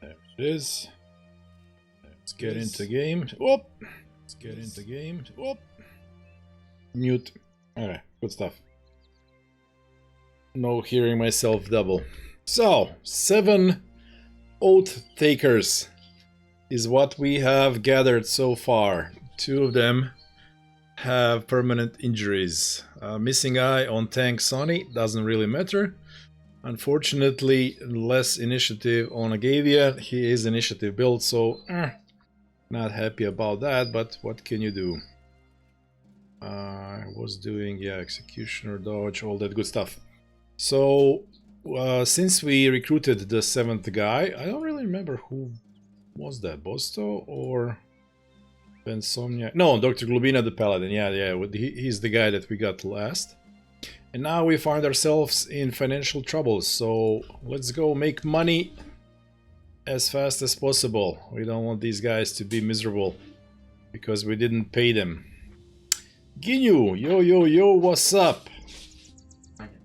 There it is. Let's get into game. Whoop! Let's get into game. Whoop! Mute. Alright, good stuff. No hearing myself double. So, 7 oath takers is what we have gathered so far. 2 of them have permanent injuries. Missing eye on tank Sonny, doesn't really matter. Unfortunately, less initiative on Agavia. He is initiative build, so not happy about that, but what can you do? I was doing, yeah, executioner, dodge, all that good stuff. So, since we recruited the 7th guy, I don't really remember who was that, Bosto or Bensomnia? No, Dr. Glubina the Paladin, yeah, he's the guy that we got last. And now we find ourselves in financial trouble, so let's go make money as fast as possible. We don't want these guys to be miserable because we didn't pay them. Ginyu, yo, what's up?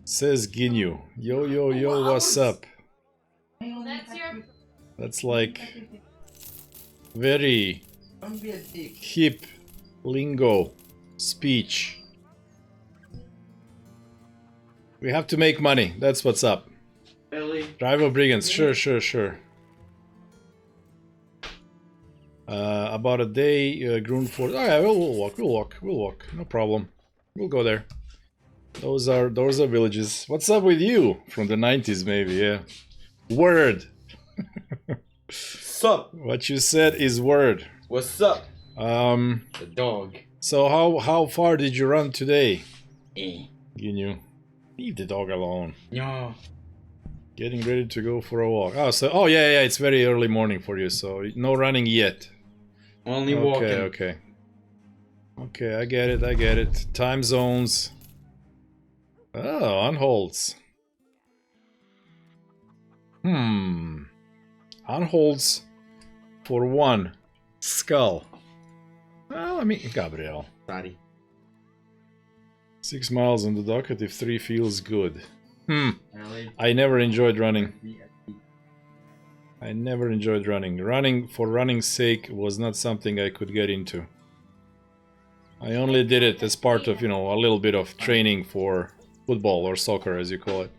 Says Ginyu. Yo, what's up? That's like very hip lingo speech. We have to make money, that's what's up. Really? Driver brigands, sure. About a day, Grunford. Oh yeah, we'll walk, no problem. We'll go there. Those are villages. What's up with you? From the 90s maybe, yeah. Word. Sup? What you said is word. What's up? The dog. So how far did you run today? Ginyu. Leave the dog alone. No. Getting ready to go for a walk. Oh yeah, it's very early morning for you, so no running yet. Only walking. Okay, I get it. Time zones. Oh, unholds. Unholds for 1 skull. Well, I mean, Gabriel. Sorry. 6 miles on the docket if 3 feels good. Really? I never enjoyed running. Running for running's sake was not something I could get into. I only did it as part of, you know, a little bit of training for football or soccer, as you call it.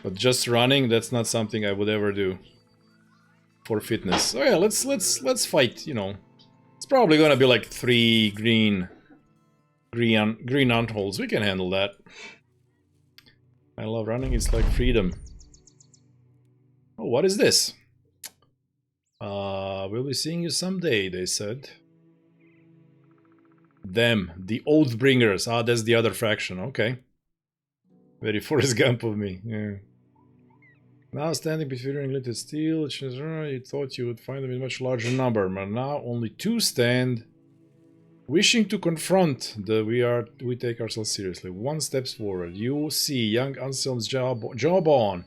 But just running, that's not something I would ever do for fitness. Oh yeah, let's fight, you know. It's probably gonna be like 3 green unholds. We can handle that. I love running, it's like freedom. Oh, what is this? We'll be seeing you someday, they said. Them, the Oathbringers. Ah, that's the other faction, okay. Very Forrest Gump of me, yeah. Now standing between limited steel, you thought you would find them in much larger number, but now only 2 stand. Wishing to confront we take ourselves seriously. 1 step forward. You see young Anselm's jawbone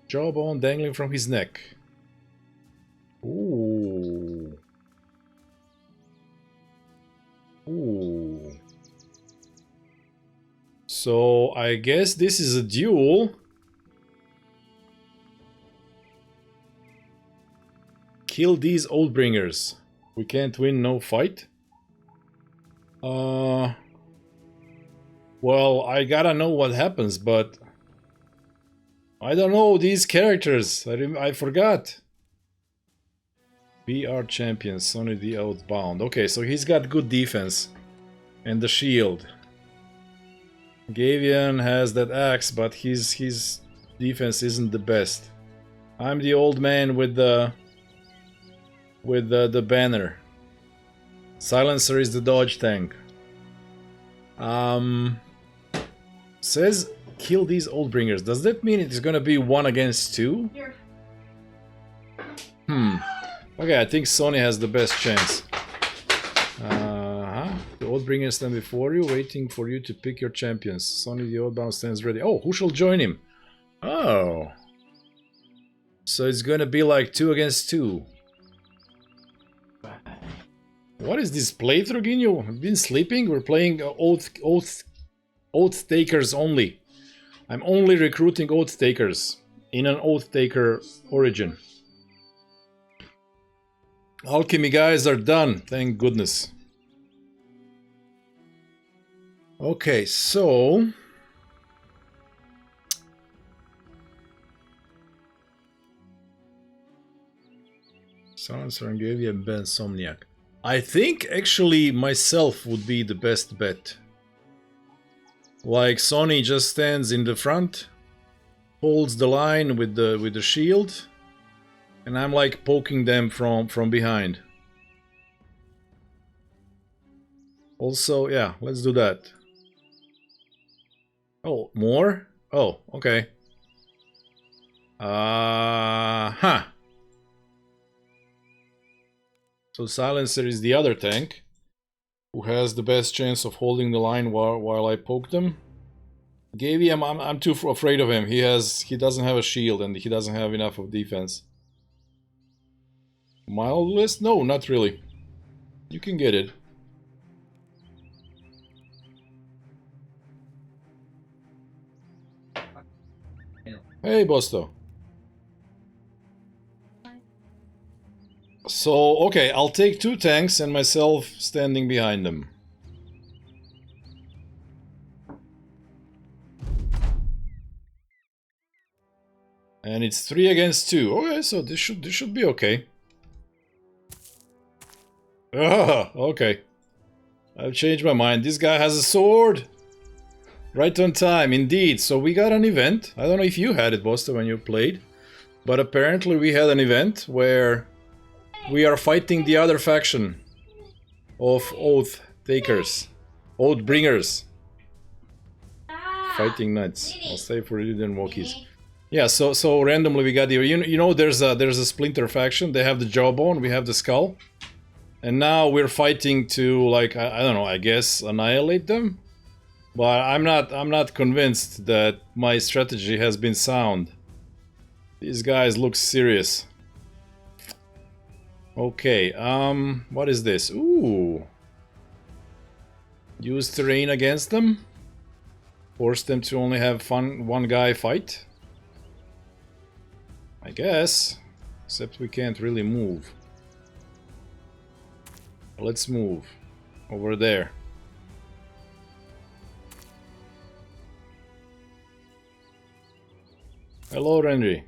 dangling from his neck. Ooh. So I guess this is a duel. Kill these Oathbringers. We can't win, no fight. Well, I gotta know what happens, but I don't know these characters. I forgot. We are champions, Sonny the Outbound. Okay, so he's got good defense and the shield. Gavian has that axe, but his defense isn't the best. I'm the old man with the banner. Silencer is the dodge tank. Says kill these Oathbringers. Does that mean it's gonna be 1 against 2? Here. Okay, I think Sony has the best chance. The Oathbringers stand before you, waiting for you to pick your champions. Sony the Oathbound stands ready. Oh, who shall join him? Oh. So it's gonna be like 2 against 2. What is this playthrough, Ginyu? I've been sleeping? We're playing Oath Takers only. I'm only recruiting Oath Takers in an Oath Taker origin. Alchemy guys are done, thank goodness. Okay, so... Silencer and Gavia and Ben Somniac. I think actually myself would be the best bet. Like Sonny just stands in the front, holds the line with the shield, and I'm like poking them from behind. Also, yeah, let's do that. Oh, more? Oh, okay. Huh. So Silencer is the other tank, who has the best chance of holding the line while I poke them. Gavium, I'm too afraid of him. He doesn't have a shield and he doesn't have enough of defense. Mild list? No, not really. You can get it. Hey, Bosto. So, okay, I'll take 2 tanks and myself standing behind them. And it's 3 against 2. Okay, so this should be okay. Ah, okay. I've changed my mind. This guy has a sword. Right on time, indeed. So we got an event. I don't know if you had it, Bosta, when you played. But apparently we had an event where we are fighting the other faction of OATHTAKERS. Oathbringers. Fighting Knights. I'll stay for Readiness and Walkies. Yeah, so randomly we got the... You know there's a splinter faction. They have the jawbone, we have the skull. And now we're fighting to, like, I don't know, I guess annihilate them? But I'm not convinced that my strategy has been sound. These guys look serious. Okay, what is this? Ooh. Use terrain against them? Force them to only have one guy fight? I guess. Except we can't really move. Let's move. Over there. Hello, Renry.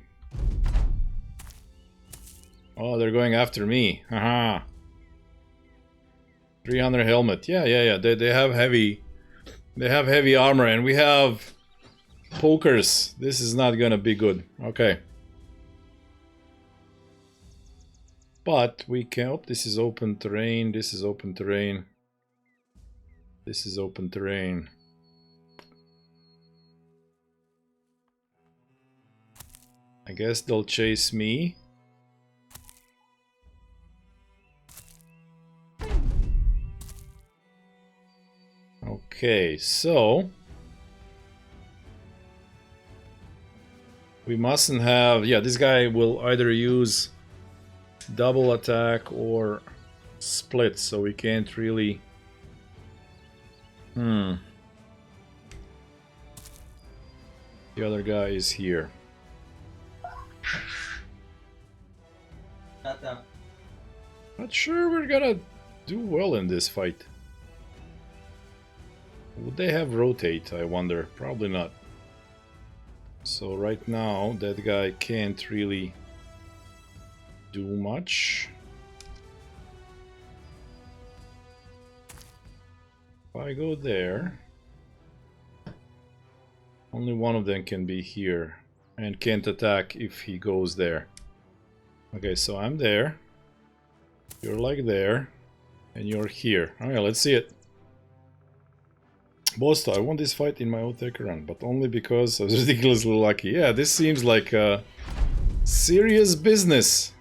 Oh, they're going after me. Haha. 300 helmet. Yeah. They have heavy. They have heavy armor, and we have pokers. This is not gonna be good. Okay. But we can. Oh, this is open terrain. This is open terrain. This is open terrain. I guess they'll chase me. Okay, so we mustn't have... Yeah, this guy will either use double attack or split, so we can't really... The other guy is here. Not sure we're gonna do well in this fight. Would they have rotate, I wonder? Probably not. So right now, that guy can't really do much. If I go there, only one of them can be here and can't attack if he goes there. Okay, so I'm there. You're like there. And you're here. Okay, let's see it. Bosta, I won this fight in my OATHTAKER run, but only because I was ridiculously lucky. Yeah, this seems like a serious business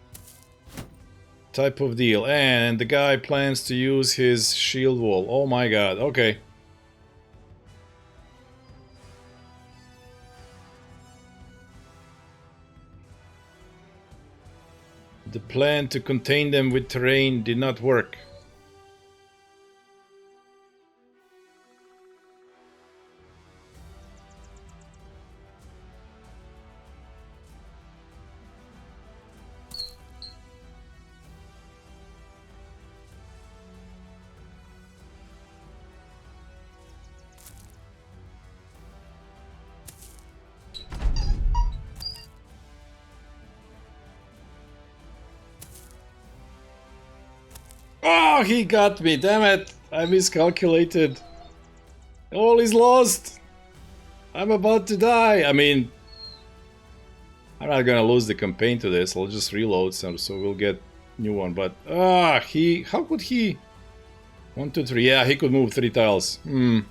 type of deal. And the guy plans to use his shield wall. Oh my god, okay. The plan to contain them with terrain did not work. Oh, he got me, damn it! I miscalculated. All is lost! I'm about to die! I mean, I'm not gonna lose the campaign to this, I'll just reload some so we'll get new one, but how could he? 1, 2, 3, yeah, he could move 3 tiles. I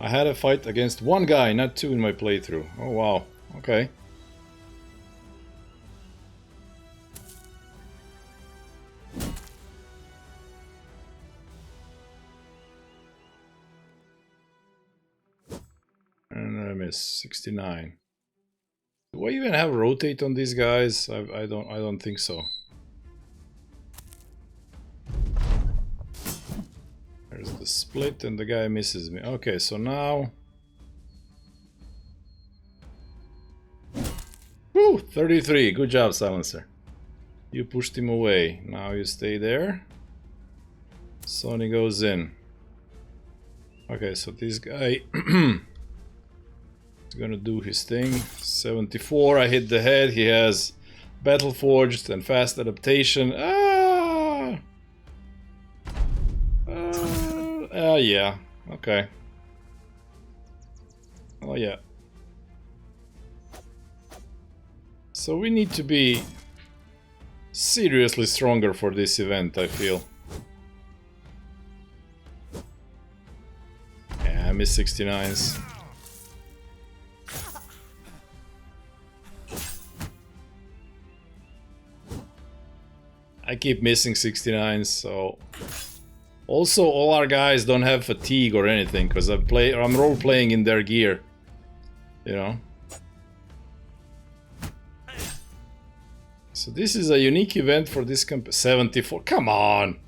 had a fight against 1 guy, not 2 in my playthrough. Oh wow, okay. And I miss 69. Do I even have rotate on these guys? I don't think so. There's the split and the guy misses me. Okay, so now... Woo! 33. Good job, Silencer. You pushed him away. Now you stay there. Sonny goes in. Okay, so this guy... He's gonna do his thing. 74, I hit the head. He has Battle Forged and Fast Adaptation. Yeah. Okay. Oh, yeah. So we need to be seriously stronger for this event, I feel. Yeah, I missed 69s. I keep missing 69s, so... Also, all our guys don't have fatigue or anything, because I'm role-playing in their gear. You know? So this is a unique event for this 74. Come on!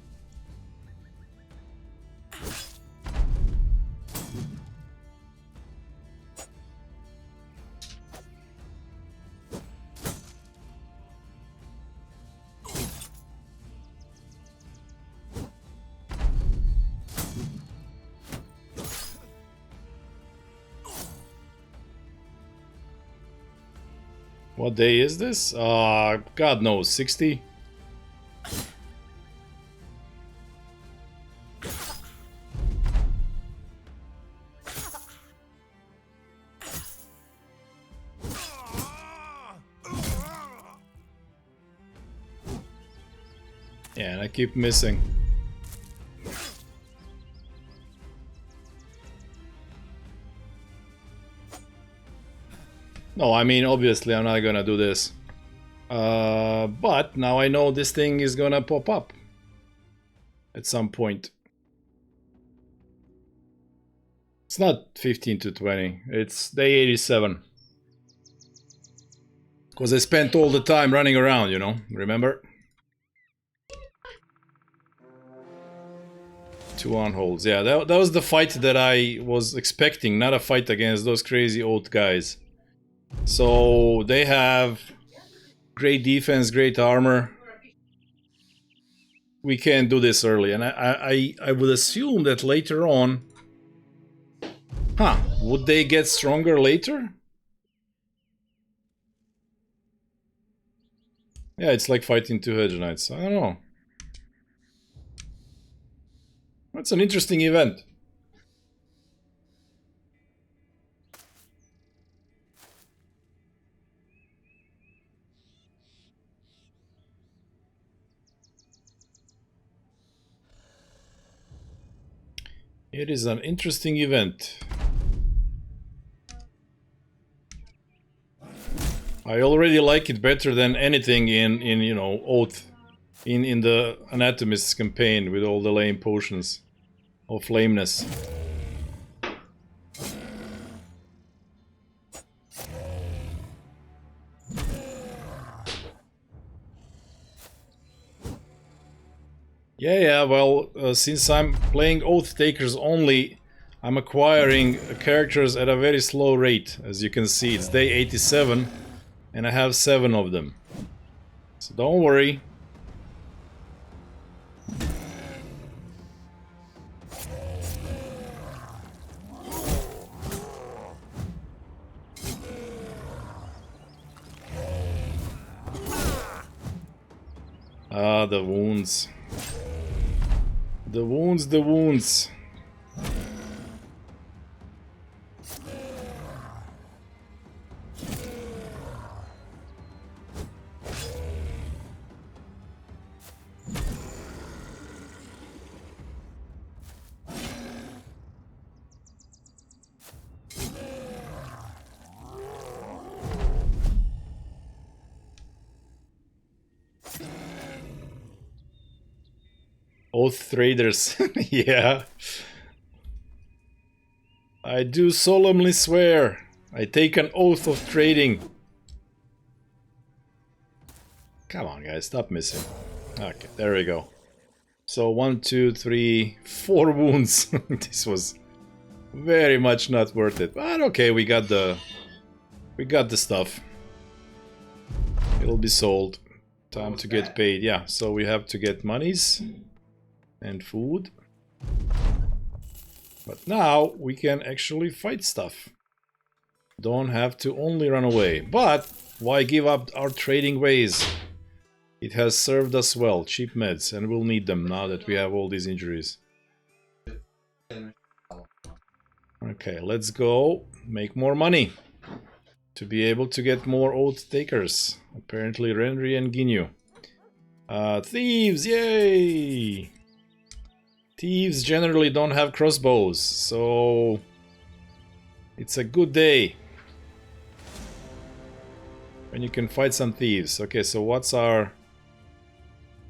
What day is this? God knows, 60? Yeah, and I keep missing. No, I mean, obviously I'm not gonna do this. But now I know this thing is gonna pop up at some point. It's not 15 to 20, it's day 87. Because I spent all the time running around, you know, remember? 2 on-holds, yeah, that was the fight that I was expecting, not a fight against those crazy old guys. So they have great defense, great armor. We can't do this early, and I would assume that later on... Huh, would they get stronger later? Yeah, it's like fighting 2 Hedge Knights, I don't know. That's an interesting event. It is an interesting event. I already like it better than anything in you know, Oath. In the Anatomist's campaign with all the lame potions of lameness. Yeah, well, since I'm playing Oathtakers only, I'm acquiring characters at a very slow rate. As you can see, it's day 87, and I have 7 of them. So don't worry. Ah, the wounds. The wounds, the wounds. Oath traders. Yeah. I do solemnly swear. I take an oath of trading. Come on, guys, stop missing. Okay, there we go. So 1, 2, 3, 4 wounds. This was very much not worth it. But okay, we got the stuff. It'll be sold. Time to get paid. Yeah, so we have to get monies and food. But now we can actually fight stuff. Don't have to only run away. But why give up our trading ways? It has served us well. Cheap meds, and we'll need them now that we have all these injuries. Okay, let's go make more money to be able to get more oath takers. Apparently Renri and Ginyu. Thieves, yay! Thieves generally don't have crossbows, so it's a good day when you can fight some thieves. Okay, so what's our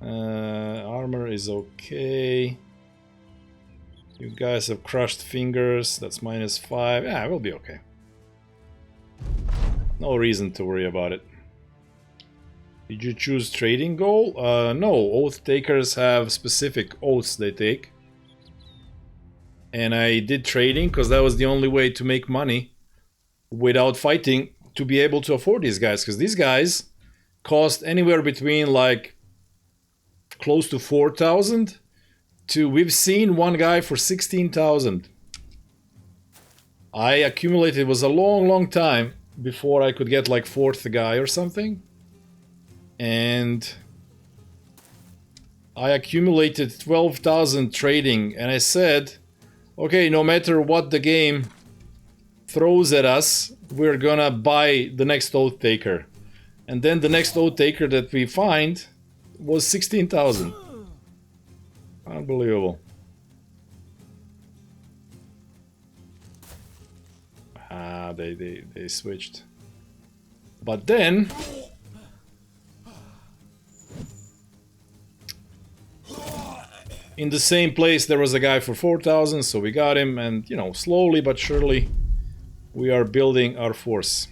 armor is okay. You guys have crushed fingers, that's -5. Yeah, we'll be okay. No reason to worry about it. Did you choose trading goal? No, oath takers have specific oaths they take. And I did trading because that was the only way to make money without fighting to be able to afford these guys. Because these guys cost anywhere between like close to 4,000 to, we've seen one guy for 16,000. I accumulated, it was a long time before I could get like 4th guy or something. And I accumulated 12,000 trading, and I said, okay, no matter what the game throws at us, we're gonna buy the next oath taker. And then the next oath taker that we find was 16,000. Unbelievable. Ah, they switched. But then in the same place there was a guy for 4,000, so we got him, and you know, slowly but surely we are building our force.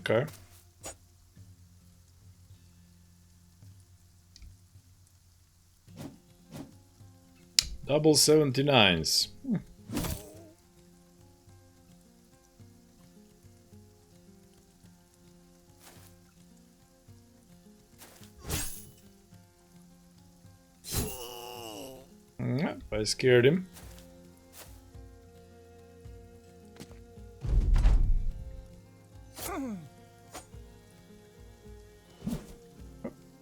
Okay. Double 79s. Yep, I scared him.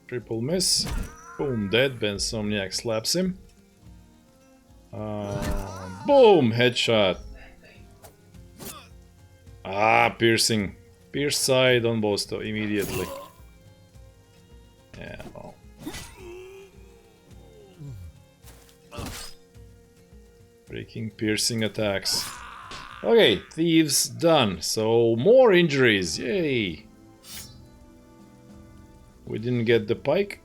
Triple miss. Boom, dead. Bensomniac slaps him. Boom, headshot. Ah, piercing. Pierce side on Bosto immediately. Yeah, well. Breaking, piercing attacks. Okay, thieves done. So more injuries. Yay. We didn't get the pike.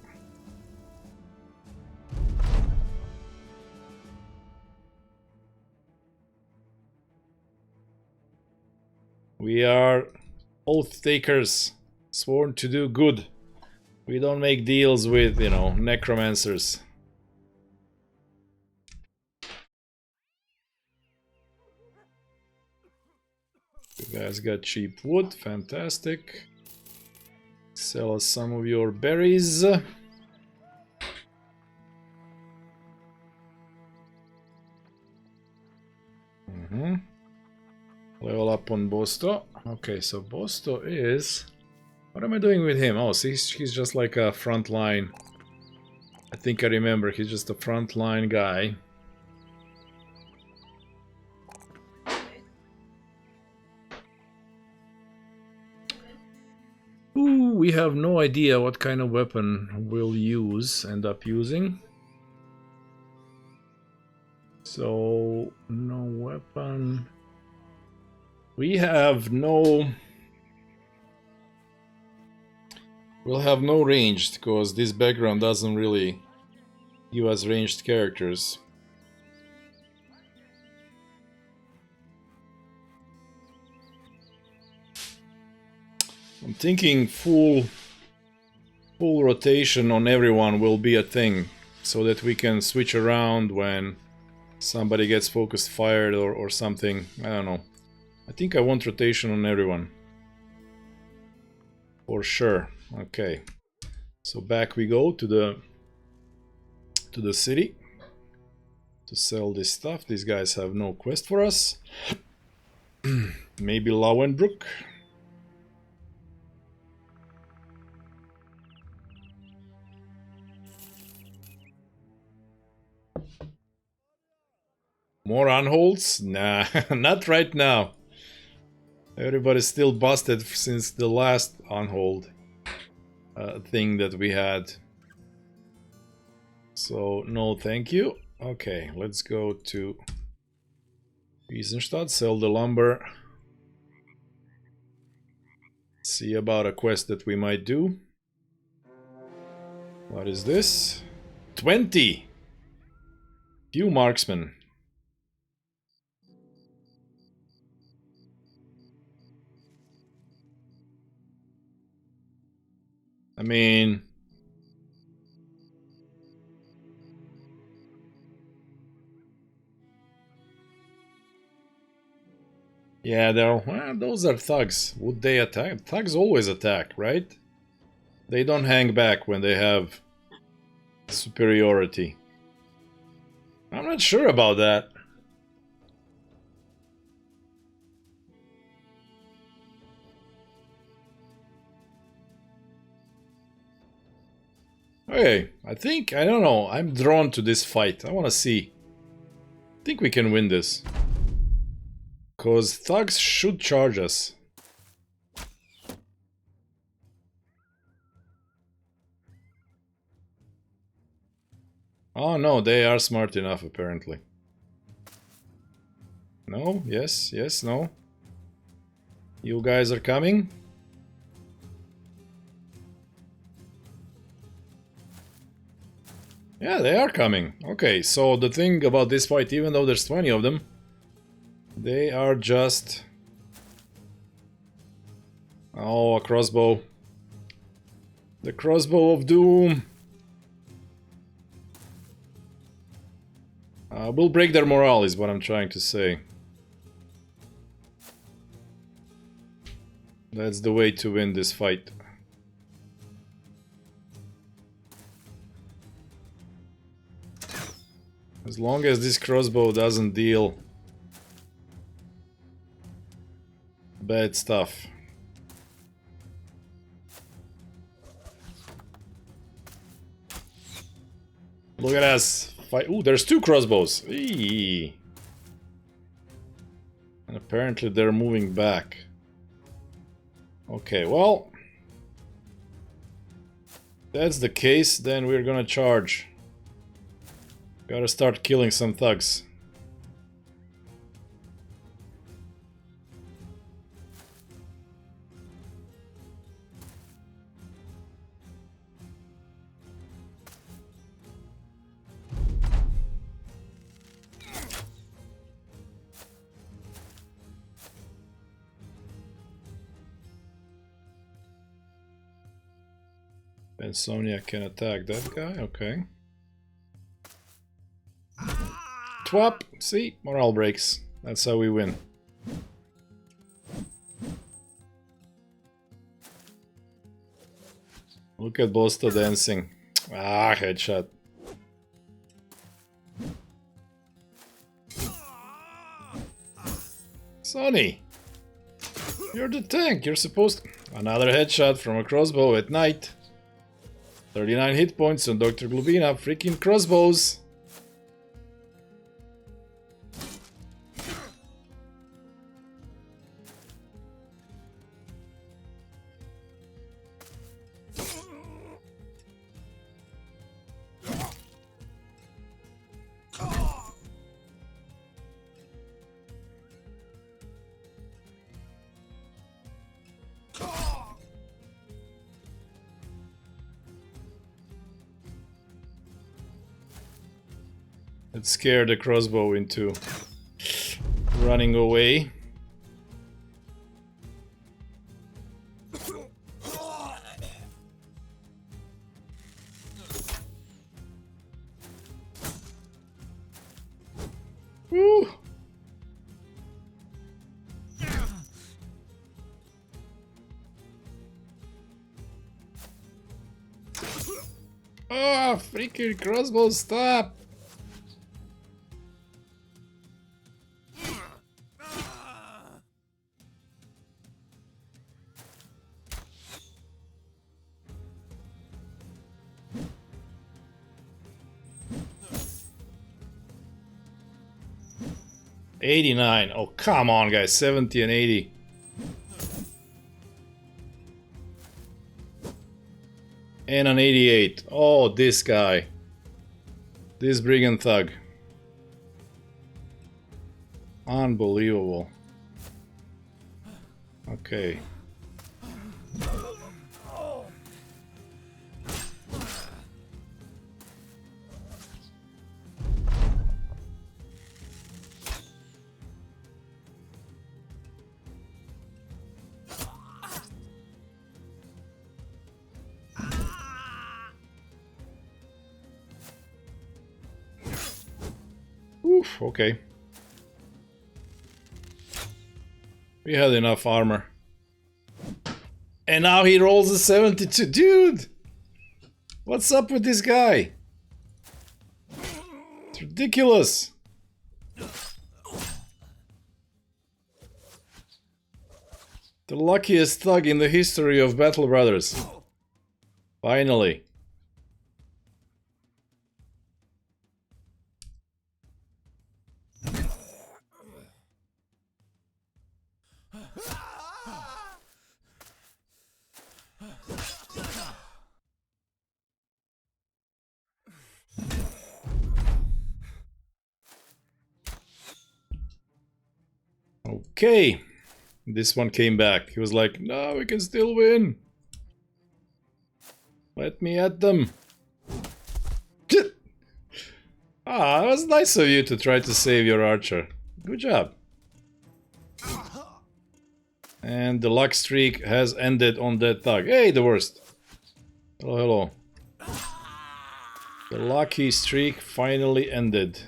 We are oath takers, sworn to do good. We don't make deals with, you know, necromancers. You guys got cheap wood, fantastic. Sell us some of your berries. Level up on Bosto. Okay, so Bosto is... What am I doing with him? Oh, see, he's just like a frontline. I think I remember, he's just a frontline guy. Ooh, we have no idea what kind of weapon we'll end up using. So, no weapon. We have no... We'll have no ranged, because this background doesn't really give us ranged characters. I'm thinking full rotation on everyone will be a thing, so that we can switch around when somebody gets focused fired or something. I don't know. I think I want rotation on everyone. For sure. Okay. So back we go to the city to sell this stuff. These guys have no quest for us. Maybe Lauenbrook. More unholds? Nah, not right now. Everybody's still busted since the last unhold thing that we had. So, no thank you. Okay, let's go to Wiesenstadt, sell the lumber. See about a quest that we might do. What is this? 20! Few marksmen. I mean... Yeah, well, those are thugs. Would they attack? Thugs always attack, right? They don't hang back when they have superiority. I'm not sure about that. Okay, I don't know, I'm drawn to this fight. I want to see. I think we can win this. Because thugs should charge us. Oh no, they are smart enough apparently. No, yes, yes, no. You guys are coming? Yeah, they are coming. Okay, so the thing about this fight, even though there's 20 of them, they are just... Oh, a crossbow. The crossbow of doom. We'll break their morale is what I'm trying to say. That's the way to win this fight. As long as this crossbow doesn't deal bad stuff. Look at us fight. Ooh, there's 2 crossbows. Eee. And apparently they're moving back. Okay, well, if that's the case, then we're gonna charge. Gotta start killing some thugs. Pensonia can attack that guy, okay. Twap! See? Morale breaks. That's how we win. Look at Bosta dancing. Ah, headshot. Sonny! You're the tank, you're supposed to... Another headshot from a crossbow at night. 39 hit points on Dr. Glubina, freaking crossbows! It scared the crossbow into running away. Woo! Oh, freaking crossbow, stop! $89. Oh, come on, guys. 70 and 80. And an 88. Oh, this guy. This brigand thug. Unbelievable. Okay. Oof, okay. We had enough armor. And now he rolls a 72. Dude! What's up with this guy? It's ridiculous. The luckiest thug in the history of Battle Brothers. Finally. Okay, this one came back. He was like, no, we can still win. Let me at them. Ah, it was nice of you to try to save your archer. Good job. And the luck streak has ended on that thug. Hey, the worst. Hello, hello. The lucky streak finally ended.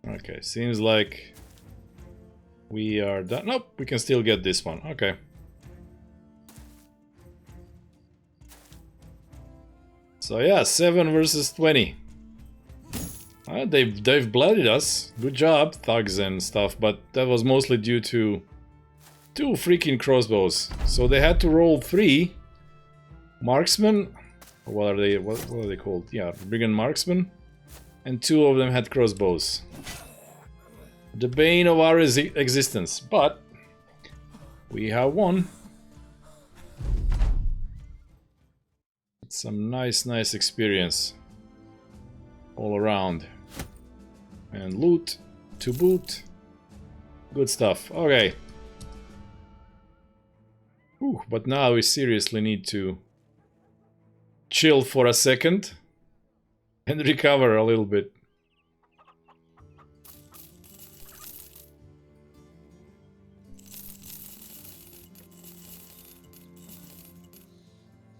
Okay, seems like we are done. Nope, we can still get this one. Okay. So yeah, 7 versus 20. They've blooded us. Good job, thugs and stuff, but that was mostly due to 2 freaking crossbows. So they had to roll 3 marksmen. What are they? What are they called? Yeah, brigand marksmen. And 2 of them had crossbows. The bane of our existence, but we have won. It's some nice experience all around. And loot to boot. Good stuff. Okay. Whew, but now we seriously need to chill for a second. and recover a little bit.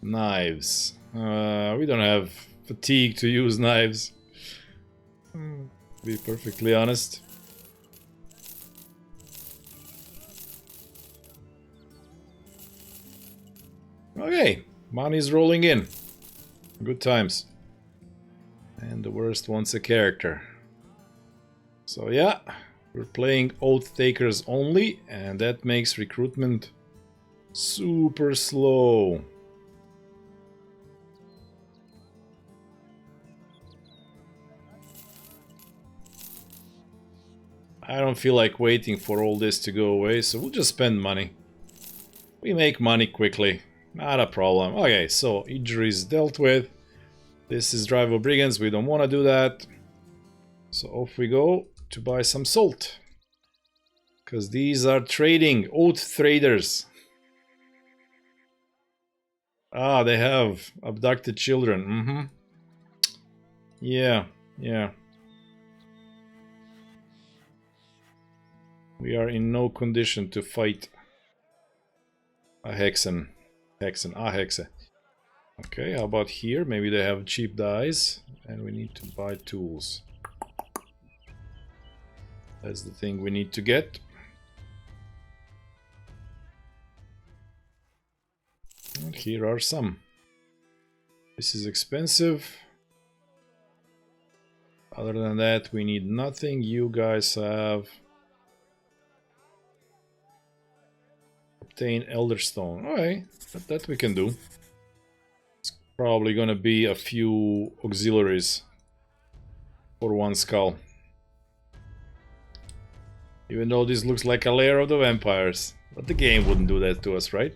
Knives. We don't have fatigue to use knives. To be perfectly honest. Okay, money's rolling in. Good times. And the worst wants a character. So yeah, we're playing Oath Takers only, and that makes recruitment super slow. I don't feel like waiting for all this to go away, so we'll just spend money. We make money quickly, not a problem. Okay, so injuries dealt with. This is drive of brigands, we don't want to do that. So off we go to buy some salt. Because these are trading, oath traders. Ah, they have abducted children. Yeah. We are in no condition to fight a Hexen. Hexe. Okay, how about here? Maybe they have cheap dyes and we need to buy tools. That's the thing we need to get. And here are some. This is expensive. Other than that, we need nothing. You guys have... Obtain Elderstone. Alright, that we can do. It's probably gonna be a few auxiliaries for one skull. Even though this looks like a lair of the vampires. But the game wouldn't do that to us, right?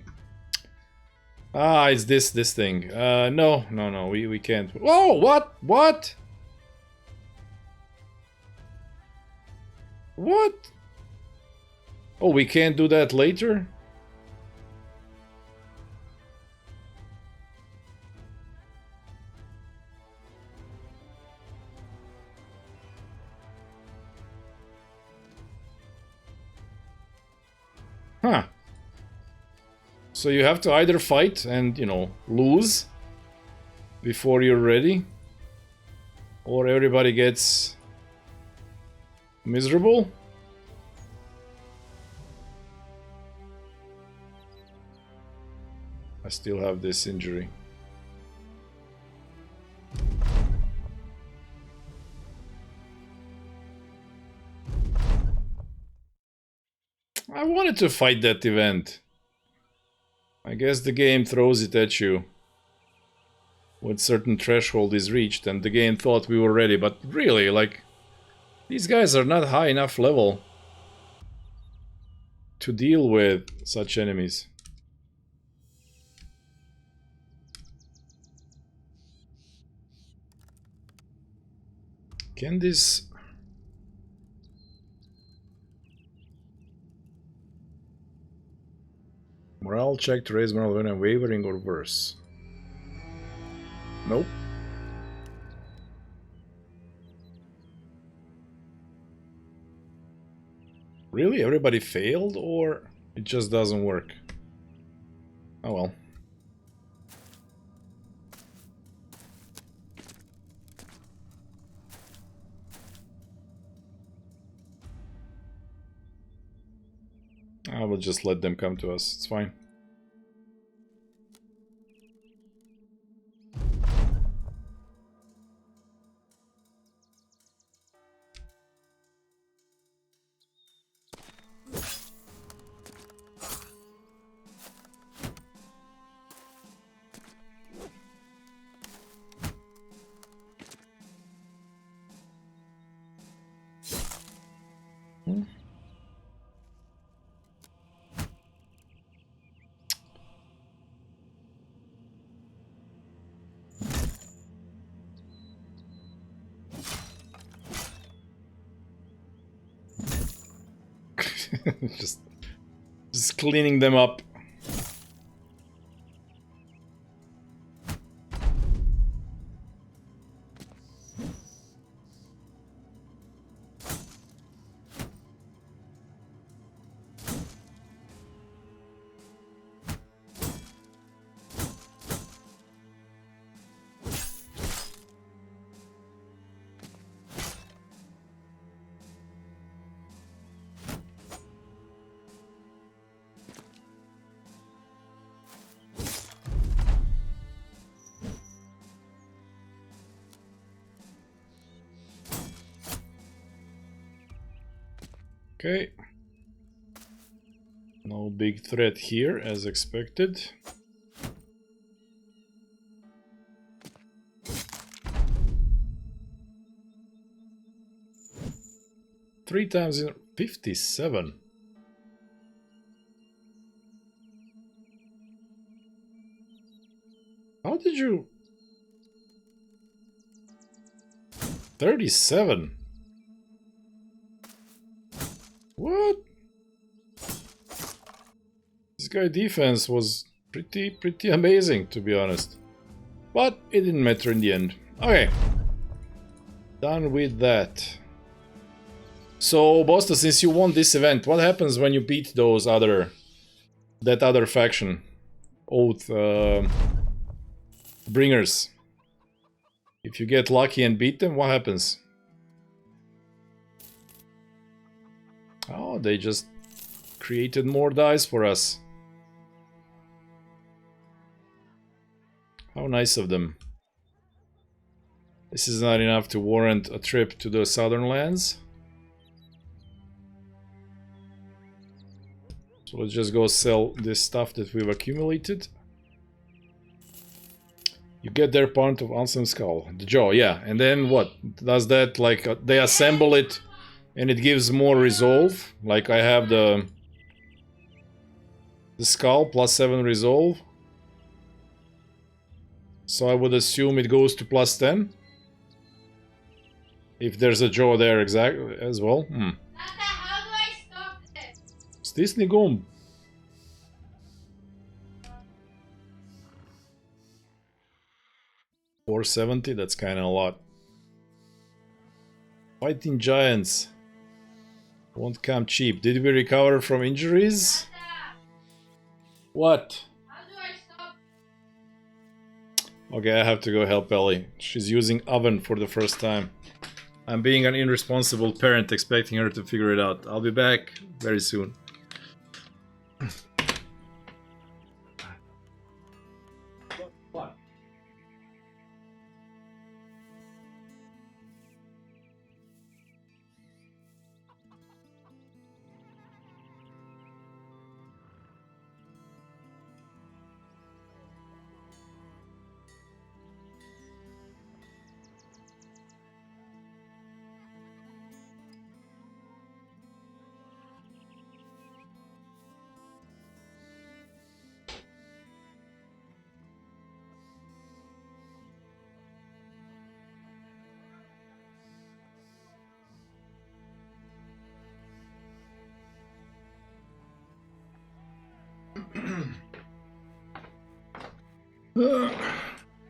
Ah, it's this thing. No, we can't. Whoa, what? What? What? Oh, we can't do that later? Huh. So you have to either fight and, you know, lose before you're ready, or everybody gets miserable. I still have this injury. I wanted to fight that event. I guess the game throws it at you when certain threshold is reached, and the game thought we were ready, but really, like, these guys are not high enough level to deal with such enemies. Can this... Morale check to raise morale when I'm wavering or worse. Nope. Really? Everybody failed, or it just doesn't work? Oh well. I will just let them come to us. It's fine. just cleaning them up. Okay. No big threat here, as expected. Three times in 57. How did you... 37? What? This guy defense was pretty amazing, to be honest. But it didn't matter in the end. Okay. Done with that. So, Bosta, since you won this event, what happens when you beat those that other faction? Oath bringers. If you get lucky and beat them, what happens? Oh, they just created more dice for us. How nice of them. This is not enough to warrant a trip to the southern lands. So let's just go sell this stuff that we've accumulated. You get their part of Ansem Skull. The jaw, yeah. And then what? Does that, like, they assemble it and it gives more resolve? Like I have the skull plus 7 resolve. So I would assume it goes to plus 10. If there's a jaw there exactly as well. Tata, how do I stop this? Stisni gumb. $470, that's kinda a lot. Fighting giants. Won't come cheap. Did we recover from injuries? Tata, What? how do I stop? Okay, I have to go help Ellie. She's using oven for the first time. I'm being an irresponsible parent, expecting her to figure it out. I'll be back very soon. What?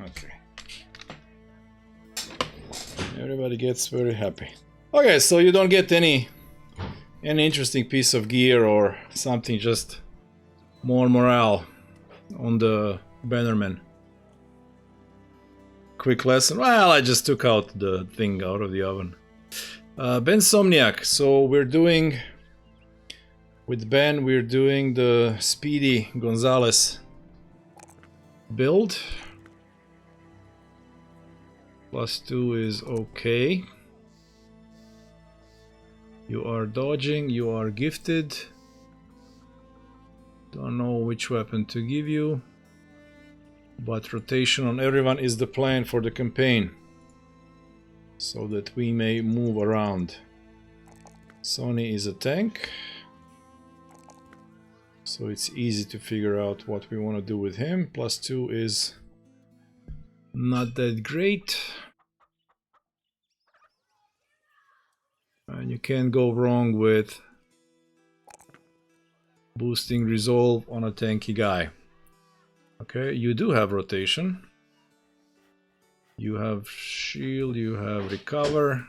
Okay. Everybody gets very happy. Okay, so you don't get any interesting piece of gear or something, just more morale on the bannerman. Quick lesson. Well, I just took out the thing out of the oven. Ben Somniak. So we're doing with Ben. We're doing the Speedy Gonzalez build. +2 is okay. You are dodging, you are gifted. Don't know which weapon to give you. But rotation on everyone is the plan for the campaign. So that we may move around. Sony is a tank. So it's easy to figure out what we want to do with him. +2 is not that great. And you can't go wrong with boosting resolve on a tanky guy. Okay, you do have rotation. You have shield, you have recover.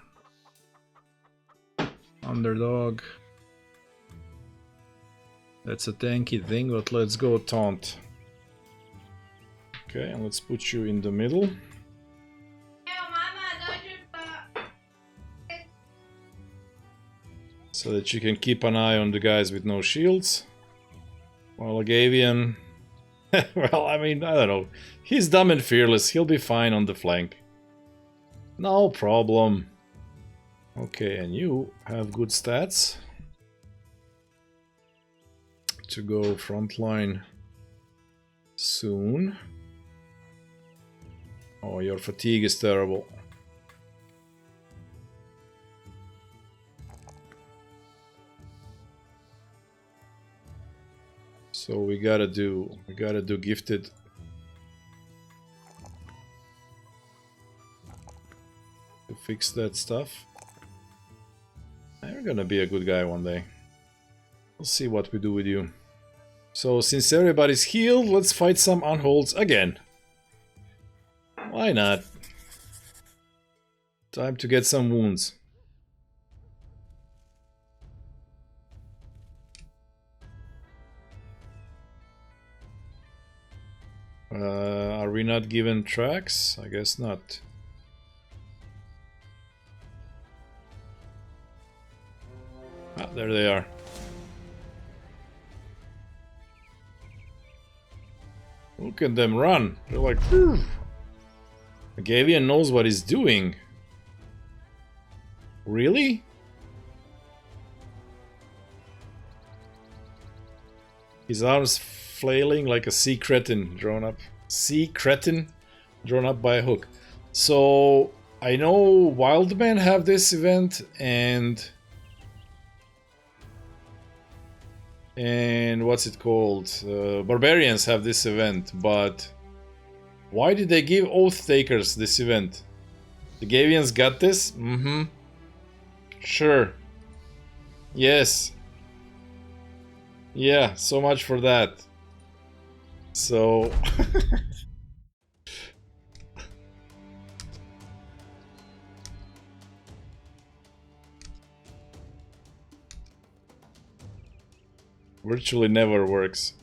Underdog. That's a tanky thing, but let's go taunt. Okay, and let's put you in the middle. So that you can keep an eye on the guys with no shields. While Agavian... well, I mean, I don't know. He's dumb and fearless. He'll be fine on the flank. No problem. Okay, and you have good stats. to go frontline soon. Oh, your fatigue is terrible. So we gotta do gifted. To fix that stuff. You're gonna be a good guy one day. We'll see what we do with you. So since everybody's healed, let's fight some unholds again. Why not? Time to get some wounds. Are we not given tracks? I guess not. Ah, there they are. Look at them run. They're like, phew. Gavian knows what he's doing. Really? His arms flailing like a sea cretin drawn up. Sea cretin drawn up by a hook. So I know Wildmen have this event and what's it called? Barbarians have this event, but why did they give Oathtakers this event? The Gavians got this? Mm-hmm. Sure. Yes. Yeah, so much for that. So... virtually never works.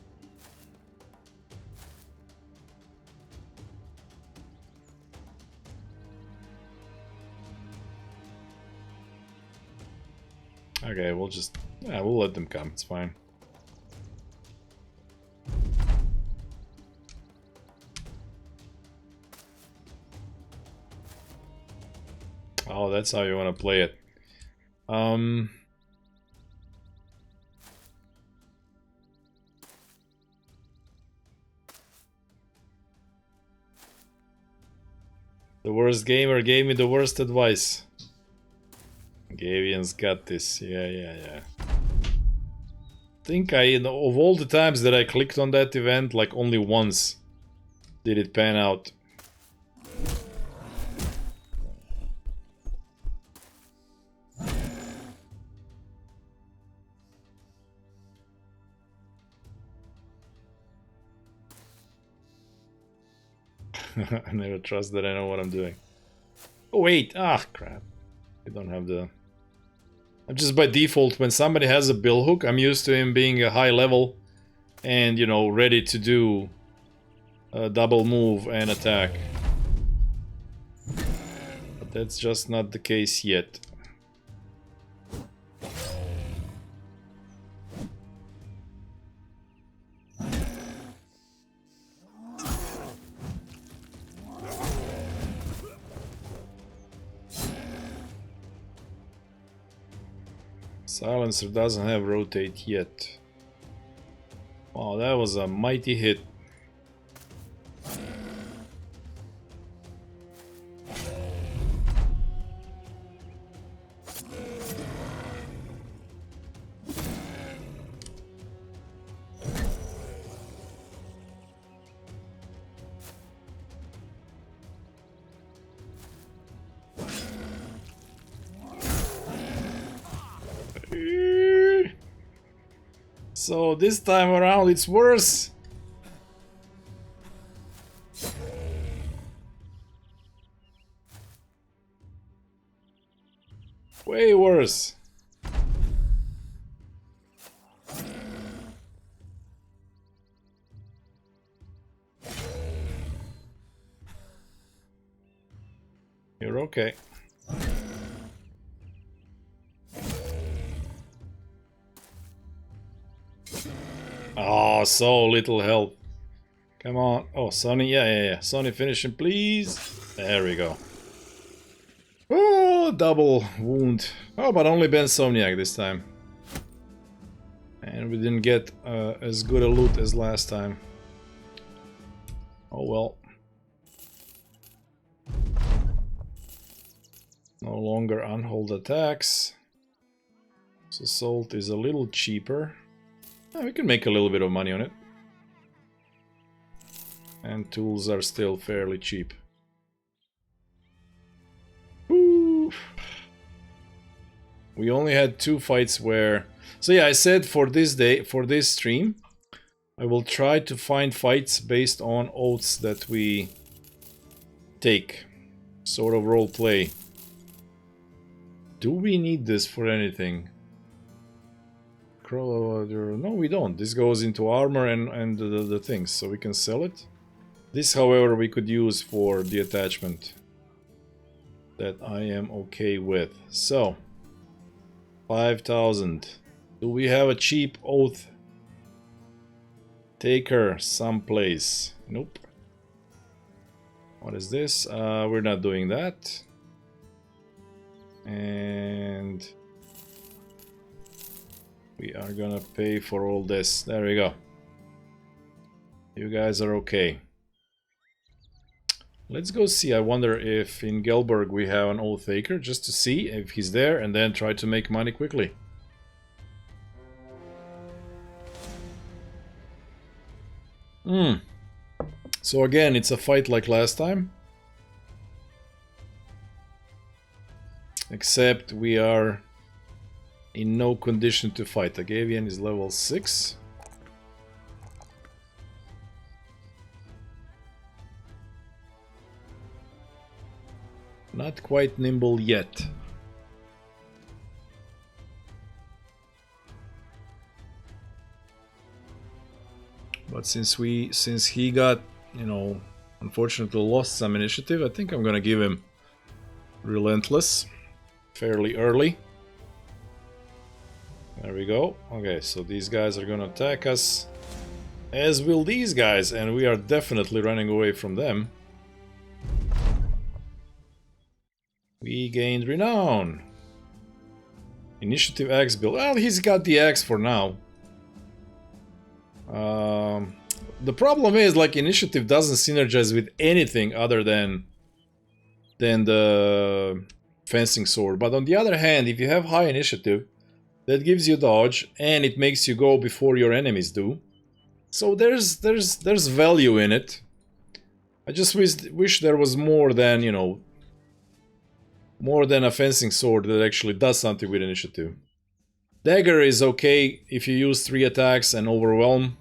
Okay, we'll just... yeah, we'll let them come, it's fine. Oh, that's how you want to play it. The worst gamer gave me the worst advice. Gavian's got this. Yeah. I think of all the times that I clicked on that event, like only once did it pan out. I never trust that I know what I'm doing. Oh wait, ah crap. I don't have the... I'm just by default, when somebody has a bill hook, I'm used to him being a high level and, you know, ready to do a double move and attack. But that's just not the case yet. Silencer doesn't have rotate yet. Wow, that was a mighty hit. So this time around it's worse. Way worse. You're okay. Oh, so little help. Come on. Oh, Sonny. Yeah. Sonny, finish him, please. There we go. Oh, double wound. Oh, but only Ben Somniac this time. And we didn't get as good a loot as last time. Oh well. No longer unhold attacks. So salt is a little cheaper. We can make a little bit of money on it. And tools are still fairly cheap. Woo. We only had 2 fights where... So yeah, I said for this day, for this stream, I will try to find fights based on oaths that we take. Sort of role play. Do we need this for anything? No, we don't. This goes into armor and the things, so we can sell it. This, however, we could use for the attachment. That I am okay with. So, 5,000. Do we have a cheap oath taker someplace? Nope. What is this? We're not doing that. And we are gonna pay for all this. There we go. You guys are okay. Let's go see. I wonder if in Gelberg we have an oath taker, just to see if he's there, and then try to make money quickly. So again, it's a fight like last time. Except we are in no condition to fight. Agavian is level 6. Not quite nimble yet. But since he got, you know, unfortunately lost some initiative, I think I'm gonna give him Relentless fairly early. There we go. Okay, so these guys are gonna attack us, as will these guys, and we are definitely running away from them. We gained renown. Initiative axe build. Well, he's got the axe for now. The problem is, like, initiative doesn't synergize with anything other than the fencing sword. But on the other hand, if you have high initiative, that gives you dodge and it makes you go before your enemies do. So there's value in it. I just wish there was more than, you know, more than a fencing sword that actually does something with initiative. Dagger is okay if you use 3 attacks and overwhelm.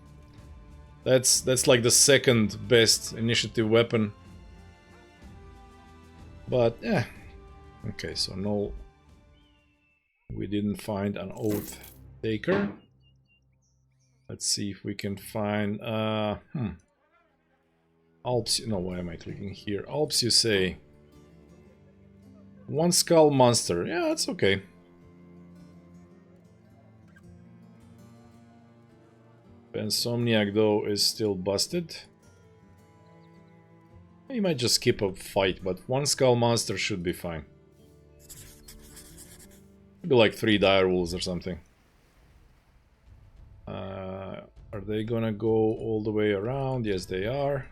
That's like the second best initiative weapon. But yeah. Okay, so no, we didn't find an oath taker. Let's see if we can find Alps. No, why am I clicking here? Alps, you say. 1 skull monster. Yeah, that's okay. Insomniac, though, is still busted. You might just skip a fight, but 1 skull monster should be fine. Maybe like 3 dire wolves or something. Are they gonna go all the way around? Yes, they are.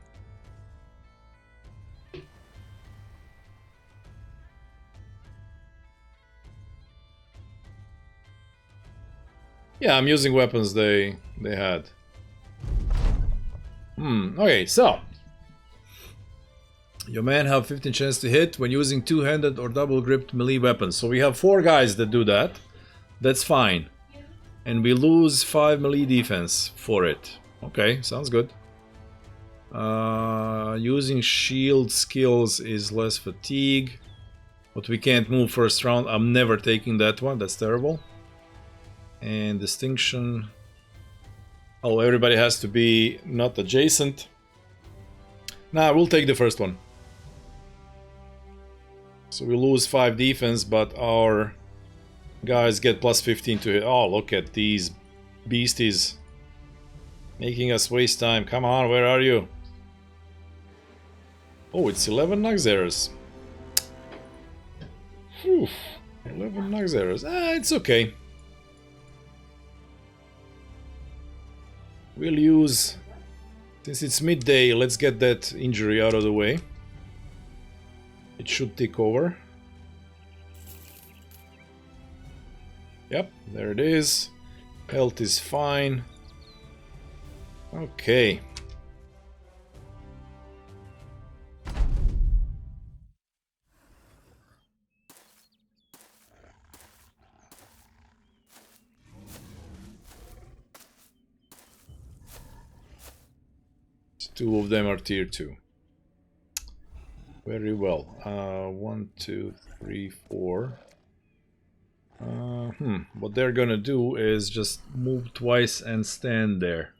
Yeah, I'm using weapons they had. Okay, so your men have 15 chance to hit when using 2-handed or double-gripped melee weapons. So we have 4 guys that do that. That's fine. And we lose 5 melee defense for it. Okay, sounds good. Using shield skills is less fatigue. But we can't move first round. I'm never taking that one. That's terrible. And distinction. Oh, everybody has to be not adjacent. Nah, we'll take the first one. So we lose 5 defense, but our guys get plus 15 to hit. Oh, look at these beasties. Making us waste time. Come on, where are you? Oh, it's 11 Nugzerers. Whew. 11 Nugzerers. Ah, it's okay. We'll use, since it's midday, let's get that injury out of the way. It should tick over. Yep, there it is. Health is fine. Okay. Two of them are tier 2. Very well. 1, 2, 3, 4. What they're gonna do is just move twice and stand there.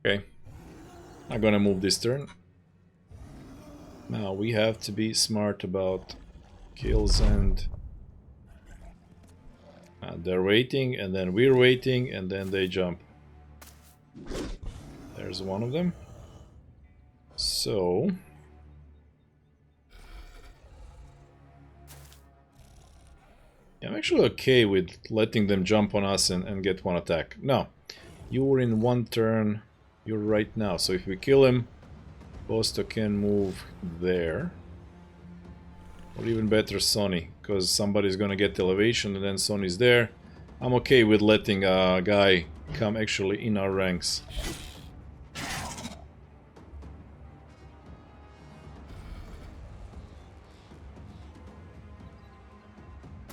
Okay. Not gonna move this turn. Now we have to be smart about kills and they're waiting, and then we're waiting, and then they jump. There's one of them. So yeah, I'm actually okay with letting them jump on us and get one attack. No, you're in one turn. You're right now. So if we kill him, Bosto can move there. Or even better, Sonny, because somebody's gonna get elevation and then Sonny's there. I'm okay with letting a guy come actually in our ranks.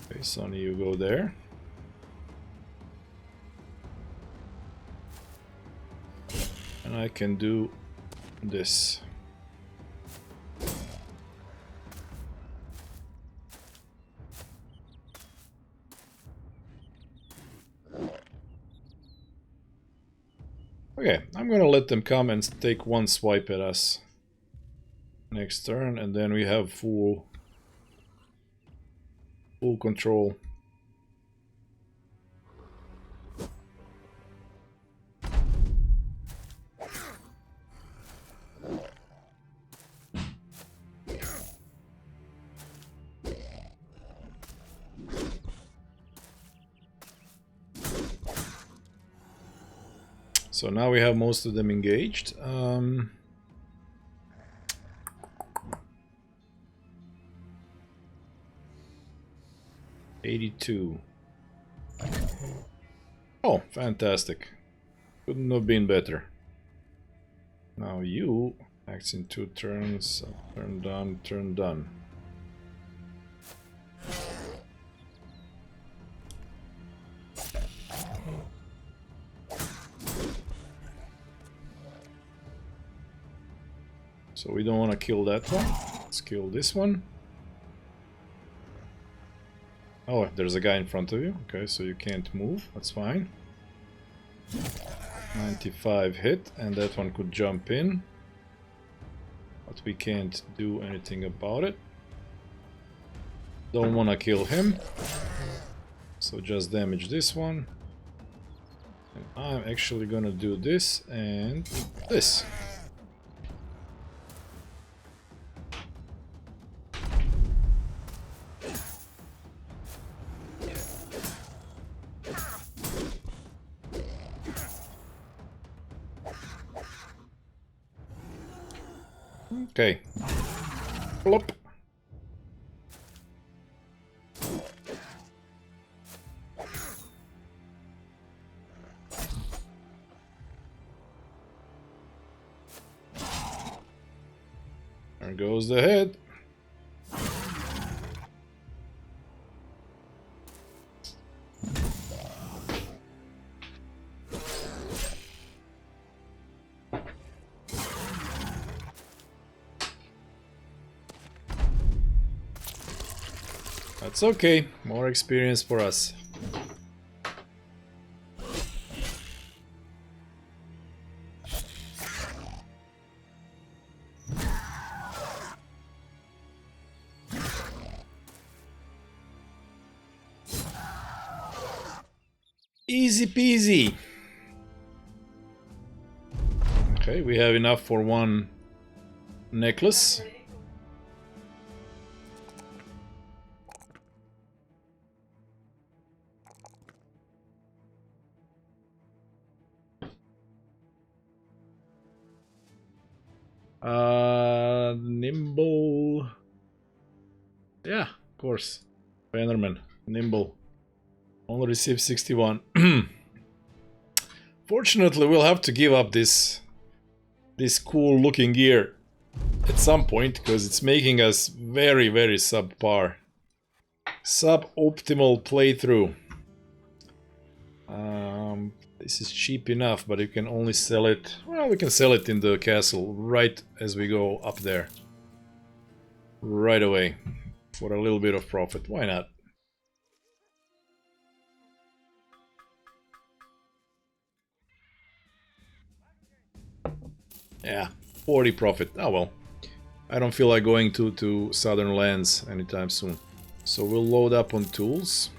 Okay, Sonny, you go there. And I can do this. Okay, I'm gonna let them come and take one swipe at us next turn, and then we have full control. So now we have most of them engaged. 82. Oh, fantastic. Couldn't have been better. Now you acts in 2 turns. Turn done, turn done. So we don't want to kill that one. Let's kill this one. Oh, there's a guy in front of you. Okay, so you can't move. That's fine. 95 hit, and that one could jump in. But we can't do anything about it. Don't want to kill him. So just damage this one. And I'm actually gonna do this and this. Okay. Plop. There goes the head. That's okay, more experience for us. Easy peasy. Okay, we have enough for one necklace. Nimble. Yeah, of course. Bannerman. Nimble. Only received 61. Fortunately, we'll have to give up this cool looking gear at some point, because it's making us very, very subpar. Suboptimal playthrough. This is cheap enough, but you can only sell it... Well, we can sell it in the castle right as we go up there. Right away. For a little bit of profit. Why not? Yeah, 40 profit. Oh well. I don't feel like going to southern lands anytime soon. So we'll load up on tools.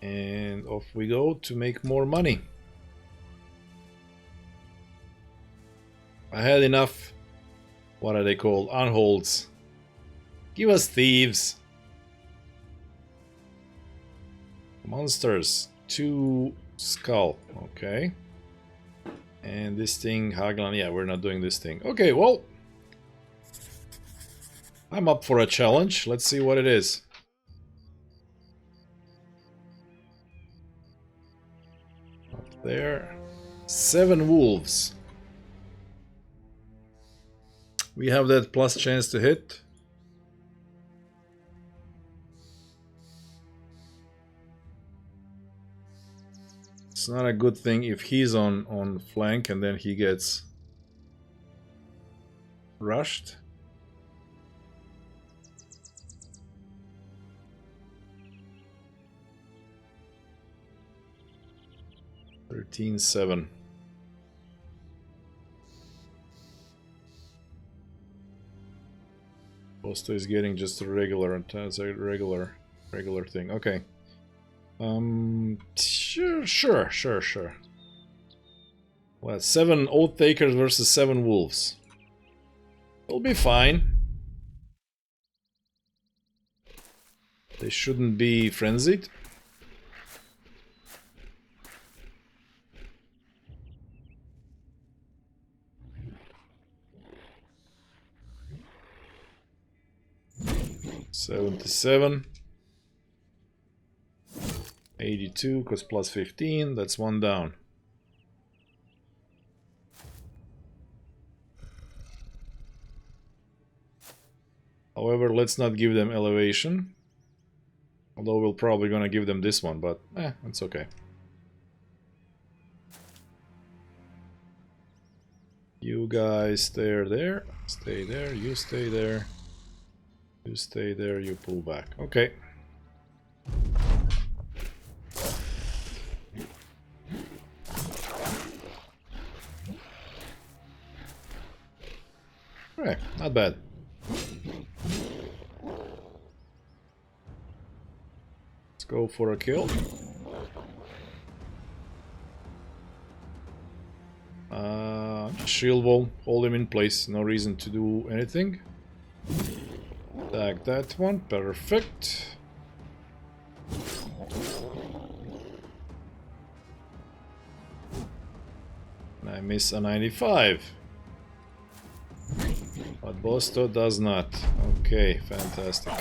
And off we go to make more money. I had enough, what are they called? Unholds. Give us thieves. Monsters. 2 skull. Okay. And this thing, Haglan, yeah, we're not doing this thing. Okay, well. I'm up for a challenge. Let's see what it is. Up there. 7 wolves. We have that plus chance to hit. It's not a good thing if he's on flank and then he gets rushed. $13,700. Posto is getting just a regular thing. Okay. Sure. Well, 7 oath takers versus 7 wolves. It'll be fine. They shouldn't be frenzied. $77. 82, because plus 15, that's 1 down. However, let's not give them elevation. Although we're probably gonna give them this one, but it's okay. You guys stay there, you stay there. You stay there, you pull back. Okay. Alright, not bad. Let's go for a kill. Shield wall, hold him in place, no reason to do anything. Attack that one, perfect. And I miss a 95. But Bosto does not. Okay, fantastic.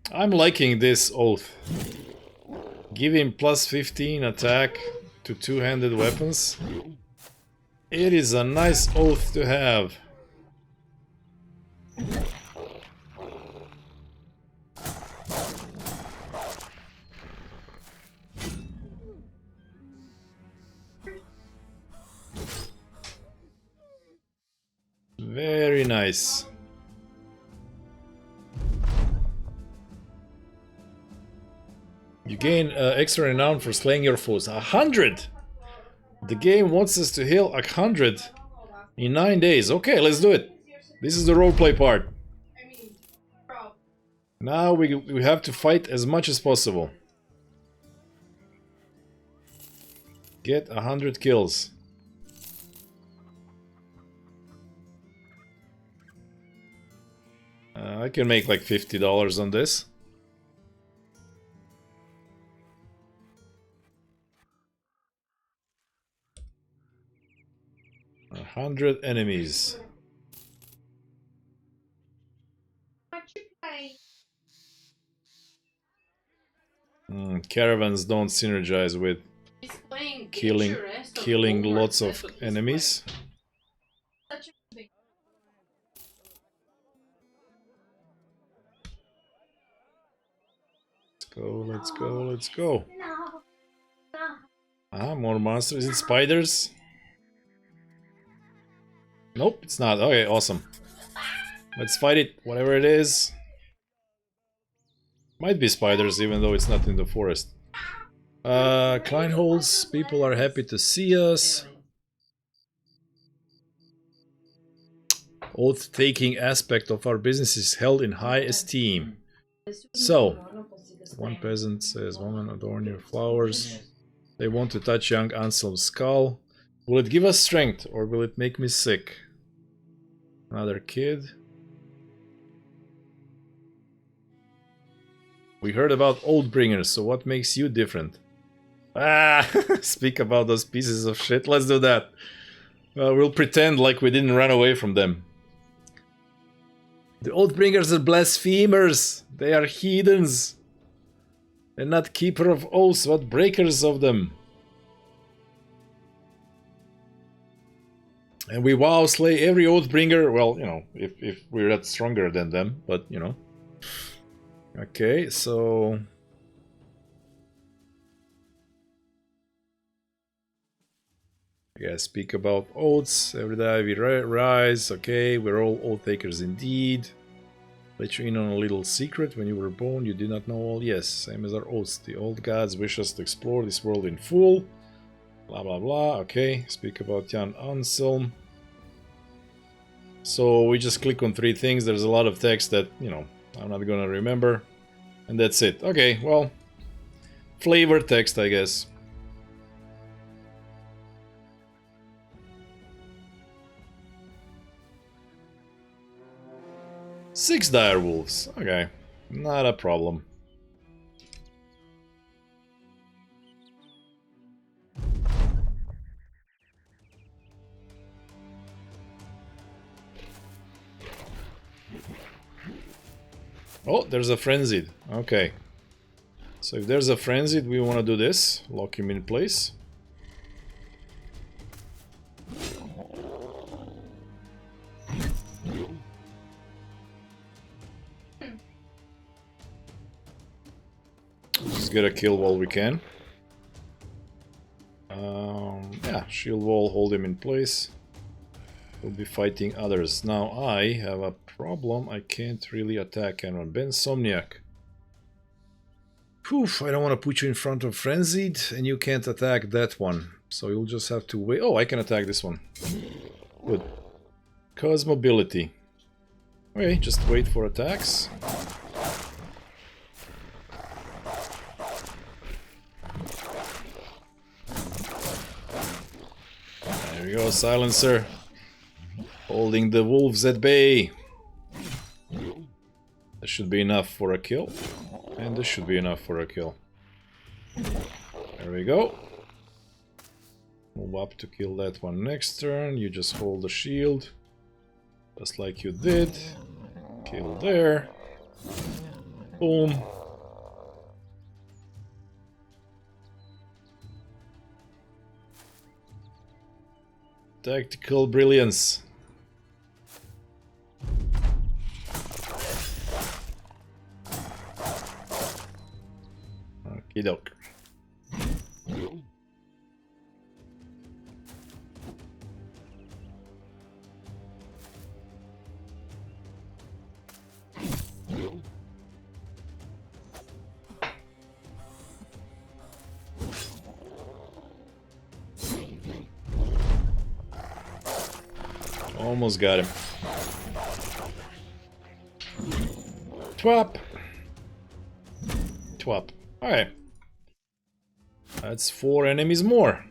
I'm liking this oath. Give him plus 15 attack to two-handed weapons. It is a nice oath to have. Very nice. You gain extra renown for slaying your foes. 100! The game wants us to heal 100 in 9 days. Okay, let's do it. This is the roleplay part. Now we have to fight as much as possible. Get 100 kills. I can make like $50 on this. 100 enemies. Caravans don't synergize with killing lots of enemies. Let's go. Ah, more monsters. Is it spiders? Nope, it's not. Okay, awesome. Let's fight it, whatever it is. Might be spiders, even though it's not in the forest. Kleinholz, people are happy to see us. Oath-taking aspect of our business is held in high esteem. So, one peasant says, "Woman, adorn your flowers." They want to touch young Anselm's skull. Will it give us strength, or will it make me sick? Another kid. We heard about Oathbringers, so what makes you different? Ah, speak about those pieces of shit. Let's do that. We'll pretend like we didn't run away from them. The Oathbringers are blasphemers. They are heathens. They're not keeper of oaths, but breakers of them. And we slay every Oathbringer. Well, you know, if we're not stronger than them, but you know. Okay, so yeah, speak about oaths. Every day we rise. Okay, we're all oath takers indeed. Let you in on a little secret. When you were born, you did not know all. Yes, same as our oaths. The old gods wish us to explore this world in full. Blah blah blah. Okay, speak about Jan Anselm. So we just click on 3 things. There's a lot of text that, you know, I'm not gonna remember. And that's it. Okay, well, flavor text, I guess. Six dire wolves. Okay, not a problem. Oh, there's a frenzied. Okay. So if there's a frenzied, we want to do this. Lock him in place. Just get a kill while we can. Yeah, shield wall, hold him in place. We'll be fighting others. Now I have a problem. I can't really attack anyone. Bensomniac. Poof, I don't want to put you in front of Frenzied, and you can't attack that one. So you'll just have to wait. Oh, I can attack this one. Good. Cause mobility. Okay, just wait for attacks. There we go, silencer. Holding the wolves at bay. This should be enough for a kill. And this should be enough for a kill. There we go. Move up to kill that one next turn. You just hold the shield. Just like you did. Kill there. Boom. Tactical brilliance. Okie doke. Almost got him. Twap! swap. Alright. That's 4 enemies more.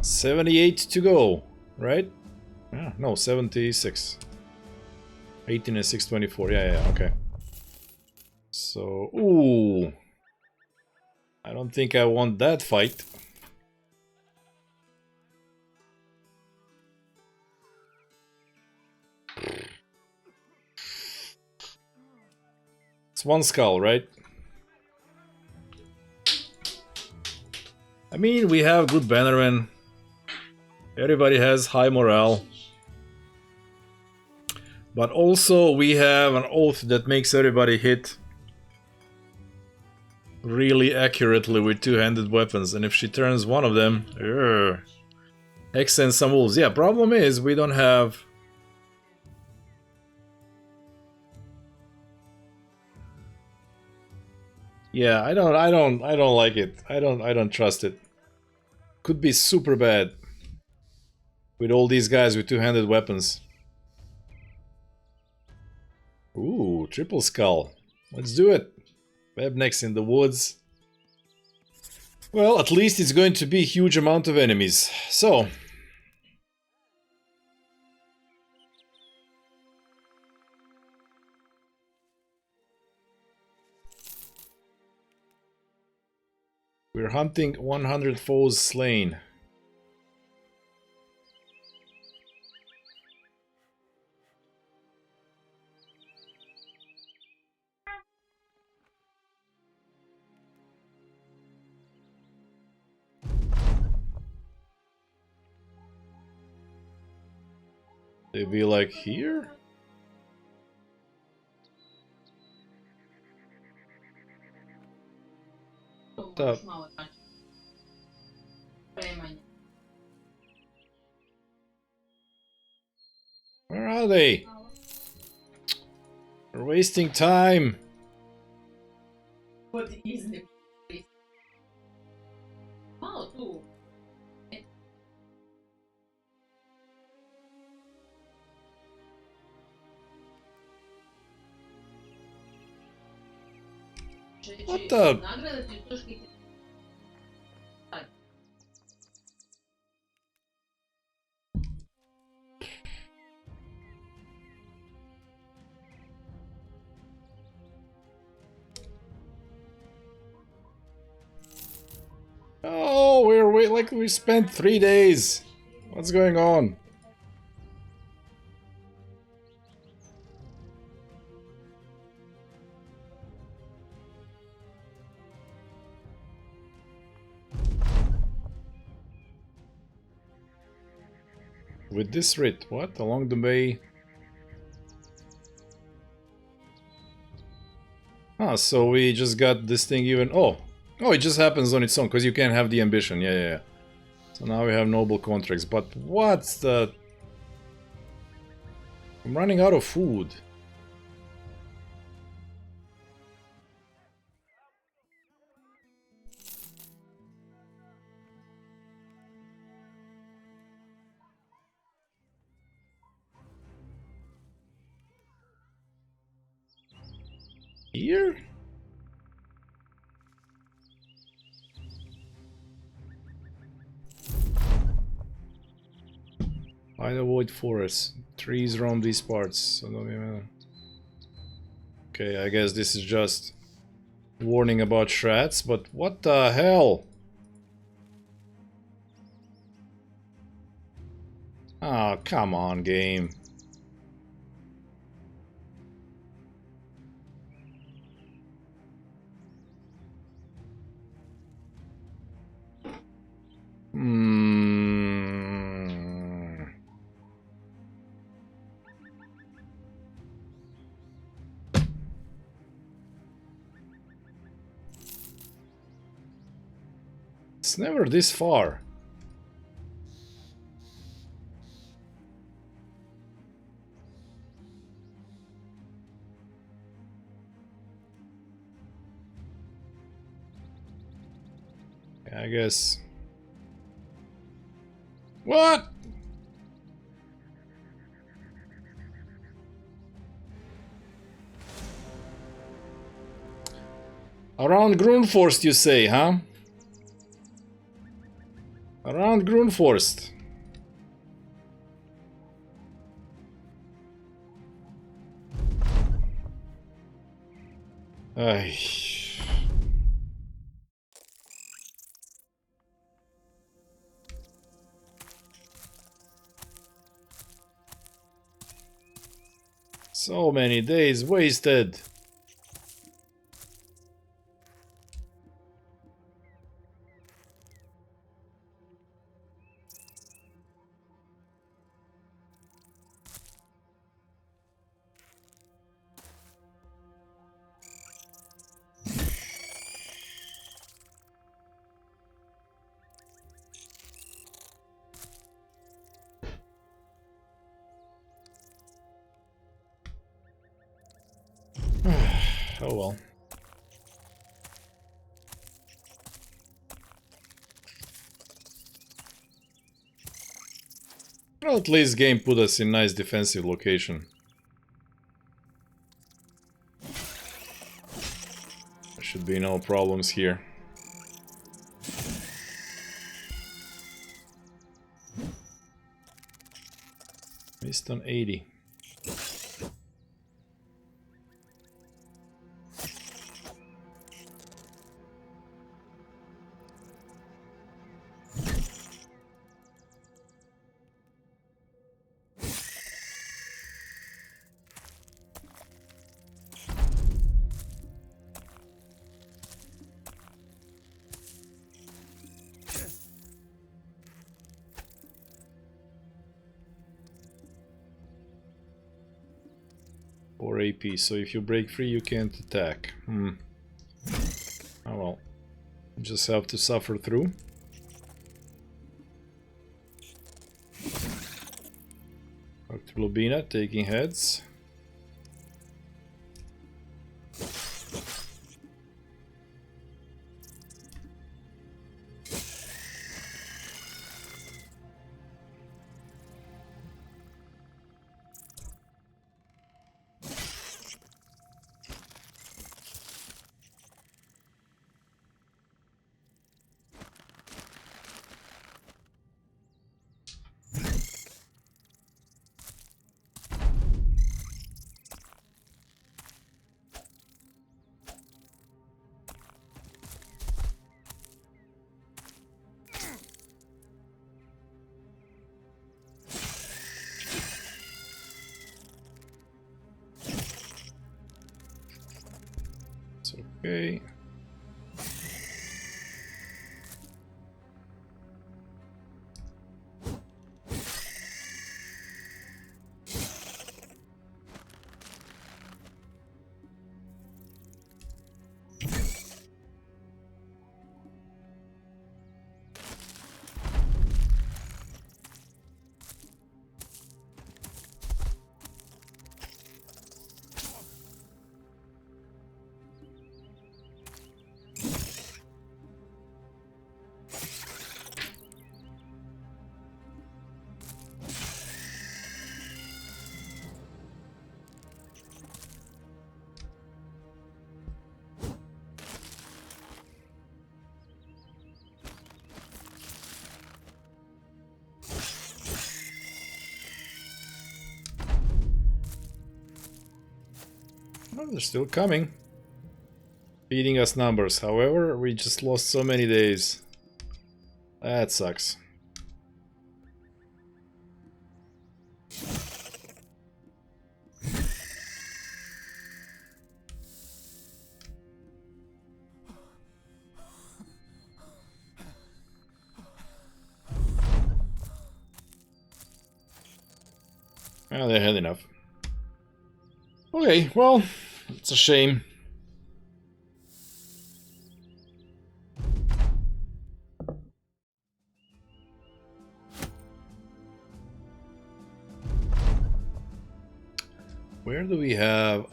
78 to go, right? No, 76. 18 and 624. Yeah, okay. So, ooh. I don't think I want that fight. It's 1 skull, right? I mean, we have good bannermen. Everybody has high morale. But also we have an oath that makes everybody hit really accurately with two-handed weapons. And if she turns one of them... X and some wolves. Yeah, problem is we don't have... Yeah, I don't like it. I don't trust it. Could be super bad. With all these guys with two-handed weapons. Ooh, triple skull. Let's do it. Webnecks in the woods. Well, at least it's going to be a huge amount of enemies. So. We're hunting 100 foes slain. They'd be like here? What the? Where are they? We're wasting time. What is the What the? Oh, like we spent 3 days. What's going on? With this writ, what? Along the bay? Ah, so we just got this thing even... Oh, it just happens on its own, because you can't have the ambition. Yeah. So now we have noble contracts, but what's the... I'm running out of food. Here? I'd avoid forests. Trees roam these parts. So don't even... Okay, I guess this is just warning about shrats, but what the hell? Oh, come on, game. It's never this far. I guess. What? Around Grunforst, you say, huh? Around Grunforst. Ay. So many days wasted. Oh well. Well, at least game put us in nice defensive location. There should be no problems here. Missed on 80. Or AP, so if you break free you can't attack. Oh well. You just have to suffer through. Dr. Lubina taking heads. It's okay. Oh, they're still coming. Feeding us numbers. However, we just lost so many days. That sucks. Well, they had enough. Okay, well, it's a shame. Where do we have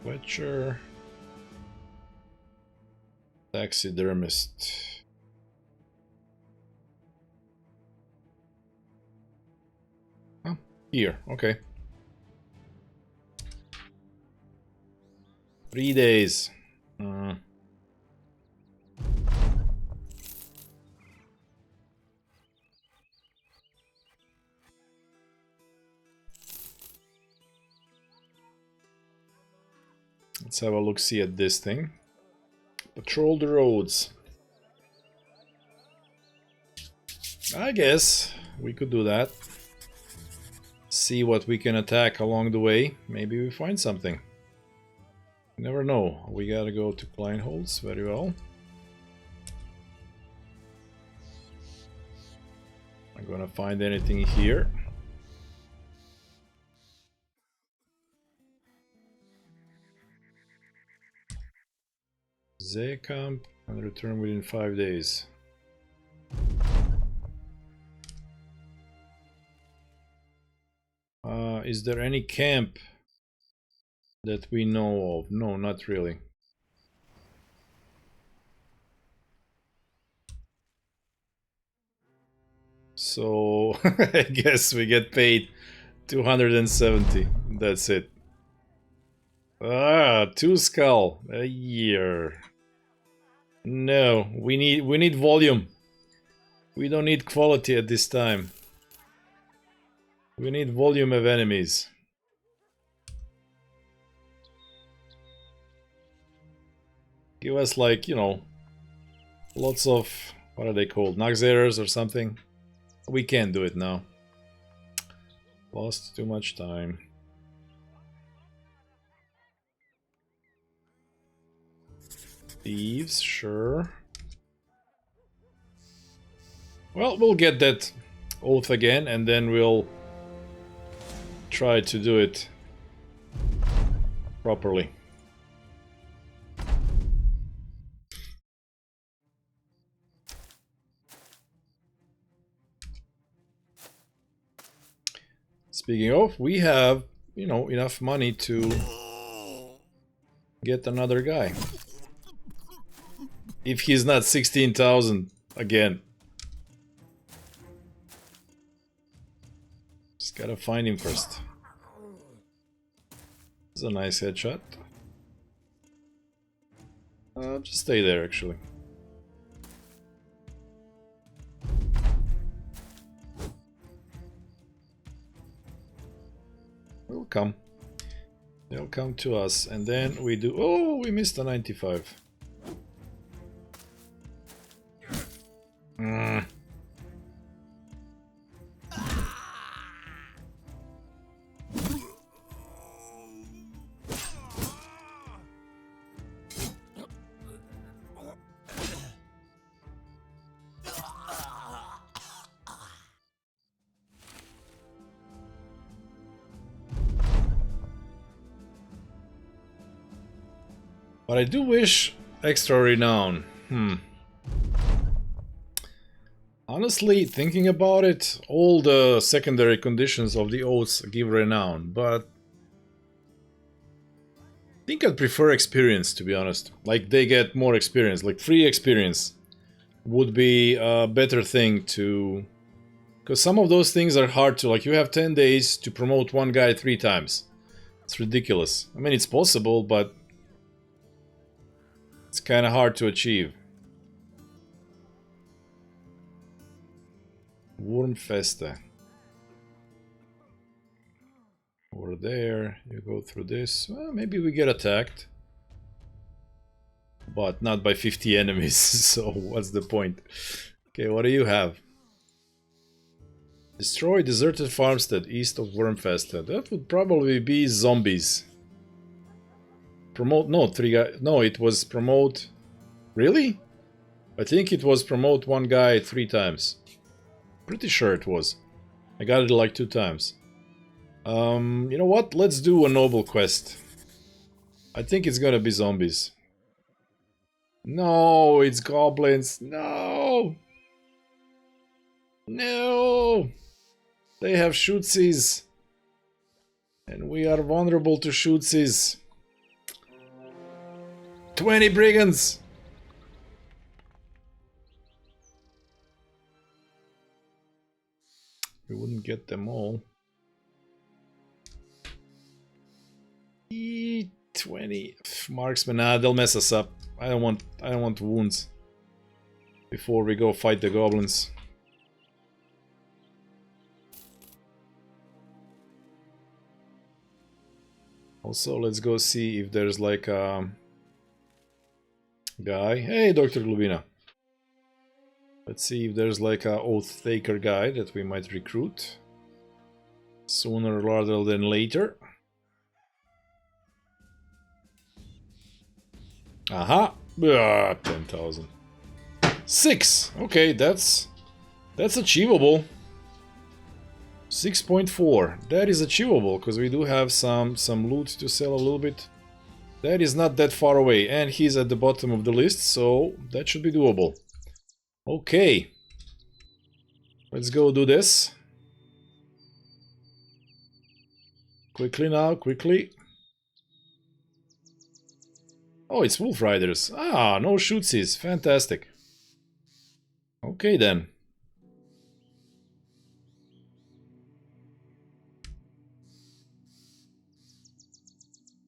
Fletcher? Taxidermist. Oh, here, okay. 3 days. Let's have a look-see at this thing. Patrol the roads. I guess we could do that. See what we can attack along the way. Maybe we find something. You never know. We gotta go to Kleinholz. Very well. I'm gonna find anything here. Zeekamp and return within 5 days. Is there any camp that we know of? No, not really. So I guess we get paid 270. That's it. Ah, 2 skull a year. No, we need volume. We don't need quality at this time. We need volume of enemies. Give us, like, you know, lots of, what are they called? Naxerers or something? We can't do it now. Lost too much time. Thieves, sure. Well, we'll get that oath again, and then we'll try to do it properly. Speaking of, we have, you know, enough money to get another guy. If he's not 16,000 again. Just gotta find him first. This is a nice headshot. Just stay there, actually. They'll come. They'll come to us, and then we do... Oh, we missed a 95. But I do wish extra renown. Honestly, thinking about it, all the secondary conditions of the oaths give renown, but I think I'd prefer experience, to be honest. Like, they get more experience, like free experience would be a better thing to... Because some of those things are hard to, like, you have 10 days to promote one guy 3 times. It's ridiculous. I mean, it's possible, but it's kind of hard to achieve. Wurmfeste. Over there, you go through this. Well, maybe we get attacked. But not by 50 enemies, so what's the point? Okay, what do you have? Destroy deserted farmstead east of Wurmfeste. That would probably be zombies. Promote, no, 3 guys. No, it was promote. Really? I think it was promote 1 guy 3 times. Pretty sure it was. I got it like 2 times. You know what? Let's do a noble quest. I think it's gonna be zombies. No, it's goblins. No! No! They have shootsies. And we are vulnerable to shootsies. 20 brigands! We wouldn't get them all. 20 marksmen. Nah, they'll mess us up. I don't want wounds before we go fight the goblins. Also, let's go see if there's like a guy. Hey, Dr. Glubina. Let's see if there's like a oath taker guy that we might recruit sooner rather than later. Aha! 10,000. 6! Okay, that's achievable. 6.4. That is achievable, because we do have some loot to sell a little bit. That is not that far away, and he's at the bottom of the list, so that should be doable. Okay. Let's go do this. Quickly now, quickly. Oh, it's Wolf Riders. Ah, no shootsies. Fantastic. Okay then.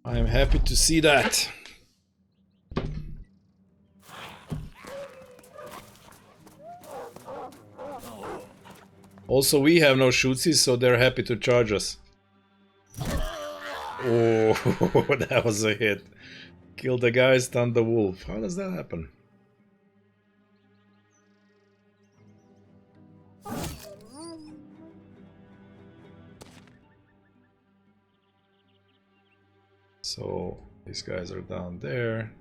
I am happy to see that. Also, we have no shootsies, so they're happy to charge us. Oh, that was a hit. Kill the guy, stun the wolf. How does that happen? So, these guys are down there.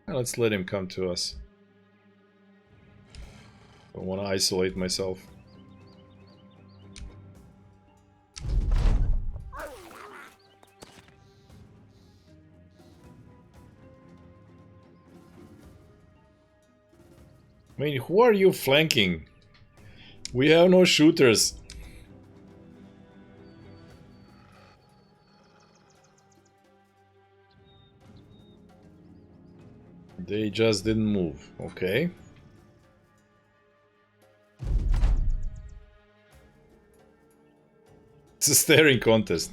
Let's let him come to us. I want to isolate myself. I mean, who are you flanking? We have no shooters. They just didn't move. Okay. It's a staring contest.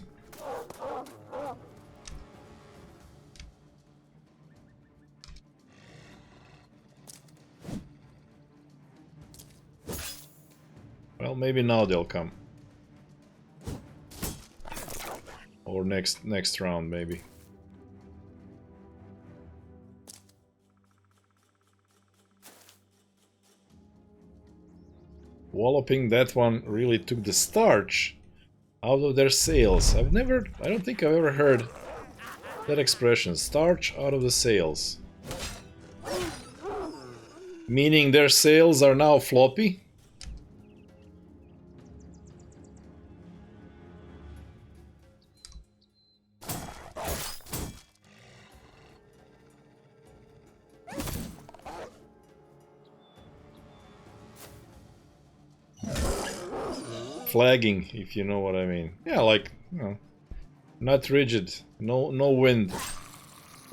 Well, maybe now they'll come. Or next round, maybe. Walloping, that one really took the starch out of their sails. I don't think I've ever heard that expression, starch out of the sails. Meaning their sails are now floppy? Flagging, if you know what I mean. Yeah, like, you know, not rigid, no wind.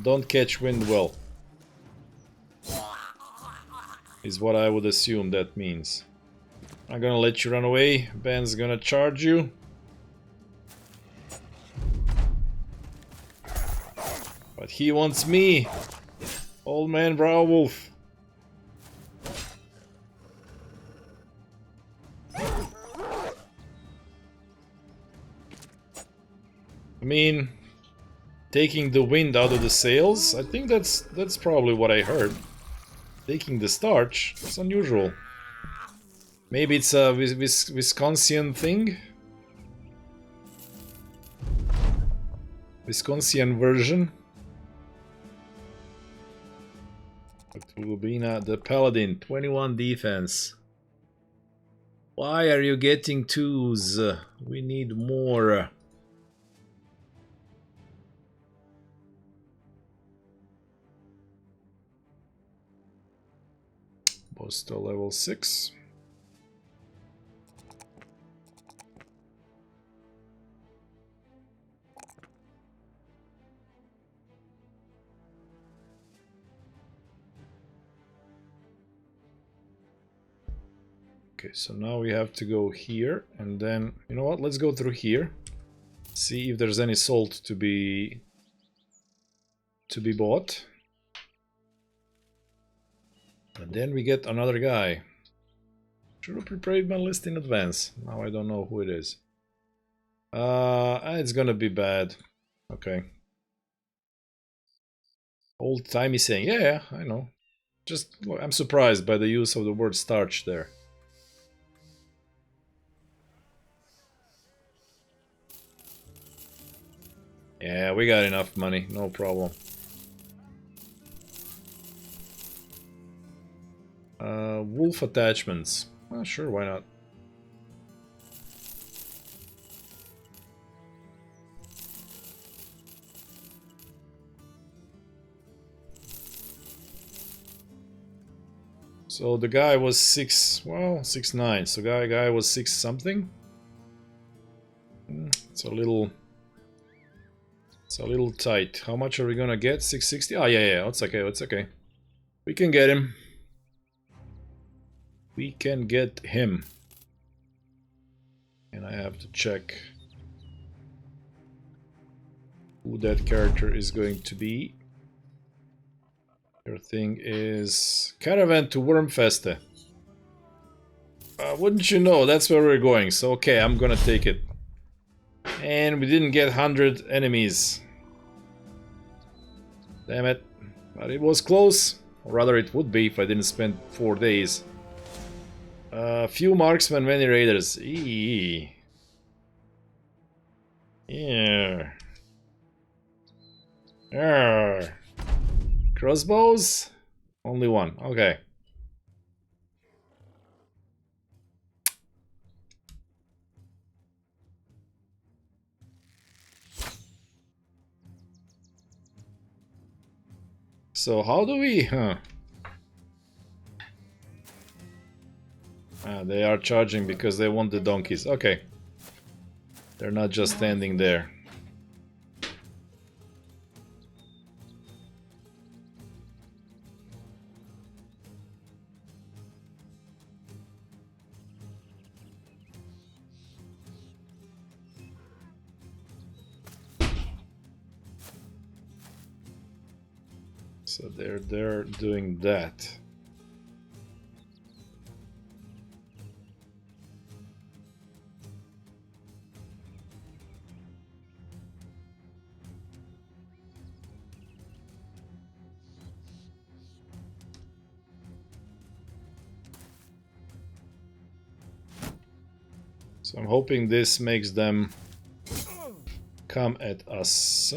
Don't catch wind well. Is what I would assume that means. I'm gonna let you run away. Ben's gonna charge you. But he wants me. Old man Brow Wolf. I mean, taking the wind out of the sails, I think that's probably what I heard. Taking the starch, it's unusual. Maybe it's a Wisconsin thing? Wisconsin version? Glubina, the Paladin, 21 defense. Why are you getting 2s? We need more. Postal level 6. Okay, so now we have to go here, and then, you know what, let's go through here. See if there's any salt to be bought. And then we get another guy. Should have prepared my list in advance. Now I don't know who it is. It's gonna be bad. Okay. Old-timey saying. Yeah, I know. Just, I'm surprised by the use of the word starch there. Yeah, we got enough money, no problem. Wolf attachments. Sure, why not? So the guy was 6'9", so guy was 6 something. It's a little tight. How much are we gonna get? 660? Ah, yeah, it's okay, it's okay. We can get him. We can get him. And I have to check who that character is going to be. Your thing is caravan to Wormfeste. Wouldn't you know, that's where we're going. So okay, I'm gonna take it. And we didn't get 100 enemies. Damn it. But it was close. Or rather it would be if I didn't spend 4 days. Few marksmen, many raiders. Eee. Yeah. Arr. Crossbows? Only one. Okay. So how do we... they are charging because they want the donkeys. Okay. They're not just standing there. So they're doing that. So I'm hoping this makes them come at us.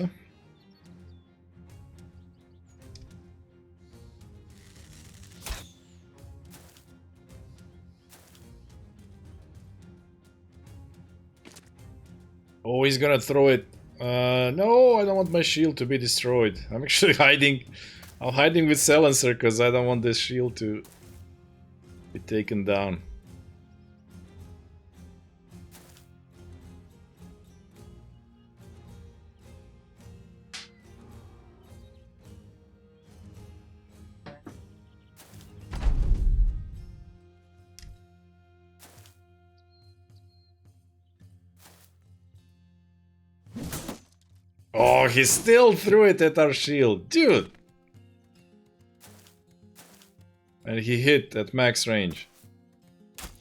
Oh, he's gonna throw it. No, I don't want my shield to be destroyed. I'm actually hiding. I'm hiding with Silencer because I don't want this shield to be taken down. Oh, he still threw it at our shield. Dude! And he hit at max range.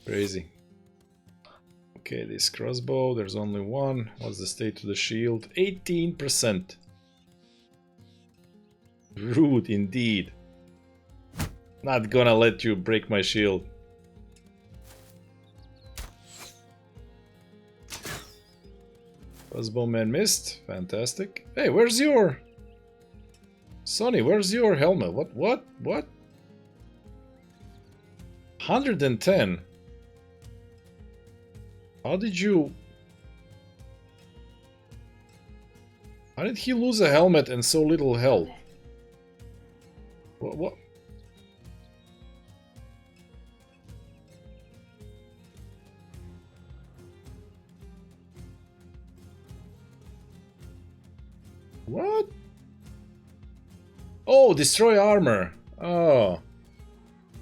Crazy. Okay, this crossbow, there's only one. What's the state to the shield? 18%. Rude indeed. Not gonna let you break my shield. Crossbowman missed. Fantastic. Hey, where's your... Sonny, where's your helmet? What? 110. How did you... How did he lose a helmet and so little health? What? What? Oh, destroy armor. Oh.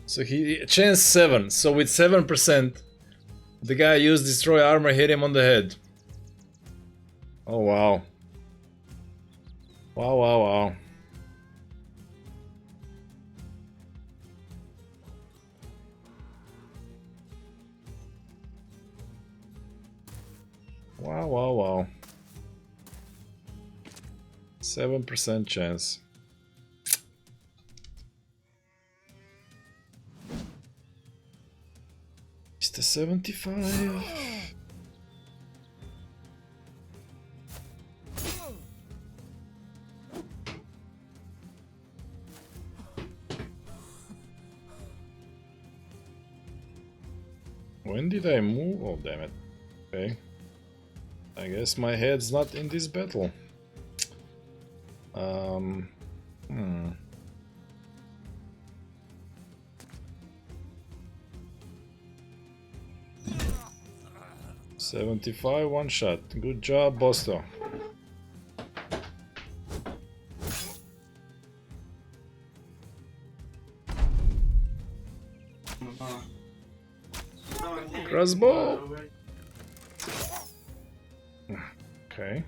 So he... Chance 7. So with 7%, the guy used destroy armor, hit him on the head. Oh, wow. Wow. Wow, wow, wow. 7% chance. Is the 75? When did I move? Oh, damn it. Okay. I guess my head's not in this battle. 75, one shot. Good job, Bosto. Crossbow. Okay.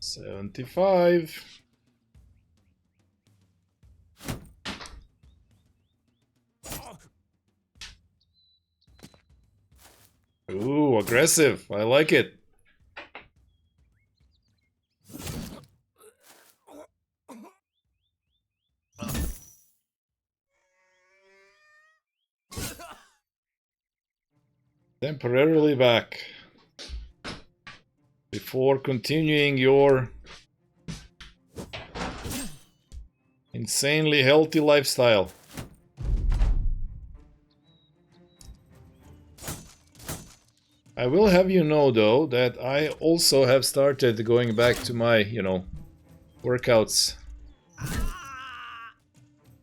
$75. Ooh, aggressive. I like it. Temporarily back. Before continuing your insanely healthy lifestyle. I will have you know, though, that I also have started going back to my, you know, workouts.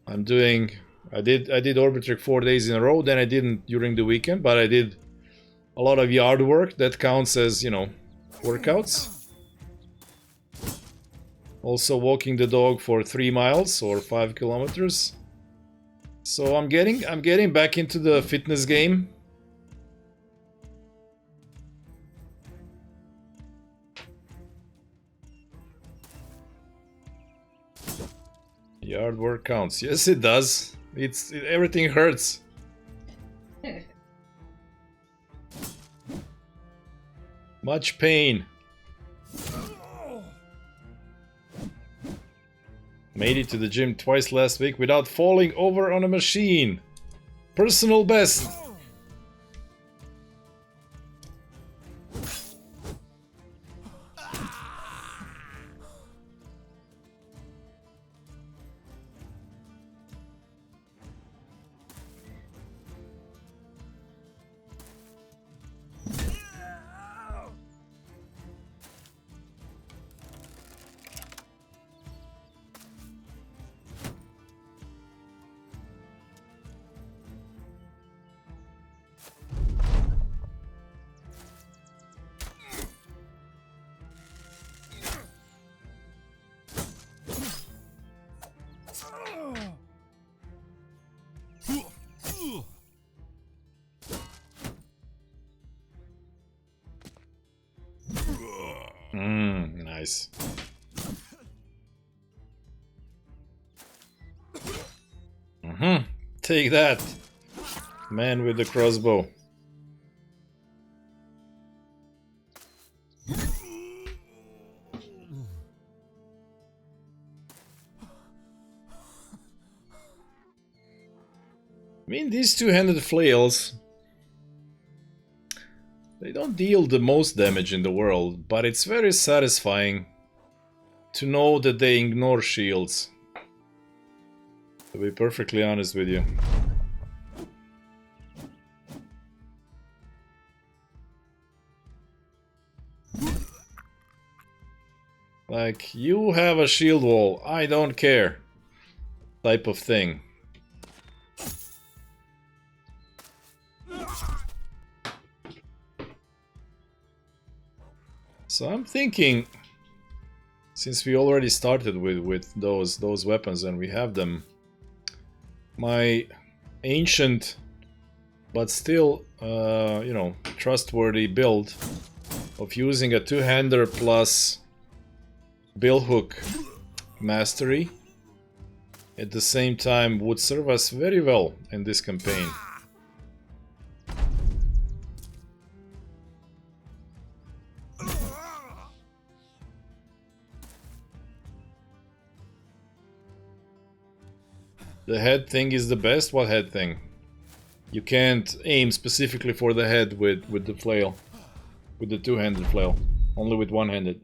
I'm doing... I did Orbit 4 days in a row, then I didn't during the weekend, but I did a lot of yard work. That counts as, you know, workouts. Also walking the dog for 3 miles or 5 kilometers. So I'm getting back into the fitness game. Yard work counts. Yes, it does. Everything hurts. Much pain. Made it to the gym twice last week without falling over on a machine. Personal best. Nice. Take that, man with the crossbow. I mean, these two-handed flails, they don't deal the most damage in the world, but it's very satisfying to know that they ignore shields. To be perfectly honest with you. Like, you have a shield wall, I don't care. Type of thing. So I'm thinking, since we already started with those weapons and we have them, my ancient but still, you know, trustworthy build of using a two-hander plus billhook mastery at the same time would serve us very well in this campaign. The head thing is the best? What head thing? You can't aim specifically for the head with the flail. With the two-handed flail. Only with one-handed.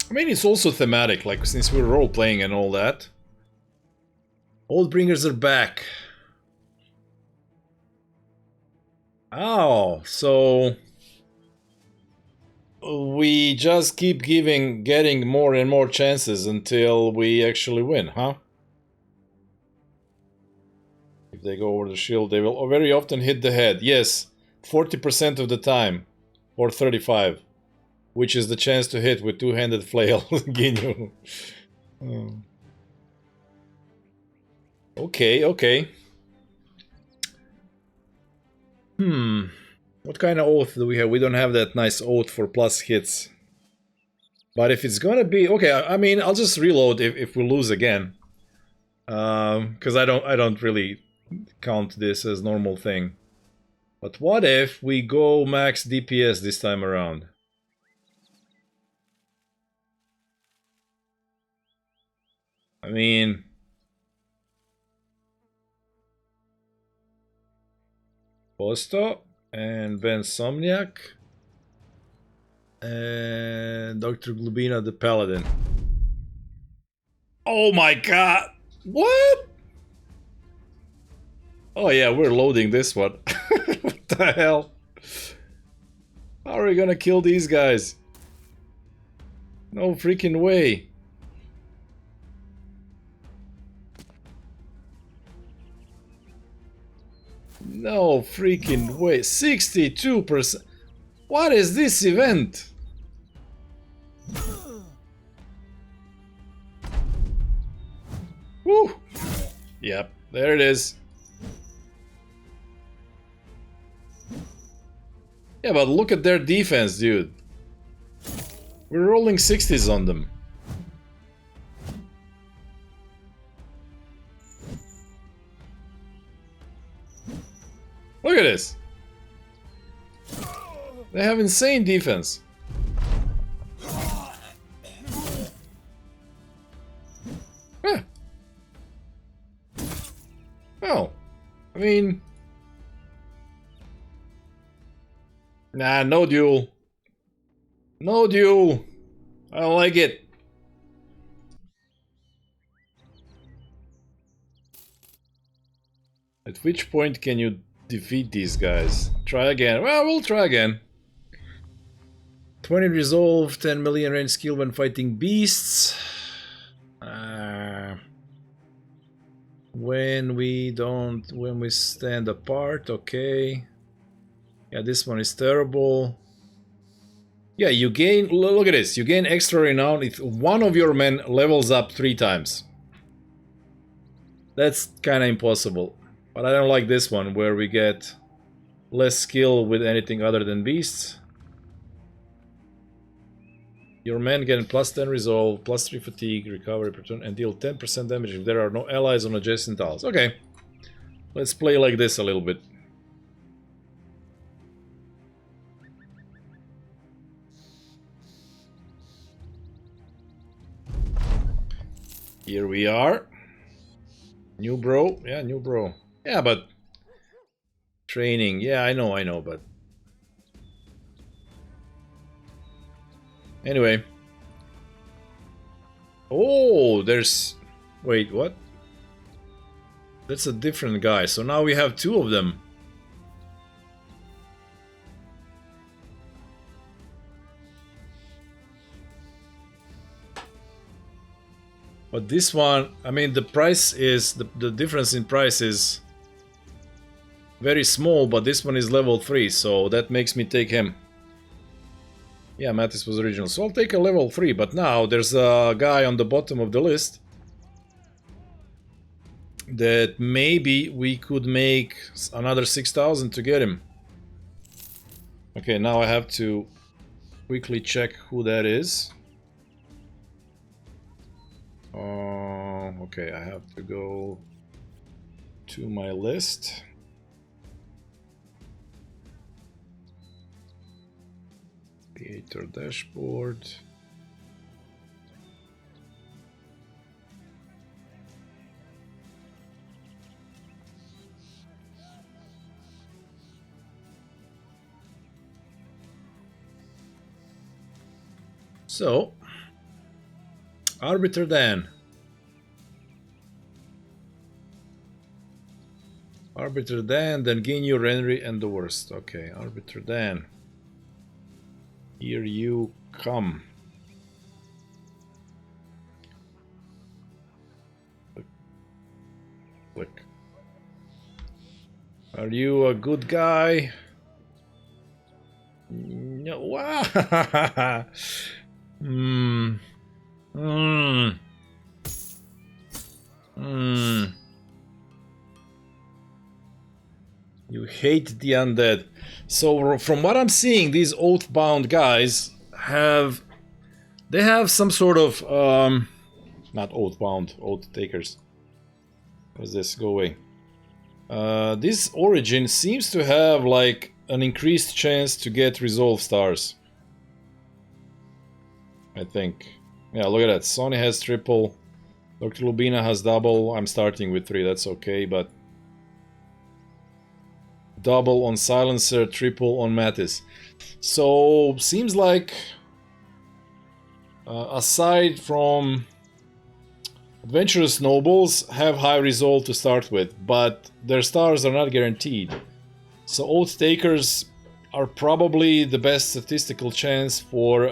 I mean, it's also thematic, like, since we're role-playing and all that. Oathbringers are back. Oh, so... we just keep getting more and more chances until we actually win, huh? If they go over the shield, they will very often hit the head. Yes, 40% of the time. Or 35. Which is the chance to hit with two-handed flail. Ginyu. Oh. Okay, okay. What kind of oath do we have? We don't have that nice oath for plus hits. But if it's gonna be... okay, I mean, I'll just reload if we lose again. Because I don't really count this as normal thing. But what if we go max DPS this time around? I mean... Posto and Ben Somniak and Dr. Glubina the Paladin. Oh my god! What? Oh yeah, we're loading this one. What the hell? How are we gonna kill these guys? No freaking way. No freaking way. 62%. What is this event? Woo! Yep, there it is. Yeah, but look at their defense, dude. We're rolling 60s on them. Look at this. They have insane defense. Huh. Well, I mean... nah, no duel. No duel. I don't like it. At which point can you defeat these guys? Try again. Well, we'll try again. 20 resolve, 10 million range skill when fighting beasts. When we stand apart, okay. Yeah, this one is terrible. Yeah, you gain, look at this, you gain extra renown if one of your men levels up 3 times. That's kinda impossible. But I don't like this one, where we get less skill with anything other than beasts. Your men get plus 10 resolve, plus 3 fatigue, recovery, return, and deal 10% damage if there are no allies on adjacent tiles. Okay. Let's play like this a little bit. Here we are. New bro. Yeah, new bro. Yeah, but... training. Yeah, I know, but... anyway. Oh, there's... wait, what? That's a different guy. So now we have 2 of them. But this one, I mean, the price is... the difference in price is... very small, but this one is level 3, so that makes me take him. Yeah, Mattis was original. So I'll take a level 3, but now there's a guy on the bottom of the list that maybe we could make another 6,000 to get him. Okay, now I have to quickly check who that is. Okay, I have to go to my list. Creator dashboard. So, Arbiter Dan. Arbiter Dan, then Ginyu, Renry, and the worst. Okay, Arbiter Dan. Here you come. Click. Are you a good guy? No. Wow. You hate the undead. So from what I'm seeing, these oath-bound guys have some sort of not oath-bound, oath-takers. What's this? Go away. This origin seems to have like an increased chance to get resolve stars. I think. Yeah, look at that. Sonny has triple. Dr. Lubina has double. I'm starting with 3, that's okay, but double on Silencer, triple on Mattis. So, seems like aside from Adventurous Nobles have high resolve to start with, but their stars are not guaranteed. So Oath Takers are probably the best statistical chance for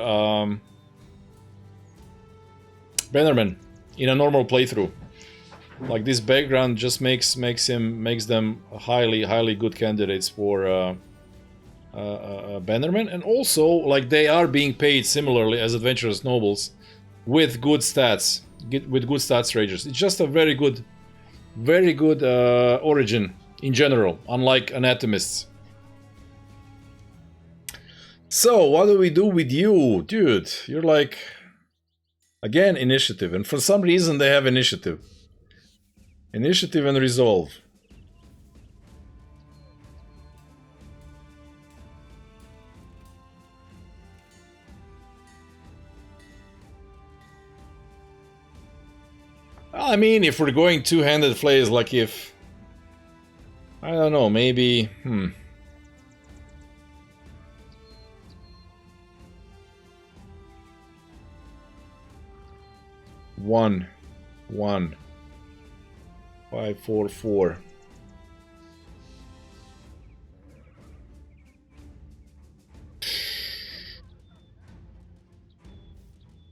Bannerman in a normal playthrough. Like this background just makes them highly good candidates for Bannerman, and also like they are being paid similarly as Adventurous Nobles with good stats, with good stats rangers. It's just a very good origin in general, unlike Anatomists. So what do we do with you, dude? You're like, again, initiative, and for some reason they have initiative. Initiative and resolve. I mean, if we're going two-handed flays, like if... I don't know, maybe... One. 5, 4, 4.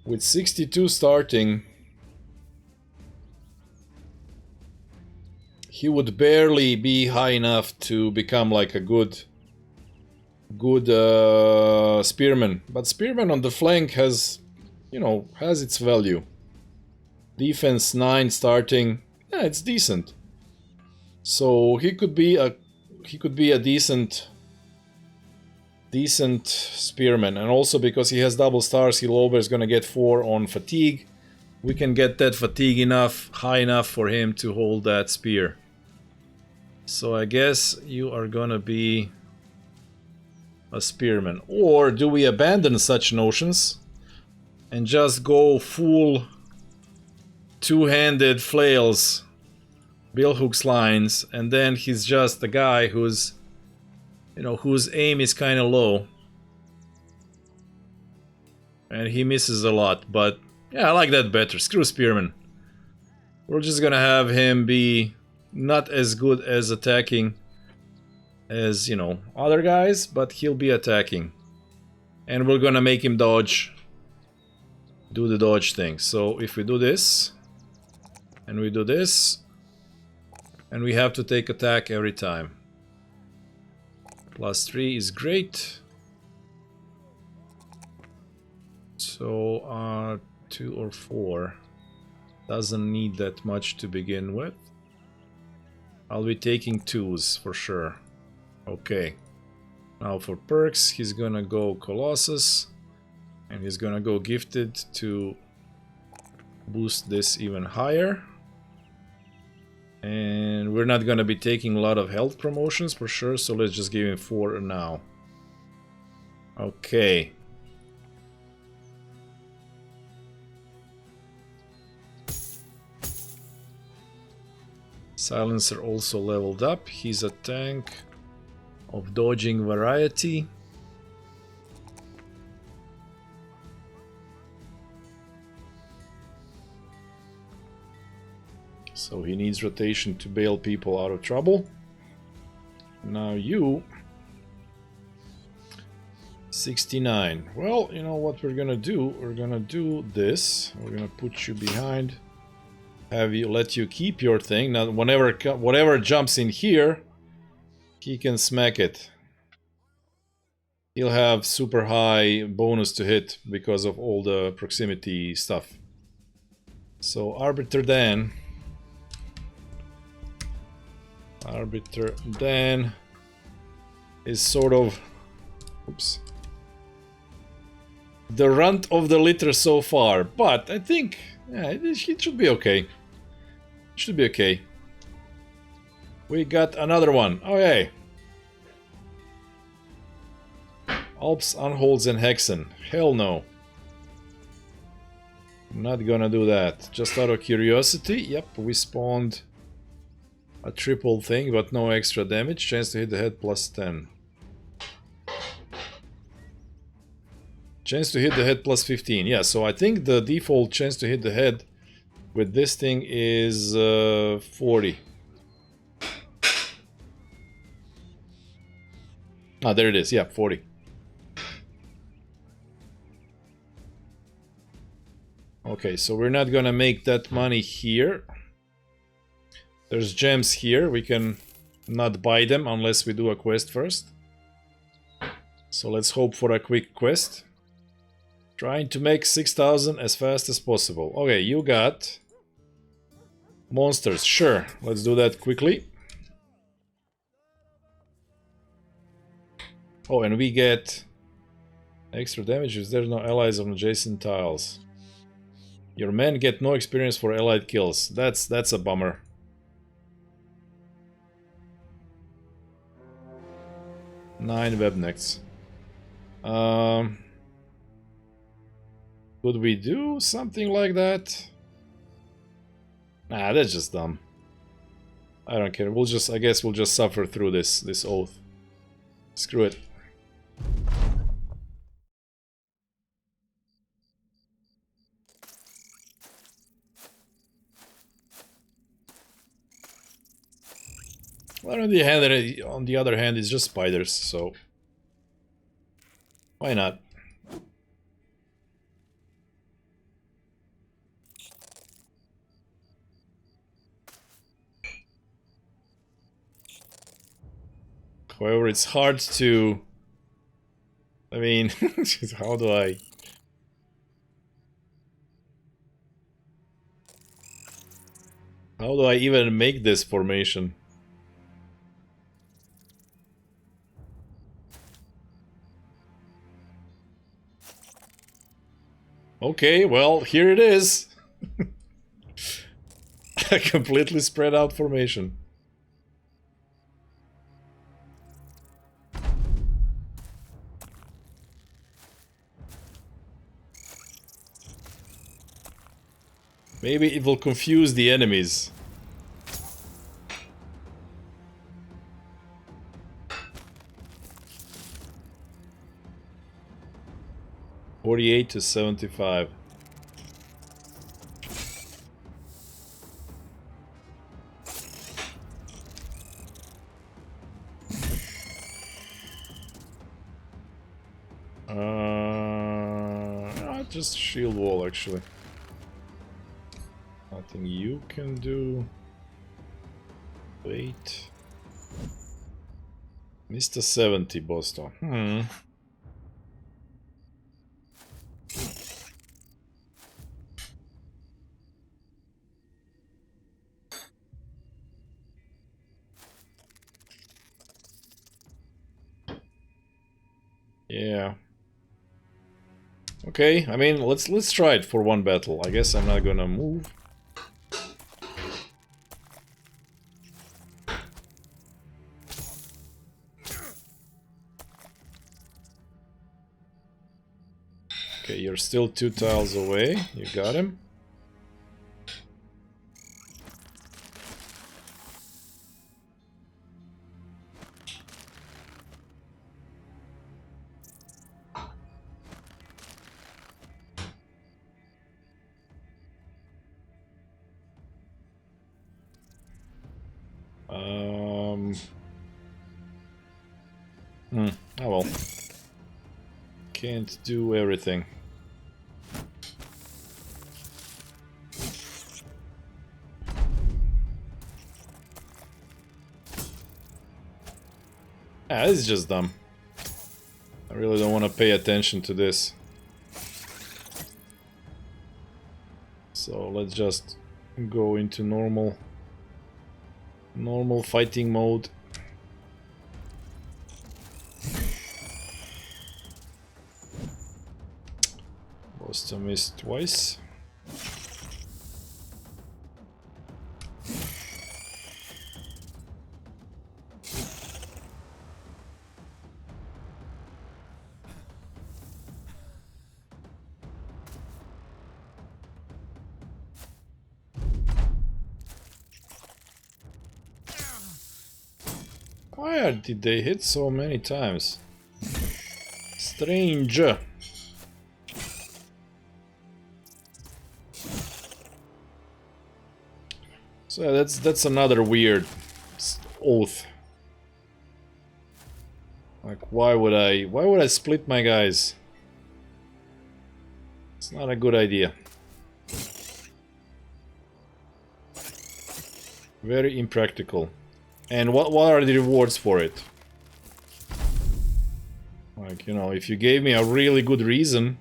With 62 starting, he would barely be high enough to become like a good spearman. But spearman on the flank has, you know, has its value. Defense 9 starting, yeah, it's decent. So he could be a decent spearman, and also because he has double stars, Hiloba is gonna get 4 on fatigue. We can get that fatigue high enough for him to hold that spear. So I guess you are gonna be a spearman. Or do we abandon such notions and just go full two-handed flails, billhooks lines, and then he's just a guy who's, you know, whose aim is kind of low and he misses a lot. But yeah, I like that better. Screw spearman. We're just gonna have him be not as good as attacking as, you know, other guys, but he'll be attacking, and we're gonna make him dodge, do the dodge thing. So if we do this and we do this, and we have to take attack every time. +3 is great. So 2 or 4 doesn't need that much to begin with. I'll be taking 2s for sure. Okay. Now for perks, he's gonna go Colossus, and he's gonna go Gifted to boost this even higher. And we're not gonna be taking a lot of health promotions for sure, so let's just give him 4 now. Okay. Silencer also leveled up. He's a tank of dodging variety. So he needs rotation to bail people out of trouble. Now you 69. Well, you know what we're gonna do? We're gonna do this. We're gonna put you behind. Have you let you keep your thing. Now whatever jumps in here, he can smack it. He'll have super high bonus to hit because of all the proximity stuff. So Arbiter Dan is sort of, oops, the runt of the litter so far, but I think it should be okay. Should be okay. We got another one. Okay. Alps, Unholds, and Hexen. Hell no. I'm not gonna do that. Just out of curiosity. Yep, we spawned a triple thing, but no extra damage. Chance to hit the head plus 10. Chance to hit the head plus 15. Yeah, so I think the default chance to hit the head with this thing is 40. Ah, there it is. Yeah, 40. Okay, so we're not gonna make that money here. There's gems here. We can not buy them unless we do a quest first. So let's hope for a quick quest. Trying to make 6,000 as fast as possible. Okay, you got monsters. Sure, let's do that quickly. Oh, and we get extra damage if there's no allies on adjacent tiles. Your men get no experience for allied kills. That's a bummer. Nine webnecks. Could we do something like that? Nah, that's just dumb. I don't care. I guess we'll just suffer through this oath. Screw it. Well, on the other hand, it's just spiders, so why not? However, it's hard to... I mean, how do I... How do I even make this formation? Okay, well, here it is. A completely spread out formation. Maybe it will confuse the enemies. $48 to $75. Just shield wall actually. Nothing you can do. Wait. Mr. 70 Boston. Yeah. Okay, I mean, let's try it for one battle. I guess I'm not gonna move. Okay, you're still 2 tiles away. You got him. Oh well. Can't do everything. Ah, this is just dumb. I really don't want to pay attention to this. So let's just go into normal fighting mode. Lost a miss twice. Why did they hit so many times? Strange. So that's another weird oath. Like, why would I split my guys? It's not a good idea. Very impractical. And what are the rewards for it? Like, you know, if you gave me a really good reason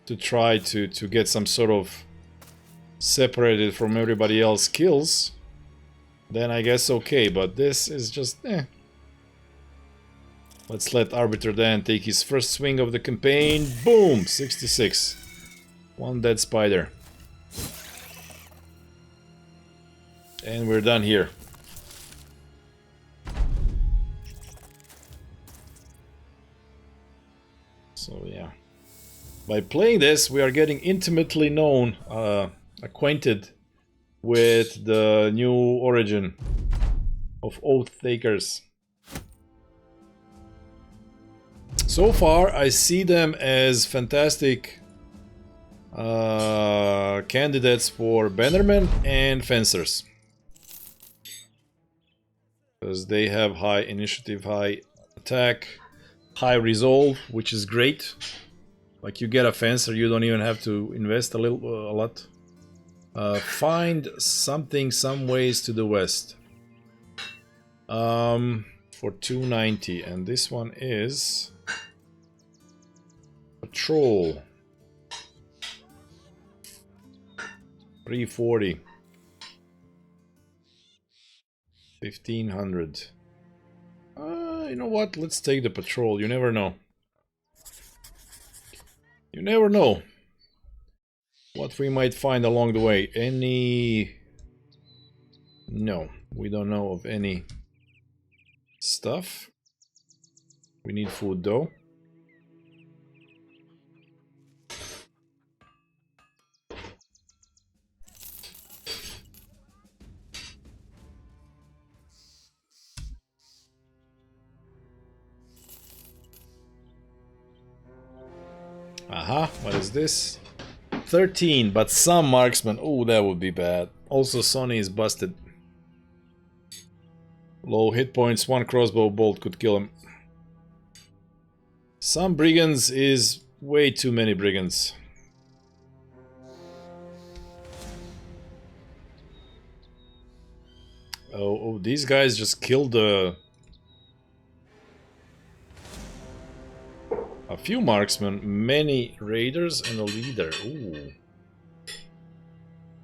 to try to get some sort of separated from everybody else kills, then I guess okay, but this is just Let's let Arbiter Dan take his first swing of the campaign. Boom! 66. One dead spider. And we're done here. So yeah. By playing this, we are getting intimately known, acquainted with the new origin of Oathtakers. So far, I see them as fantastic candidates for bannermen and fencers. Because they have high initiative, high attack, high resolve, which is great. Like, you get a fencer, you don't even have to invest a lot. Find something some ways to the west. For 290, and this one is patrol. 340. 1500. You know what? Let's take the patrol. You never know. You never know what we might find along the way. Any... No, we don't know of any stuff. We need food though. Aha, what is this? 13, but some marksman. Oh, that would be bad. Also, Sonny is busted. Low hit points, one crossbow bolt could kill him. Some brigands is way too many brigands. Oh, these guys just killed a few marksmen, many raiders, and a leader. Ooh.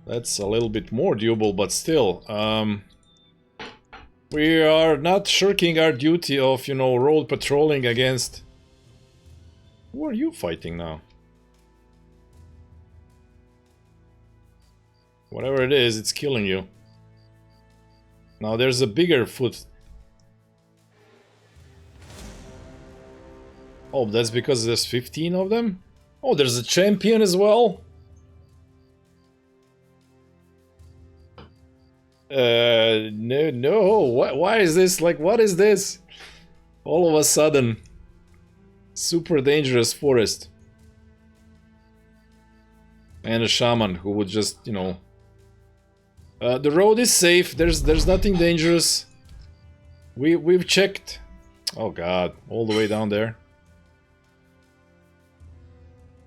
That's a little bit more doable, but still. We are not shirking our duty of, you know, road patrolling against Who are you fighting now? Whatever it is, it's killing you. Now there's a bigger foot. Oh, that's because there's 15 of them? Oh, there's a champion as well? No. Why is this? Like, what is this? All of a sudden. Super dangerous forest. And a shaman who would just, you know... the road is safe. There's nothing dangerous. We've checked. Oh god, all the way down there.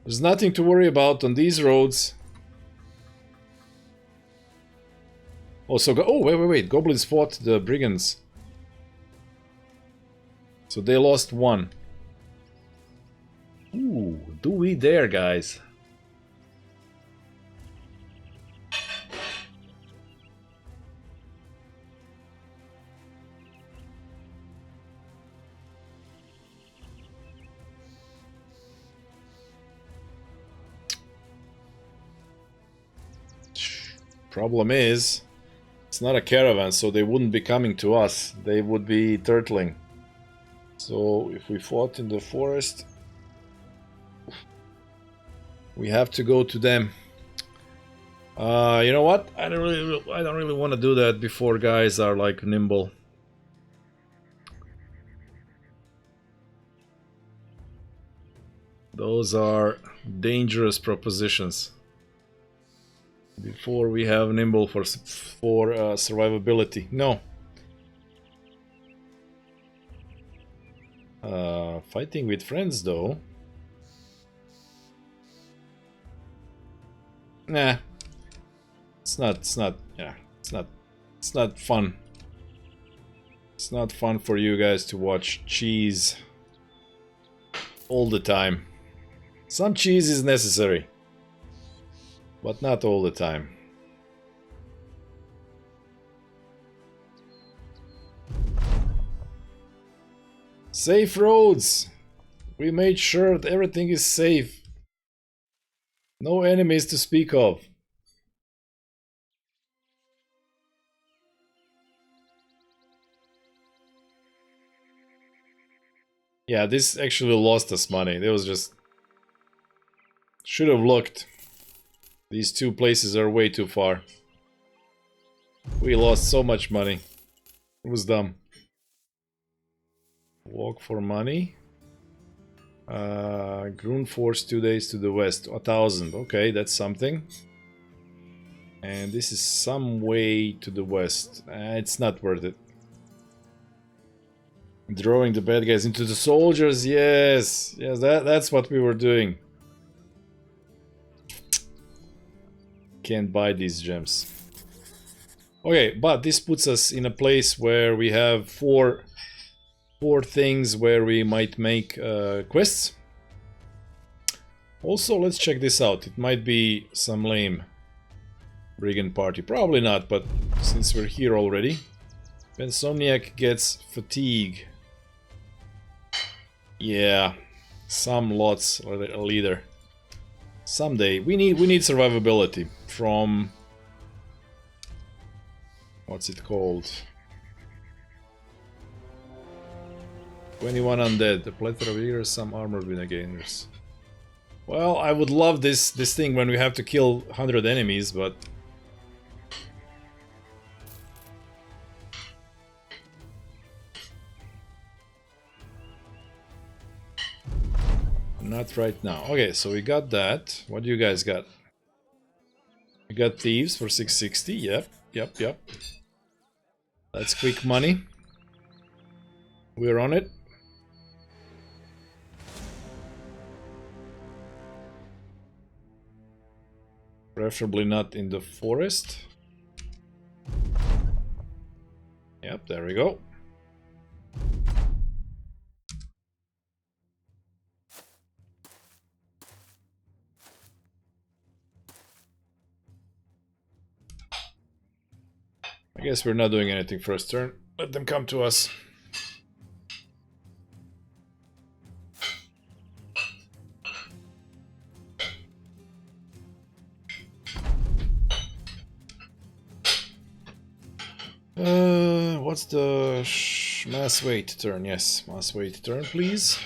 There's nothing to worry about on these roads. Also, oh wait. Goblins fought the brigands. So they lost one. Ooh, do we dare, guys? Problem is, it's not a caravan, so they wouldn't be coming to us. They would be turtling. So if we fought in the forest, we have to go to them. You know what? I don't really want to do that before guys are like nimble. Those are dangerous propositions. Before we have nimble for survivability. No. Fighting with friends though. Nah. It's not fun. It's not fun for you guys to watch cheese all the time. Some cheese is necessary, but not all the time. Safe roads! We made sure that everything is safe. No enemies to speak of. Yeah, this actually lost us money. It was just... should have looked. These two places are way too far. We lost so much money. It was dumb. Walk for money. Groon Force 2 days to the west. 1,000. Okay, that's something. And this is some way to the west. It's not worth it. Drawing the bad guys into the soldiers. Yes. Yes, that's what we were doing. Can't buy these gems. Okay, but this puts us in a place where we have four things where we might make quests. Also, let's check this out. It might be some lame brigand party. Probably not, but since we're here already. Pensomniac gets fatigue. Yeah, some lots leader. Someday we need survivability from what's it called? 21 undead, a plethora of eaters, some armor winner gainers. Well, I would love this thing when we have to kill 100 enemies, but not right now. Okay, so we got that. What do you guys got? We got Thieves for 660. Yep. That's quick money. We're on it. Preferably not in the forest. Yep, there we go. I guess we're not doing anything first turn. Let them come to us. What's the mass weight turn? Yes, mass weight turn, please.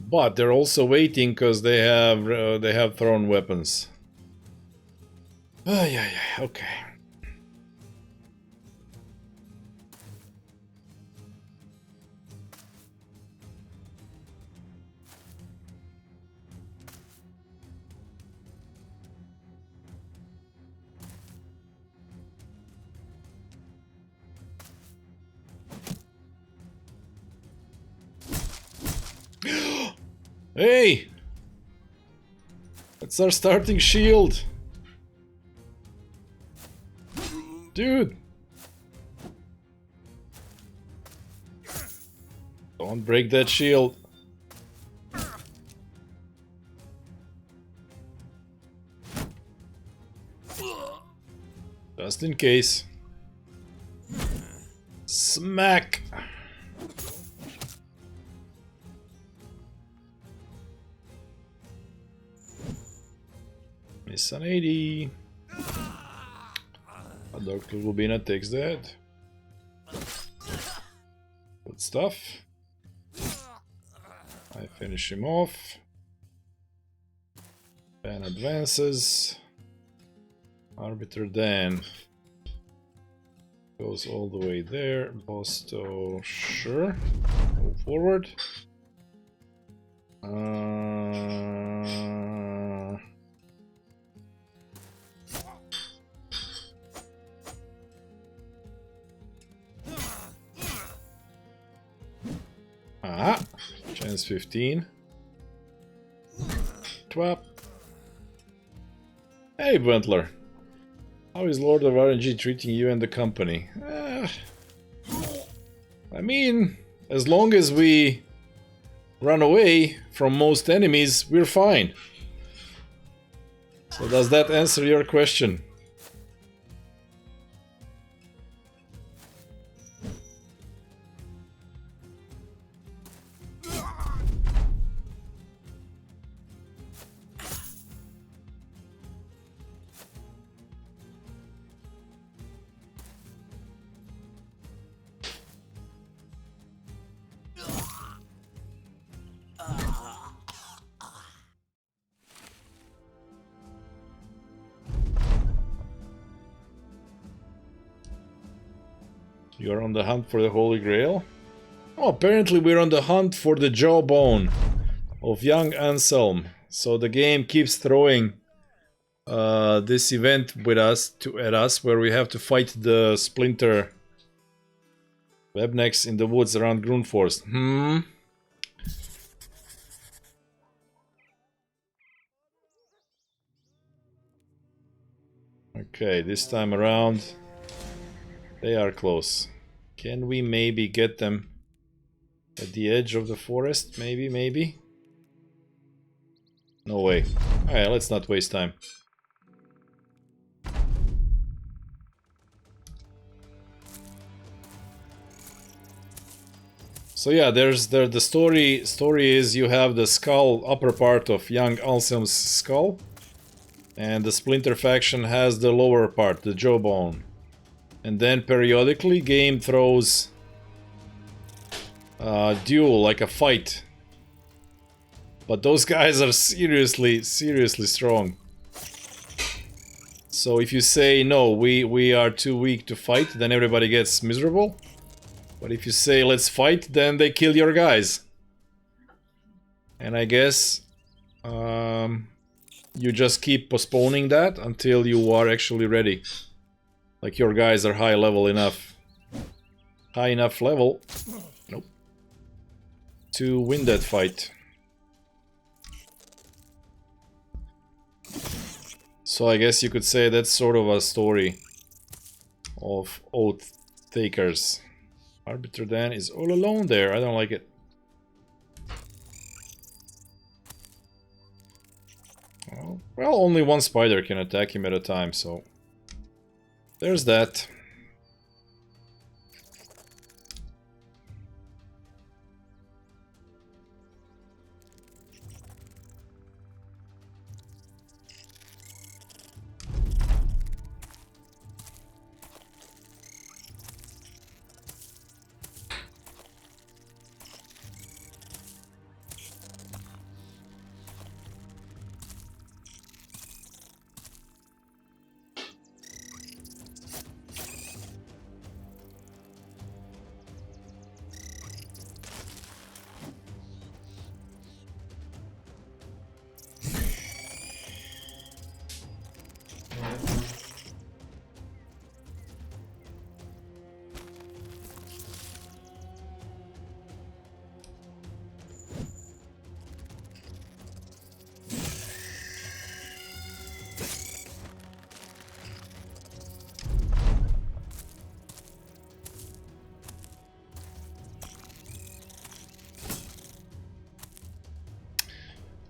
But they're also waiting because they have thrown weapons. Yeah, okay. Hey! That's our starting shield! Dude! Don't break that shield. Just in case. Smack! Miss an 80. A Dr. Lubina takes that. Good stuff. I finish him off. Ben advances. Arbiter then goes all the way there. Bosto, sure. Move forward. Chance 15. Twap. Hey, Bentler. How is Lord of RNG treating you and the company? I mean, as long as we run away from most enemies, we're fine. So does that answer your question? You're on the hunt for the Holy Grail? Oh, apparently we're on the hunt for the jawbone of young Anselm. So the game keeps throwing this event with us at us where we have to fight the splinter webnecks in the woods around Grundforst. Okay, this time around they are close. Can we maybe get them at the edge of the forest? Maybe? No way. Alright, let's not waste time. So yeah, there's the story is you have the skull, upper part of young Anselm's skull, and the splinter faction has the lower part, the jawbone. And then periodically game throws a duel, like a fight. But those guys are seriously strong. So if you say no, we are too weak to fight, then everybody gets miserable. But if you say let's fight, then they kill your guys. And I guess you just keep postponing that until you are actually ready. Like your guys are high level enough. High enough level. Nope. To win that fight. So I guess you could say that's sort of a story of Oathtakers. Arbiter Dan is all alone there. I don't like it. Well, only one spider can attack him at a time, so there's that.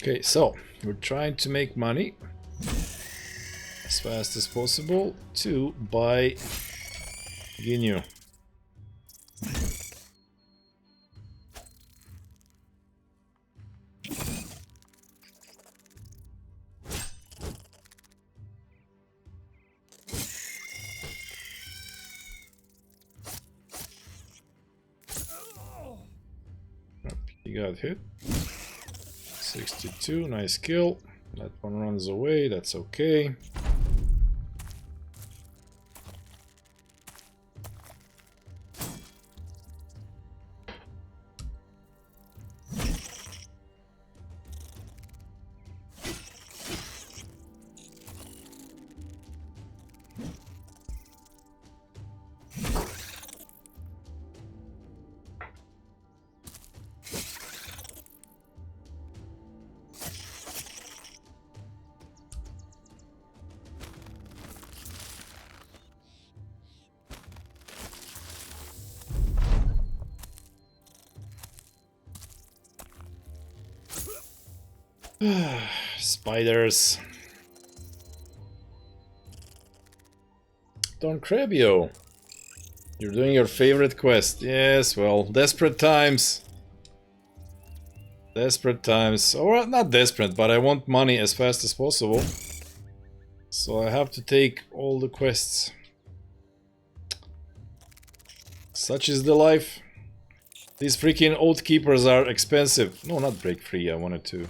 Okay, so we're trying to make money as fast as possible to buy Ginyu. He got hit. 62, nice kill. That one runs away, that's okay. Spiders. Don Crebio. You're doing your favorite quest. Yes, well, desperate times. Desperate times. Or not desperate, but I want money as fast as possible. So I have to take all the quests. Such is the life. These freaking Oath Keepers are expensive. No, not break free. I wanted to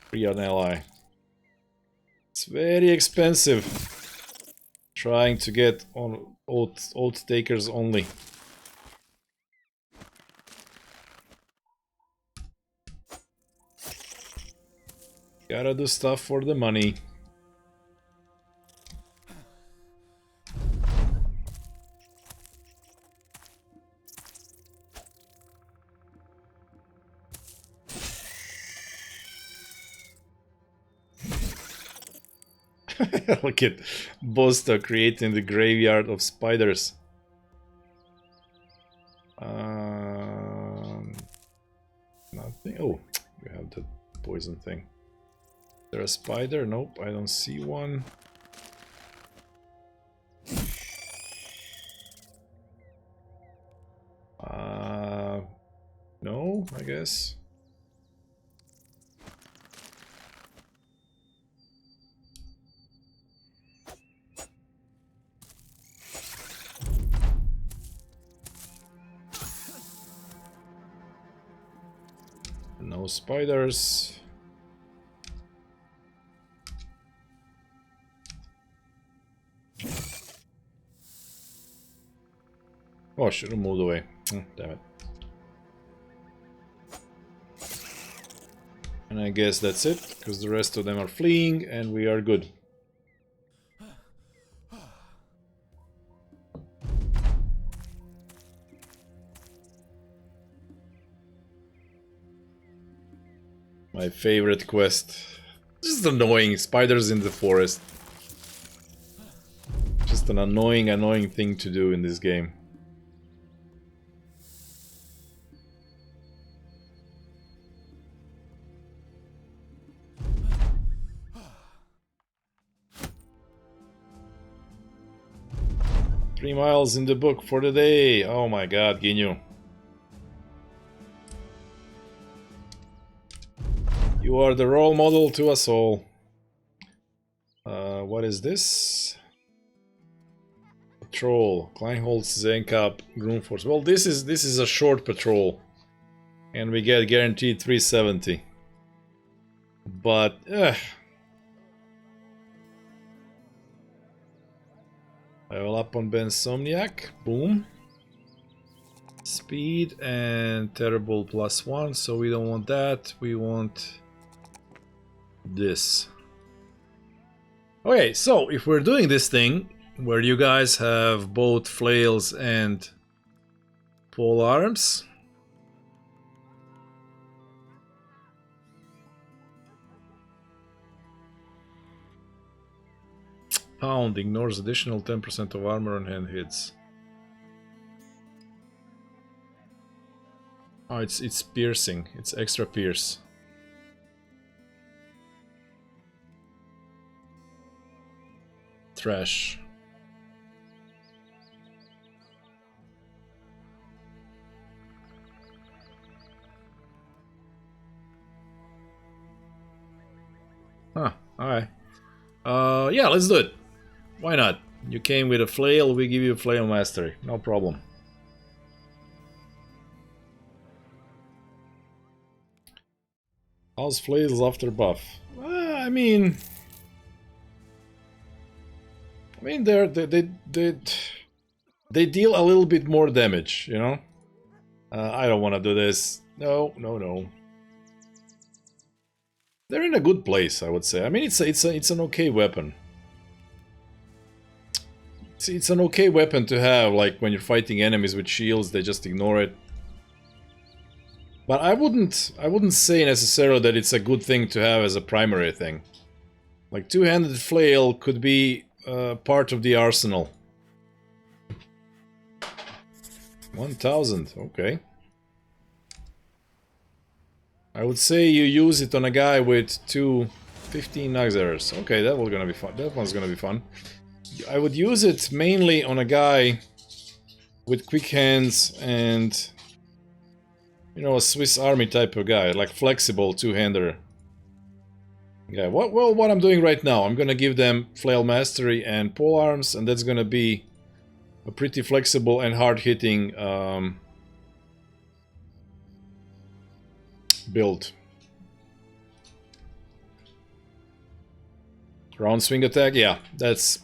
free an ally. It's very expensive. Trying to get on Oath Takers only. Gotta do stuff for the money. Look at Bosta creating the graveyard of spiders. Nothing. Oh, we have the poison thing. Is there a spider? Nope, I don't see one. No, I guess. No spiders. Oh, I should have moved away. Oh, damn it. And I guess that's it, because the rest of them are fleeing and we are good. My favorite quest. Just annoying. Spiders in the forest. Just an annoying thing to do in this game. Three miles in the book for the day. Oh my god, Ginyu. You are the role model to us all. What is this? Patrol. Kleinholz, Zenkap, Groomforce. Well, this is a short patrol. And we get guaranteed 370. But, level up on Bensomniac. Boom. Speed and terrible +1, so we don't want that. We want this. Okay, so if we're doing this thing where you guys have both flails and pole arms, pound ignores additional 10% of armor on hand hits. Oh, it's piercing. It's extra pierce. trash. Huh, alright. Yeah, let's do it. Why not? You came with a flail, we give you a flail mastery. No problem. How's flails after buff? I mean, they deal a little bit more damage, you know. I don't want to do this. No, no, no. They're in a good place, I would say. I mean, it's an okay weapon. It's an okay weapon to have, like when you're fighting enemies with shields, they just ignore it. But I wouldn't say necessarily that it's a good thing to have as a primary thing. Like two-handed flail could be part of the arsenal. 1000, okay. I would say you use it on a guy with 15 axe arrows. Okay, that one's gonna be fun. That one's gonna be fun. I would use it mainly on a guy with quick hands and, you know, a Swiss Army type of guy, like flexible two-hander. Yeah, what I'm doing right now, I'm gonna give them flail mastery and pole arms, and that's gonna be a pretty flexible and hard-hitting build. Round swing attack, yeah, that's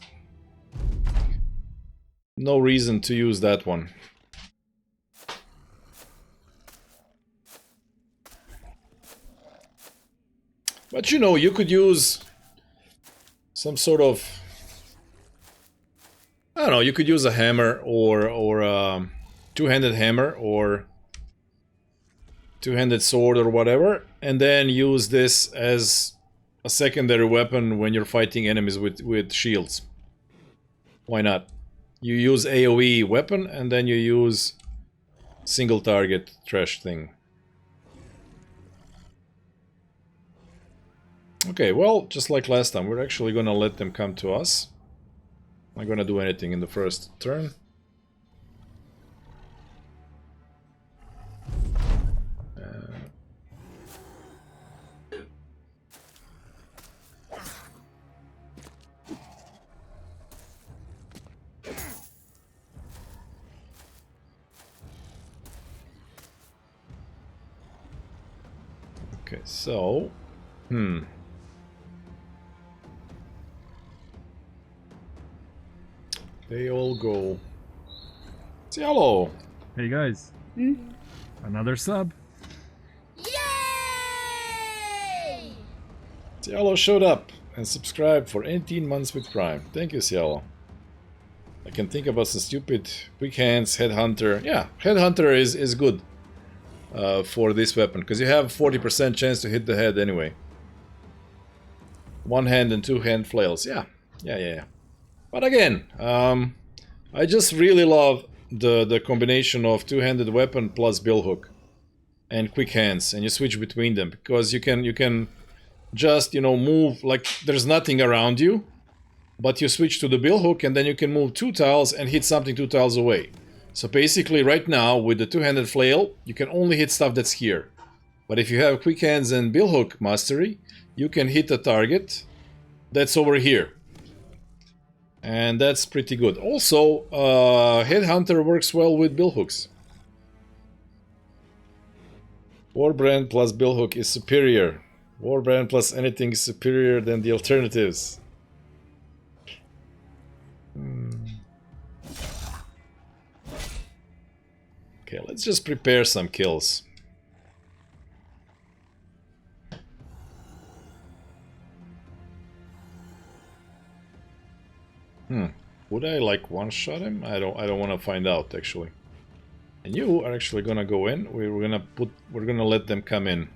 no reason to use that one. But you know, you could use some sort of, I don't know, you could use a hammer or a two-handed hammer or two-handed sword or whatever, and then use this as a secondary weapon when you're fighting enemies with shields. Why not? You use AoE weapon and then you use single target trash thing. Okay, well, just like last time, we're actually gonna let them come to us. I'm not gonna do anything in the first turn. Okay, so... They all go. Hello! Hey guys. Another sub. Yay! Cielo showed up and subscribed for 18 months with Prime. Thank you, Cielo. I can think about some stupid quick hands, headhunter. Yeah, headhunter is good for this weapon, because you have 40% chance to hit the head anyway. One hand and two hand flails. Yeah. But again, I just really love the combination of two-handed weapon plus billhook and quick hands, and you switch between them because you can just, you know, move like there's nothing around you, but you switch to the billhook and then you can move 2 tiles and hit something 2 tiles away. So basically right now with the two-handed flail you can only hit stuff that's here, but if you have quick hands and billhook mastery you can hit a target that's over here. And that's pretty good. Also, Headhunter works well with billhooks. Warbrand plus billhook is superior. Warbrand plus anything is superior than the alternatives. Okay, let's just prepare some kills. Would I like one-shot him? I don't want to find out actually. And you are actually gonna go in. We're gonna let them come in.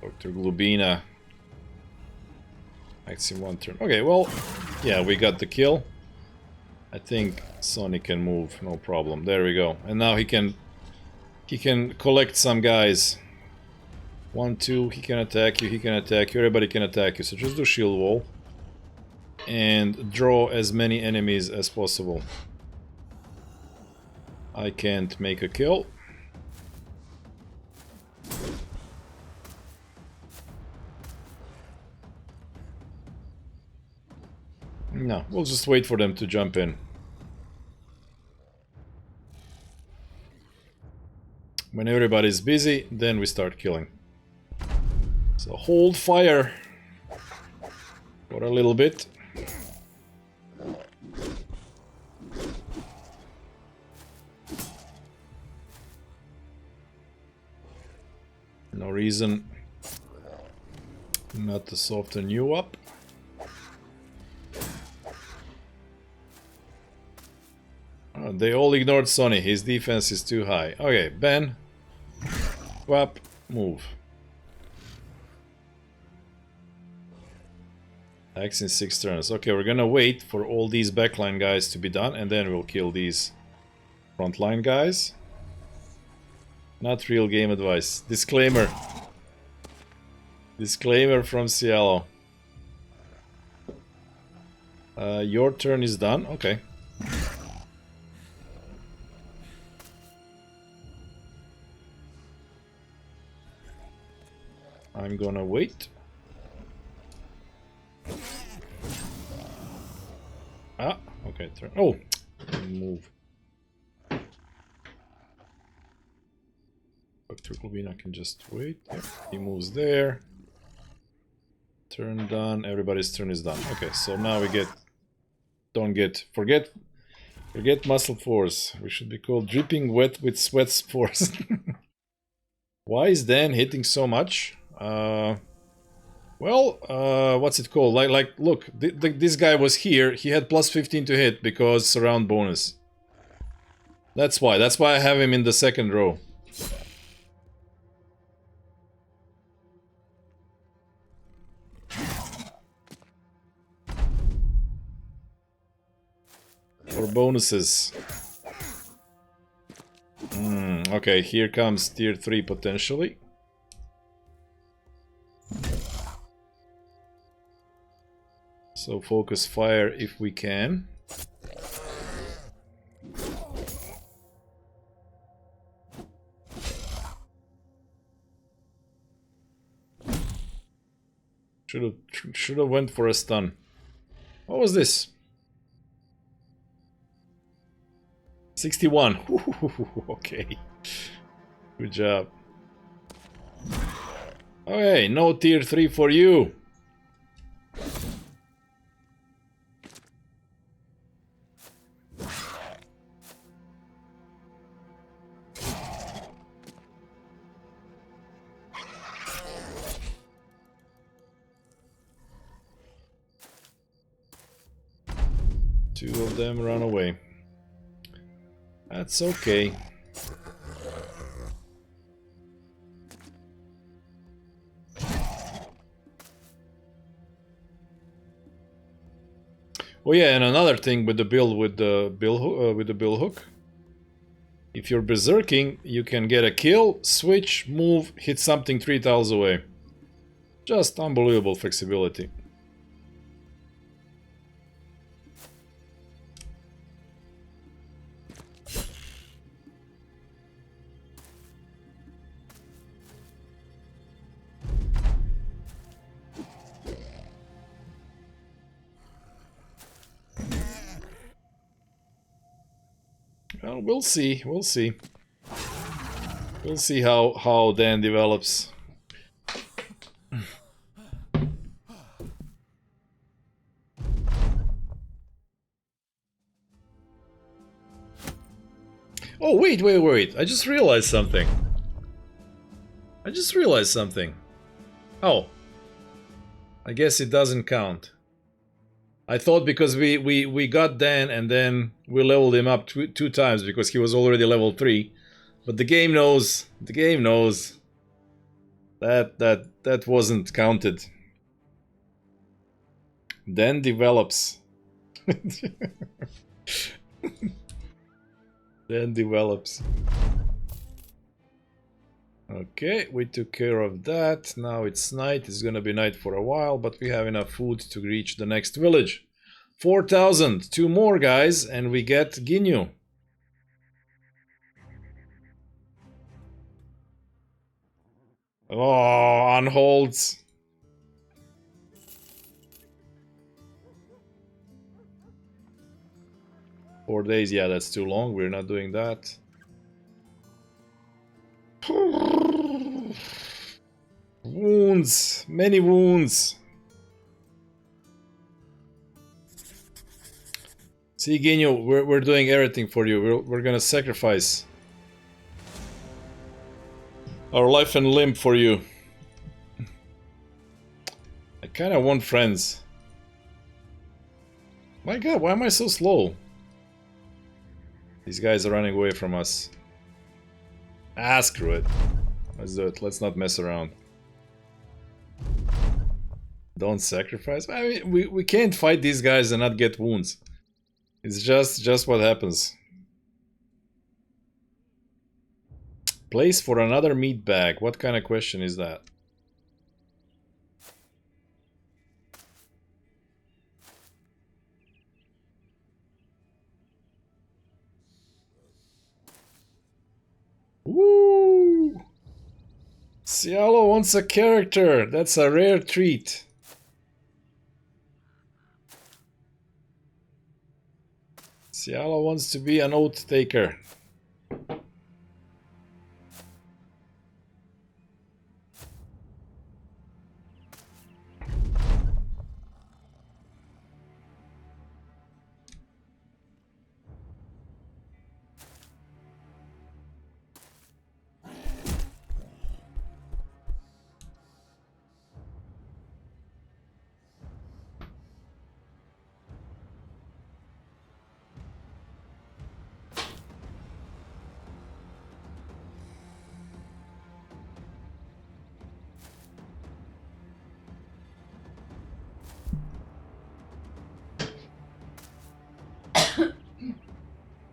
Dr. Glubina. Acts in 1 turn. Okay, well, yeah, we got the kill. I think Sonny can move, no problem. There we go. And now he can collect some guys. 1, 2, he can attack you, he can attack you, everybody can attack you. So just do shield wall. And draw as many enemies as possible. I can't make a kill. No, we'll just wait for them to jump in. When everybody's busy, then we start killing. So hold fire for a little bit. No reason not to soften you up. Oh, they all ignored Sonny. His defense is too high. Okay, Ben. Swap. Move. Acts in 6 turns. Okay, we're gonna wait for all these backline guys to be done, and then we'll kill these frontline guys. Not real game advice. Disclaimer. Disclaimer from Cielo. Your turn is done. Okay. I'm gonna wait. Ah, okay, turn. Oh! Move. Electrical beam, I can just wait. Yep, he moves there. Turn done. Everybody's turn is done. Okay, so now we get... Forget muscle force. We should be called dripping wet with sweat force. Why is Dan hitting so much? What's it called? Look, this guy was here. He had plus 15 to hit because surround bonus. That's why. That's why I have him in the second row. For bonuses. Okay, here comes tier 3 potentially. So focus fire if we can. Should have went for a stun. What was this? 61. Okay. Good job. Okay, no tier 3 for you. Two of them run away. That's okay. Oh yeah, and another thing with the build with the bill hook. If you're berserking, you can get a kill, switch, move, hit something 3 tiles away. Just unbelievable flexibility. Well, we'll see. We'll see. We'll see how Dan develops. Oh, wait. I just realized something. Oh. I guess it doesn't count. I thought because we got Dan and then we leveled him up two times because he was already level 3. But the game knows. The game knows. That wasn't counted. Dan develops. Dan develops. Okay, we took care of that. Now it's night. It's gonna be night for a while, but we have enough food to reach the next village. 4,000. 2 more, guys, and we get Ginyu. Oh, on holds. Four days, yeah, that's too long. We're not doing that. Wounds, many wounds. See, Ginyu, we're doing everything for you. We're gonna sacrifice our life and limb for you. I kinda want friends. My god, why am I so slow? These guys are running away from us. Ah, screw it. Let's do it. Let's not mess around. Don't sacrifice? I mean, we can't fight these guys and not get wounds. It's just what happens. Place for another meat bag. What kind of question is that? Woo! Cialo wants a character. That's a rare treat. Cialo wants to be an oath taker.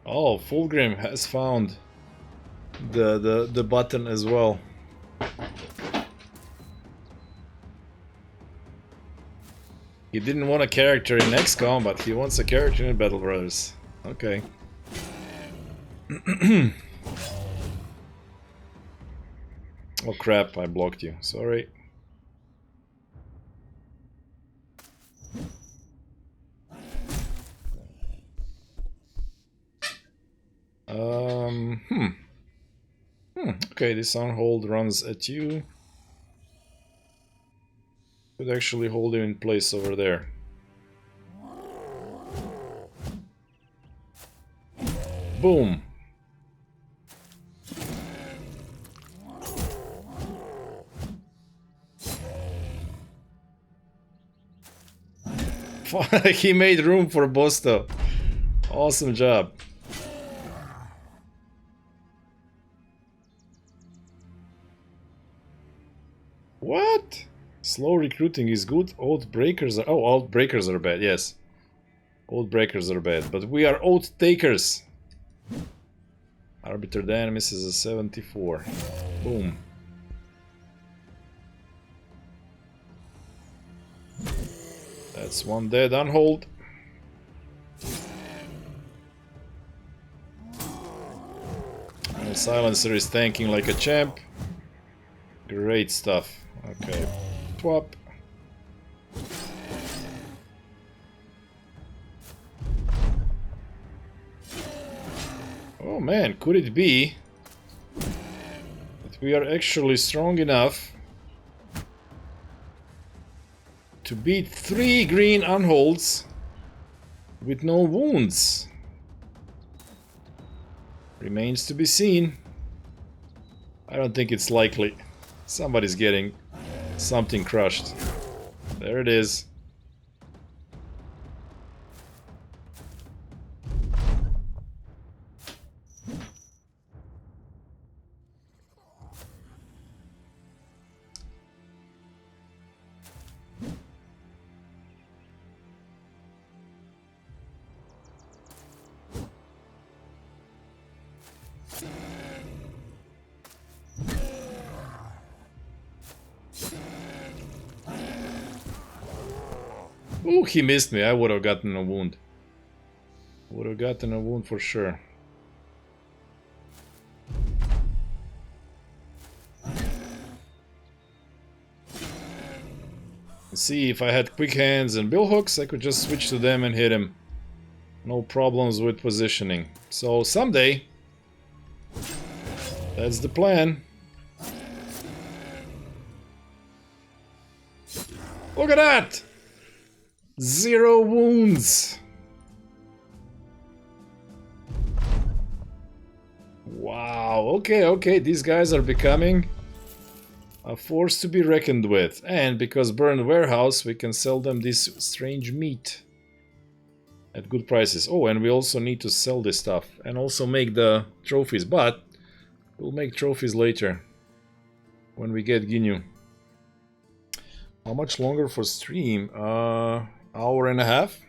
Oh, Fulgrim has found the button as well. He didn't want a character in XCOM, but he wants a character in Battle Brothers. Okay. Oh crap, I blocked you. Sorry. Okay, this on-hold runs at you. Could actually hold him in place over there. Boom! He made room for Bosto. Awesome job. What? Slow recruiting is good. Oath breakers are... Oh, oath breakers are bad, yes. Oath breakers are bad, but we are oath takers. Arbiter Dan misses a 74. Boom. That's one dead on hold. And Silencer is tanking like a champ. Great stuff. Okay. Twop. Oh man, could it be that we are actually strong enough to beat 3 green unholds with no wounds? Remains to be seen. I don't think it's likely. Somebody's getting something crushed. There it is. Oh, he missed me. I would have gotten a wound. Would have gotten a wound for sure. See, if I had quick hands and bill hooks, I could just switch to them and hit him. No problems with positioning. So someday, that's the plan. Look at that! 0 wounds. Wow, okay, these guys are becoming a force to be reckoned with. And because burned warehouse, we can sell them this strange meat at good prices. Oh, and we also need to sell this stuff and also make the trophies, but we'll make trophies later when we get Ginyu. How much longer for stream? Hour and a half?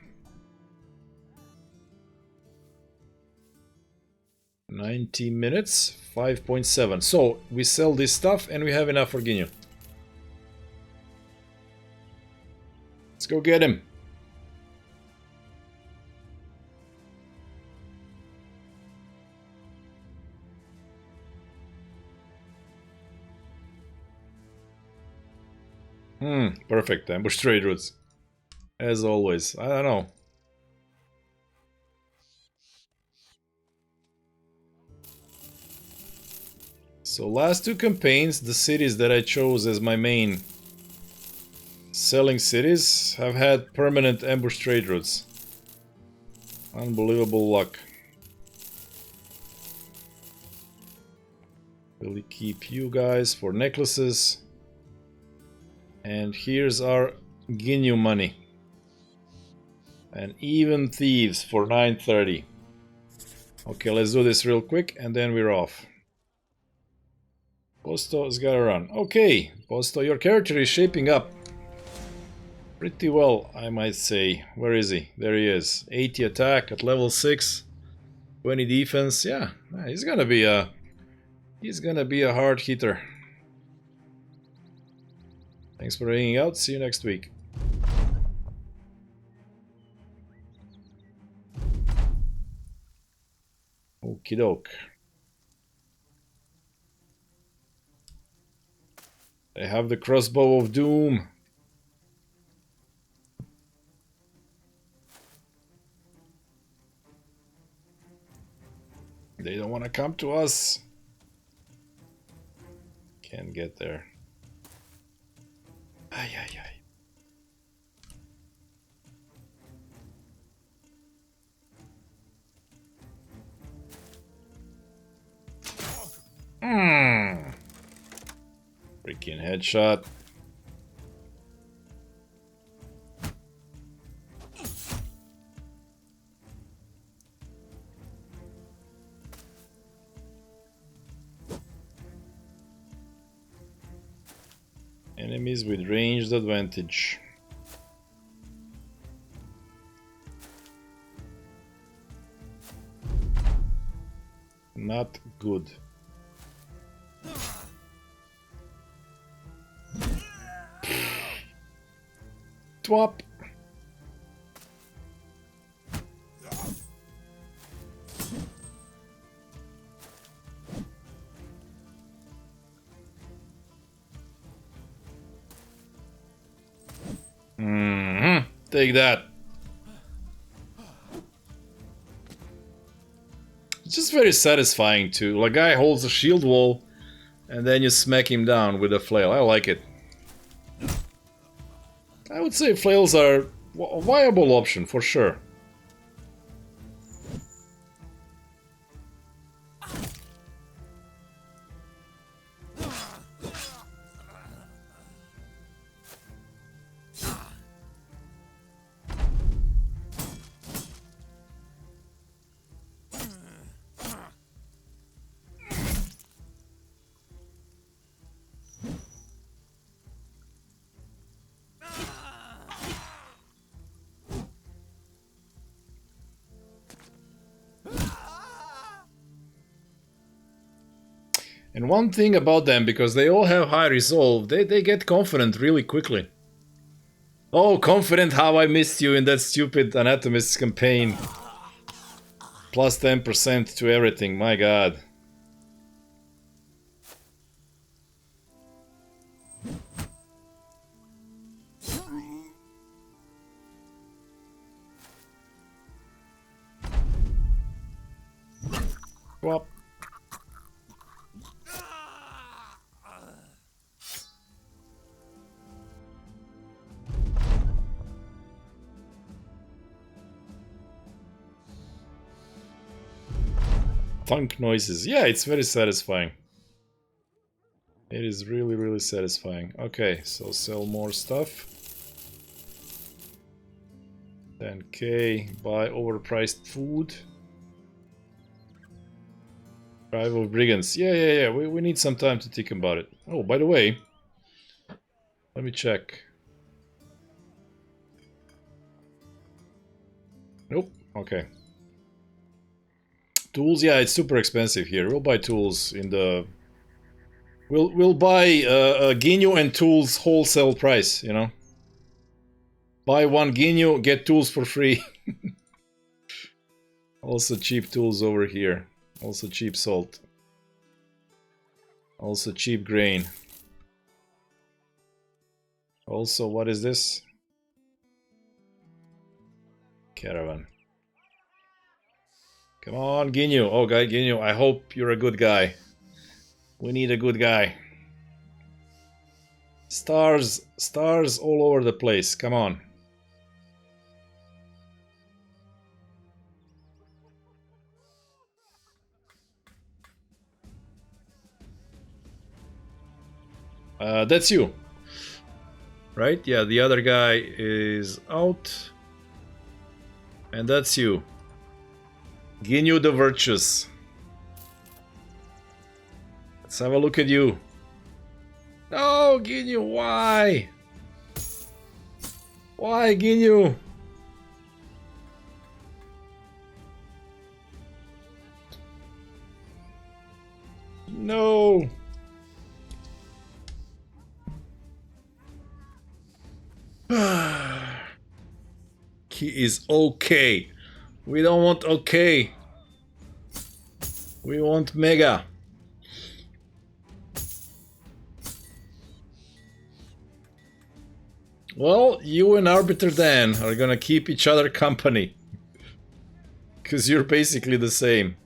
90 minutes, 5.7. So we sell this stuff and we have enough for Ginyu. Let's go get him. Perfect. Ambush trade routes. As always. I don't know. So last 2 campaigns, the cities that I chose as my main selling cities have had permanent ambush trade routes. Unbelievable luck. Will we keep you guys for necklaces? And here's our Ginyu money. And even Thieves for 930. Okay, let's do this real quick and then we're off. Posto's gotta run. Okay, Posto, your character is shaping up pretty well, I might say. Where is he? There he is. 80 attack at level 6. 20 defense. Yeah, he's gonna be a hard hitter. Thanks for hanging out. See you next week. Okie doke. They have the crossbow of doom. They don't want to come to us. Can't get there. Ay, ay, ay. Freaking headshot. Enemies with ranged advantage. Not good. Twop. Take that. It's just very satisfying too. Like, a guy holds a shield wall and then you smack him down with a flail. I like it. I would say flails are a viable option for sure. And one thing about them, because they all have high resolve, they get confident really quickly. Oh, confident, how I missed you in that stupid anatomist campaign. Plus 10% to everything, my god. Well. Funk noises. Yeah, it's very satisfying. It is really, really satisfying. Okay, so sell more stuff. 10k, buy overpriced food. Drive of brigands. Yeah. We need some time to think about it. Oh, by the way, let me check. Nope. Okay. Tools, yeah, it's super expensive here. We'll buy tools in the... We'll buy Ginyu and tools wholesale price, you know? Buy one Ginyu, get tools for free. Also cheap tools over here. Also cheap salt. Also cheap grain. Also, what is this? Caravan. Come on, Ginyu. Oh, guy, Ginyu, I hope you're a good guy. We need a good guy. Stars all over the place. Come on. That's you. Right? Yeah, the other guy is out. And that's you. Ginyu the Virtuous. Let's have a look at you. No, Ginyu, why? Why, Ginyu? No. He is okay. We don't want okay. We want mega. Well, you and Arbiter Dan are gonna keep each other company. Because you're basically the same.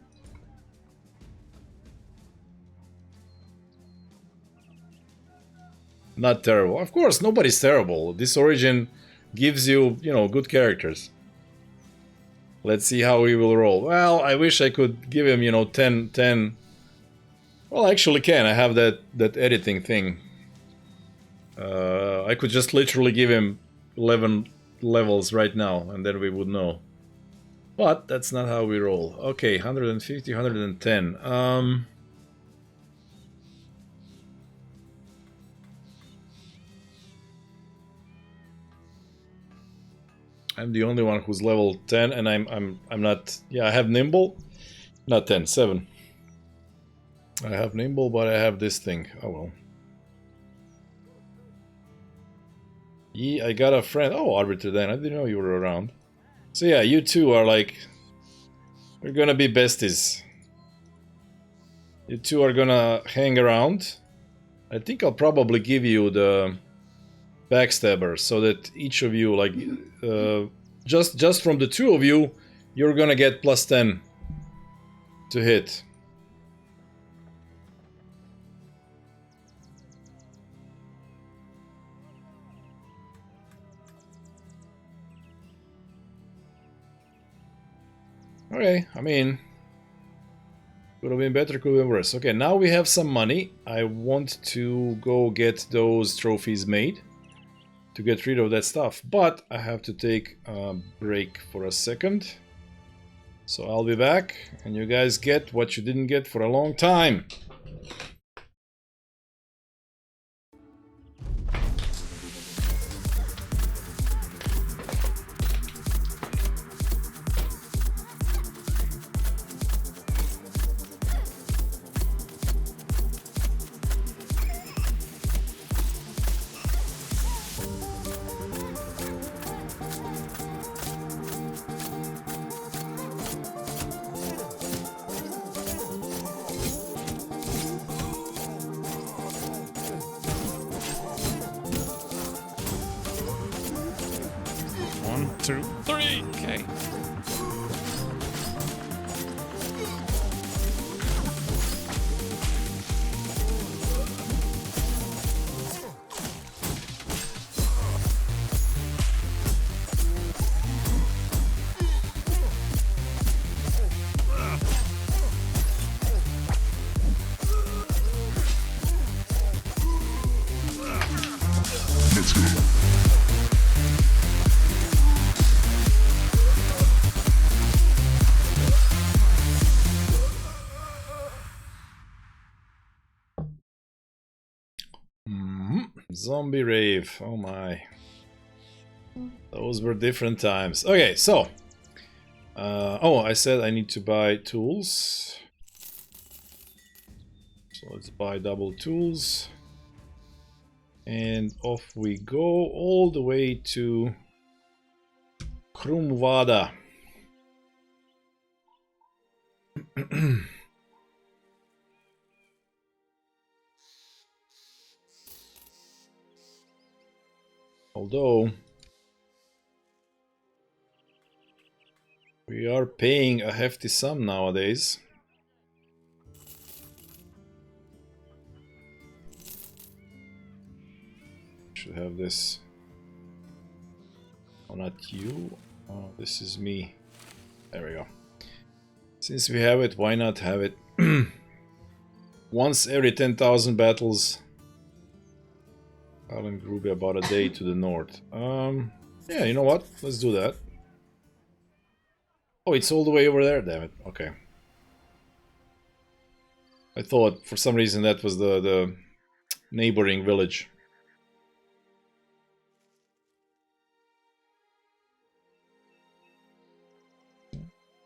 Not terrible. Of course, nobody's terrible. This origin gives you, you know, good characters. Let's see how he will roll. Well, I wish I could give him, you know, 10. Well, I actually can. I have that editing thing. I could just literally give him 11 levels right now, and then we would know. But that's not how we roll. Okay, 150, 110. I'm the only one who's level 10, and I'm not. Yeah, I have nimble, not 10, 7. I have nimble, but I have this thing. Oh well. Yeah, I got a friend. Oh, Arbiter Dan, I didn't know you were around. So yeah, you two are like, we're gonna be besties. You two are gonna hang around. I think I'll probably give you the backstabber so that each of you, like, just from the two of you, you're gonna get plus 10 to hit. Okay, I mean, could have been better, could have been worse. Okay, now we have some money. I want to go get those trophies made to get rid of that stuff, but I have to take a break for a second. So I'll be back, and you guys get what you didn't get for a long time. 2, 3. Okay. Let's go. Zombie rave. Oh my. Those were different times. Okay, so. Oh, I said I need to buy tools. So let's buy double tools. And off we go all the way to Krumvada. Although we are paying a hefty sum nowadays. Should have this. Oh, not you. Oh, this is me. There we go. Since we have it, why not have it? Once every 10,000 battles. Alan Gruby about a day to the north. Yeah, you know what? Let's do that. Oh, it's all the way over there, damn it. Okay. I thought for some reason that was the neighboring village.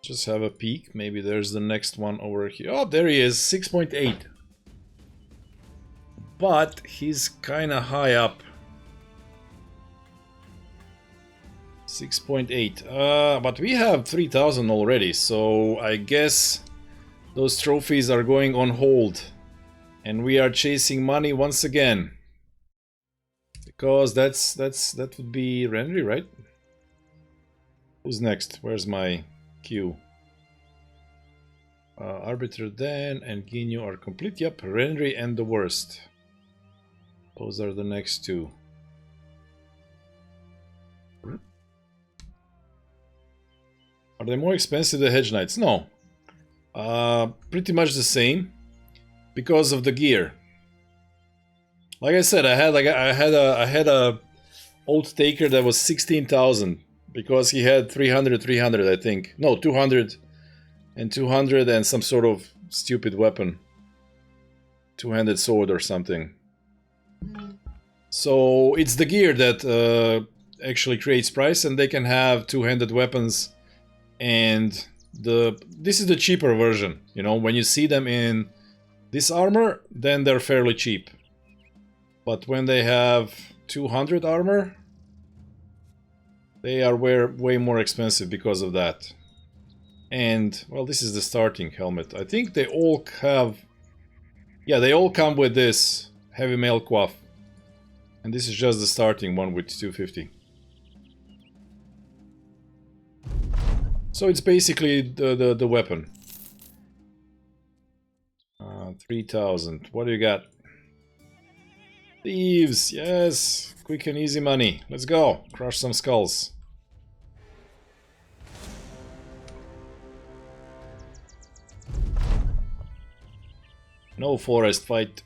Just have a peek. Maybe there's the next one over here. Oh, there he is. 6.8. But he's kind of high up. 6.8. But we have 3,000 already, so I guess those trophies are going on hold. And we are chasing money once again. Because that would be Renry, right? Who's next? Where's my queue? Arbiter Dan and Ginyu are complete. Yep, Renry and the worst. Those are the next two. Are they more expensive than Hedge Knights? No. Pretty much the same. Because of the gear. Like I said, I had a Oath Taker that was 16,000. Because he had 300, I think. No, 200 and 200 and some sort of stupid weapon. Two-handed sword or something. So it's the gear that actually creates price, and they can have two-handed weapons. And this is the cheaper version. You know, when you see them in this armor, then they're fairly cheap. But when they have 200 armor, they are way more expensive because of that. And, well, this is the starting helmet. I think they all have... Yeah, they all come with this heavy mail coif. And this is just the starting one with 250. So it's basically the weapon. 3,000. What do you got? Thieves, yes! Quick and easy money. Let's go. Crush some skulls. No forest fight.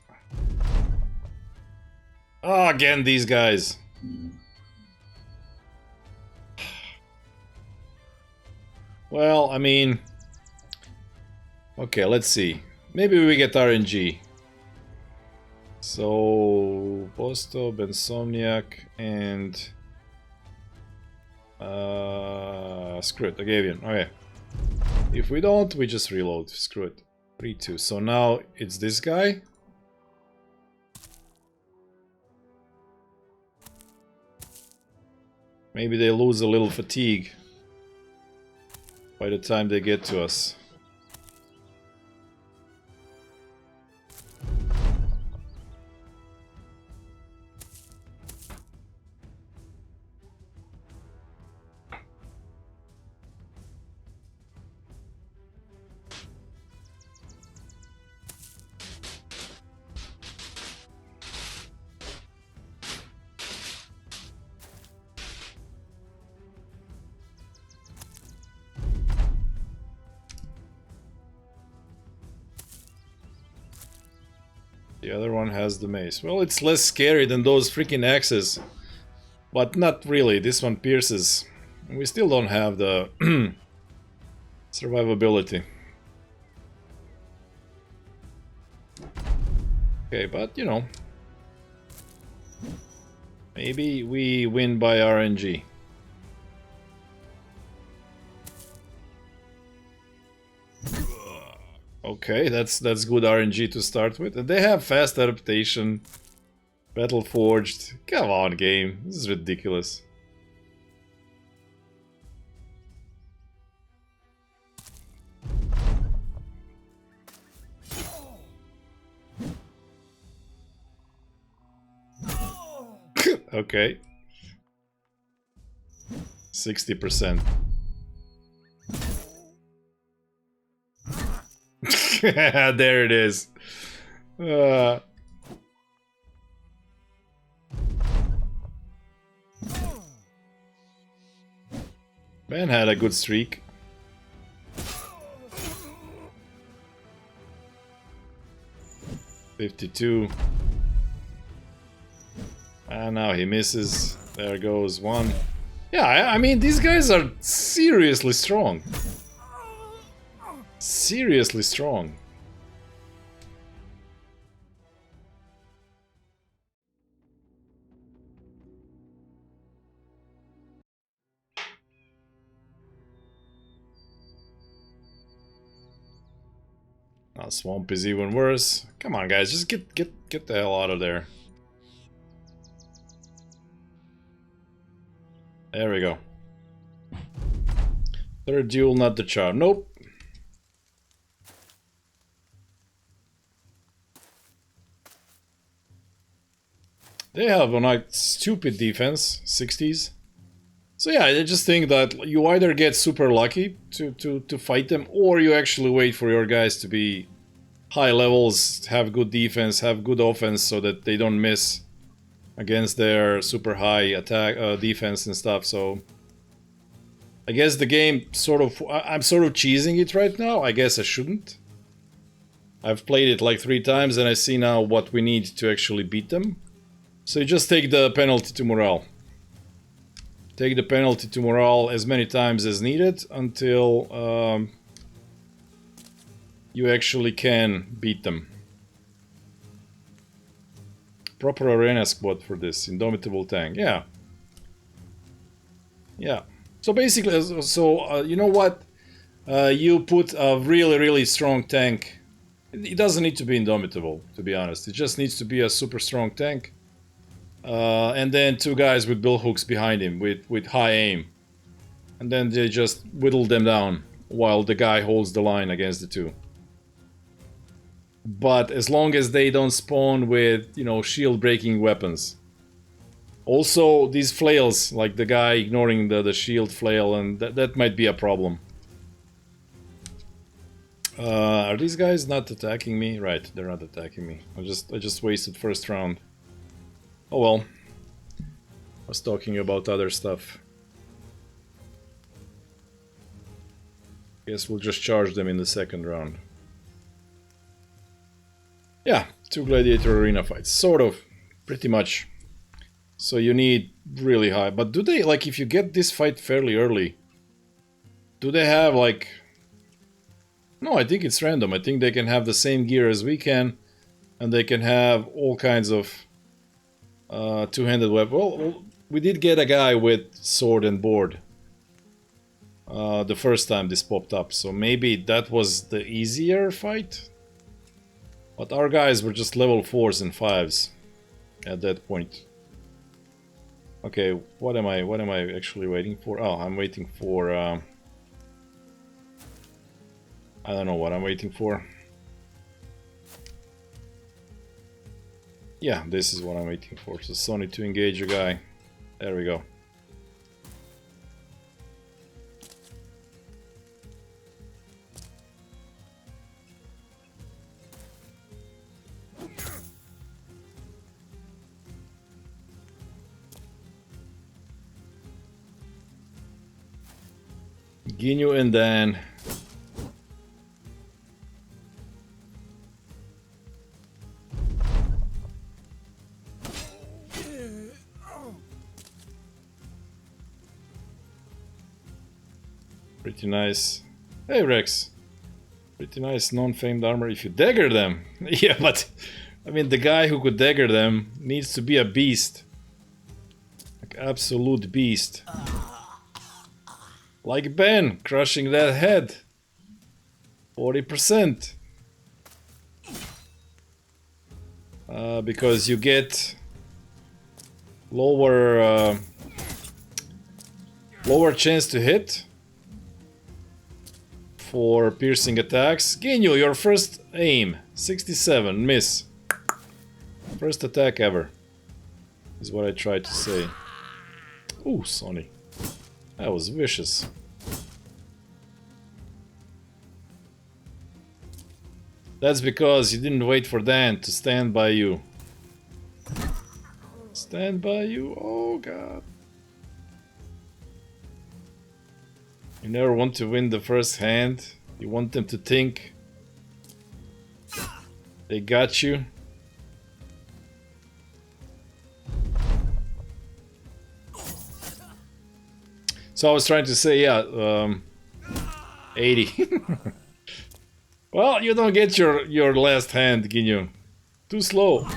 Ah, again these guys. Well, I mean... Okay, let's see. Maybe we get RNG. So... Bosto, Bensomniac, and... screw it, Agavian. Okay. If we don't, we just reload. Screw it. 3-2. So now it's this guy. Maybe they lose a little fatigue by the time they get to us. The other one has the mace. Well, it's less scary than those freaking axes. But not really. This one pierces. We still don't have the survivability. Okay, but you know. Maybe we win by RNG. Okay, that's good RNG to start with. And they have fast adaptation. Battle forged. Come on, game. This is ridiculous. Okay. 60%. There it is. Man had a good streak. $52. And now he misses. There goes one. Yeah, I mean, these guys are seriously strong. Seriously strong. Now swamp is even worse. Come on, guys, just get the hell out of there. There we go. Third duel, not the charm. Nope. They have a like stupid defense, 60s. So yeah, I just think that you either get super lucky to fight them, or you actually wait for your guys to be high levels, have good defense, have good offense, so that they don't miss against their super high attack defense and stuff. So I guess the game sort of, I'm sort of cheesing it right now. I guess I shouldn't. I've played it like 3 times and I see now what we need to actually beat them. So you just take the penalty to morale. Take the penalty to morale as many times as needed until you actually can beat them. Proper arena squad for this. Indomitable tank. Yeah. Yeah. So basically, you know what? You put a really strong tank. It doesn't need to be indomitable, to be honest. It just needs to be a super strong tank. And then 2 guys with billhooks behind him with high aim. And then they just whittle them down while the guy holds the line against the 2. But as long as they don't spawn with, you know, shield breaking weapons. Also, these flails, like the guy ignoring the shield flail, and that might be a problem. Are these guys not attacking me? Right, they're not attacking me. I just wasted first round. Oh well. I was talking about other stuff. Guess we'll just charge them in the second round. Yeah, 2 gladiator arena fights. Sort of. Pretty much. So you need really high. But do they, like, if you get this fight fairly early, do they have, like... No, I think it's random. I think they can have the same gear as we can. And they can have all kinds of two-handed weapons. Well, we did get a guy with sword and board. The first time this popped up. So maybe that was the easier fight? But our guys were just level 4s and 5s at that point. Okay, what am I actually waiting for? Oh, I'm waiting for I don't know what I'm waiting for. Yeah, this is what I'm waiting for. So Sony to engage a guy. There we go. Ginyu and Dan. Pretty nice. Hey Rex. Pretty nice non-famed armor if you dagger them. Yeah, but I mean the guy who could dagger them needs to be a beast. Like absolute beast. Like Ben crushing that head. 40%. Because you get lower chance to hit for piercing attacks. Ginyu, your first aim, 67, miss. First attack ever, is what I tried to say. Ooh, Sonny. That was vicious. That's because you didn't wait for Dan to stand by you. Stand by you? Oh god. You never want to win the first hand. You want them to think they got you. So I was trying to say, yeah, 80. Well, you don't get your last hand, Ginyu. Too slow.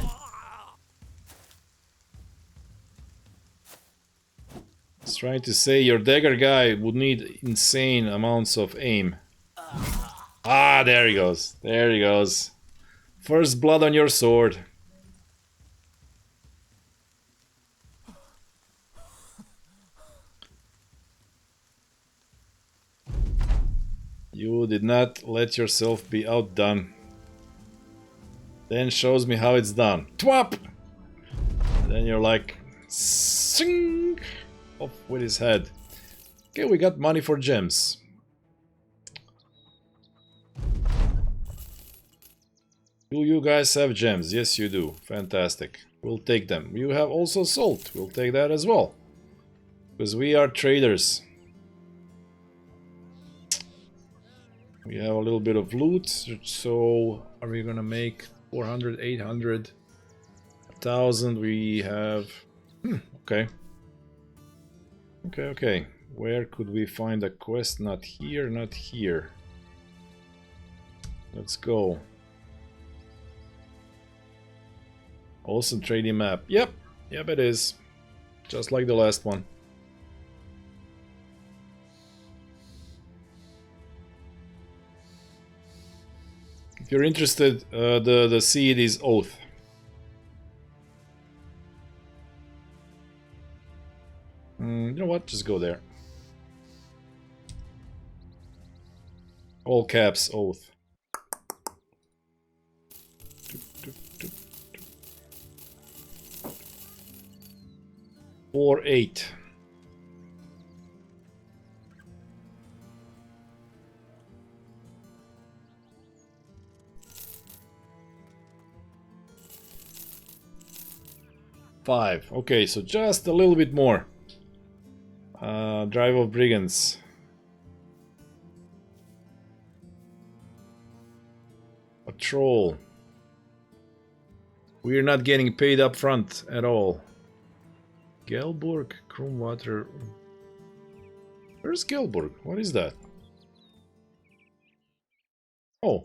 I was trying to say your dagger guy would need insane amounts of aim. Ah, there he goes. There he goes. First blood on your sword. You did not let yourself be outdone. Then shows me how it's done. Twap! Then you're like, sing! Off with his head. Okay, we got money for gems. Do you guys have gems? Yes, you do. Fantastic. We'll take them. You have also salt. We'll take that as well. Because we are traders. We have a little bit of loot, so are we gonna make 400, 800, 1,000? We have... okay. Okay. Where could we find a quest? Not here, not here. Let's go. Awesome trading map. Yep, it is. Just like the last one. If you're interested, the seed is Oath. You know what? Just go there. All caps, Oath. 4-8. Okay, so just a little bit more. Drive of brigands. Patrol. We're not getting paid up front at all. Gelburg, Krumwater. Where's Gelburg? What is that? Oh.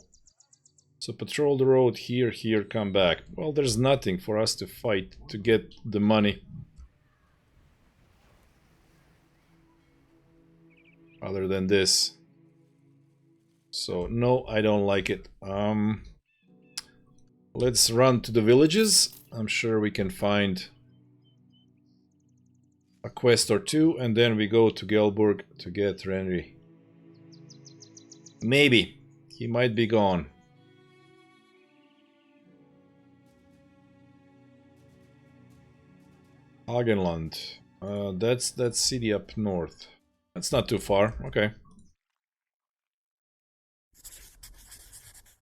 So patrol the road here, come back. Well, there's nothing for us to fight to get the money. Other than this. So, no, I don't like it. Let's run to the villages. I'm sure we can find a quest or two, and then we go to Gelburg to get Renry. Maybe. He might be gone. Hagenland. That's that city up north. That's not too far. Okay.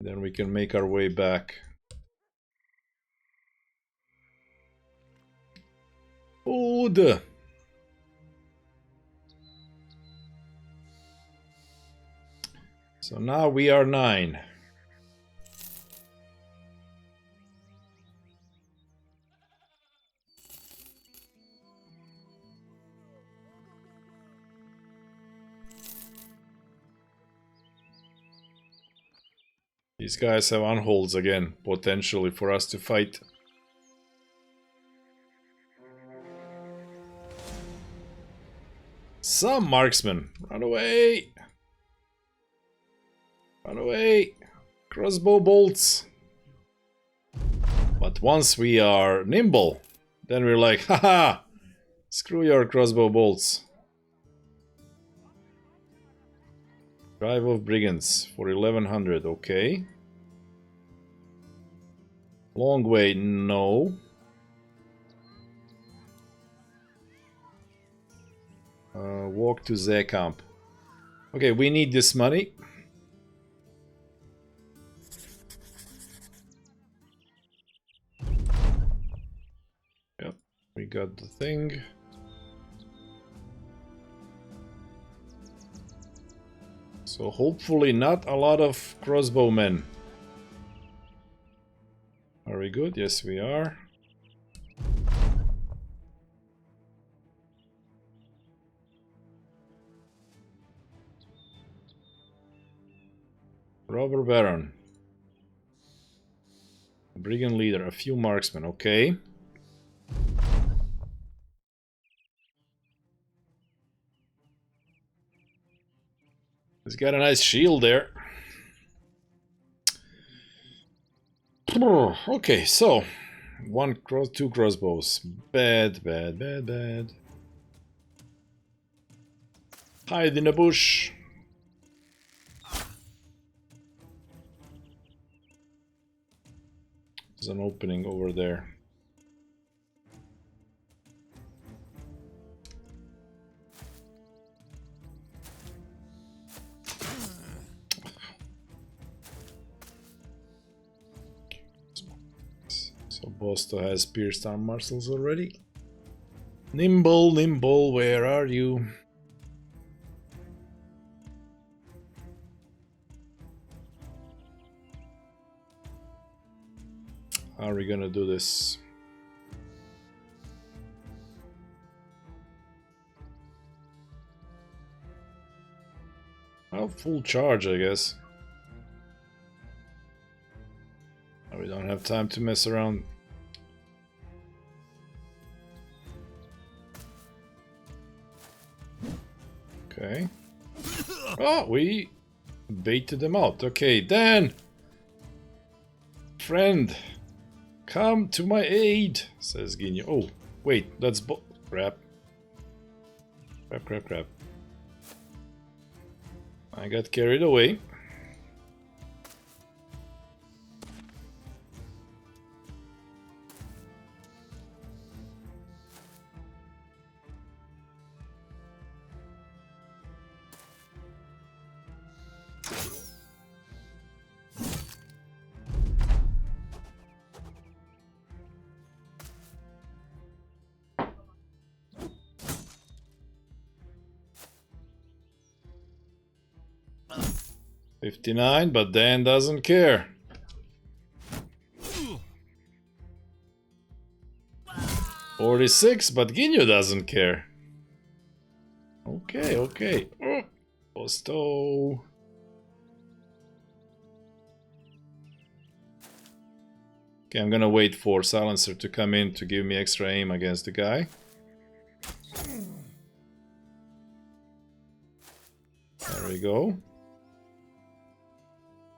Then we can make our way back. Food. So now we are 9. These guys have unholds again, potentially for us to fight. Some marksmen! Run away! Run away! Crossbow bolts! But once we are nimble, then we're like, haha! Screw your crossbow bolts. Drive of brigands for 1100, okay. Long way, no. Walk to Z camp. Okay, we need this money. Yep, we got the thing. So hopefully not a lot of crossbowmen. Are we good? Yes, we are. Robber Baron. Brigand leader, a few marksmen, okay. He's got a nice shield there. Okay, so two crossbows. Bad, bad, bad, bad. Hide in a bush. There's an opening over there. So Bosto has pierced arm muscles already. Nimble, nimble, where are you? How are we gonna do this? Well, full charge, I guess. We don't have time to mess around. Okay. Oh, we baited them out. Okay, then. Friend, come to my aid, says Ginyu. Oh, wait, that's crap. Crap, crap, crap. I got carried away. $59, but Dan doesn't care. $46, but Ginyu doesn't care. Okay, okay. Oh, Posto. Okay, I'm gonna wait for Silencer to come in to give me extra aim against the guy. There we go.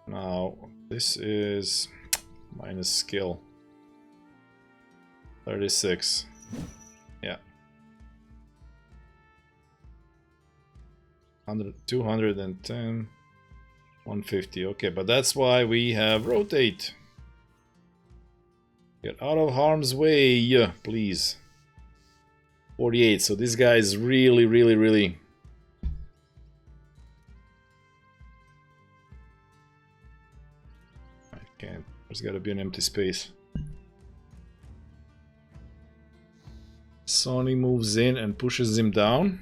Now, this is minus skill. 36. Yeah. 210. 150. Okay, but that's why we have rotate. Get out of harm's way, please. 48. So this guy is really, really, really... I can't. There's got to be an empty space. Sonny moves in and pushes him down.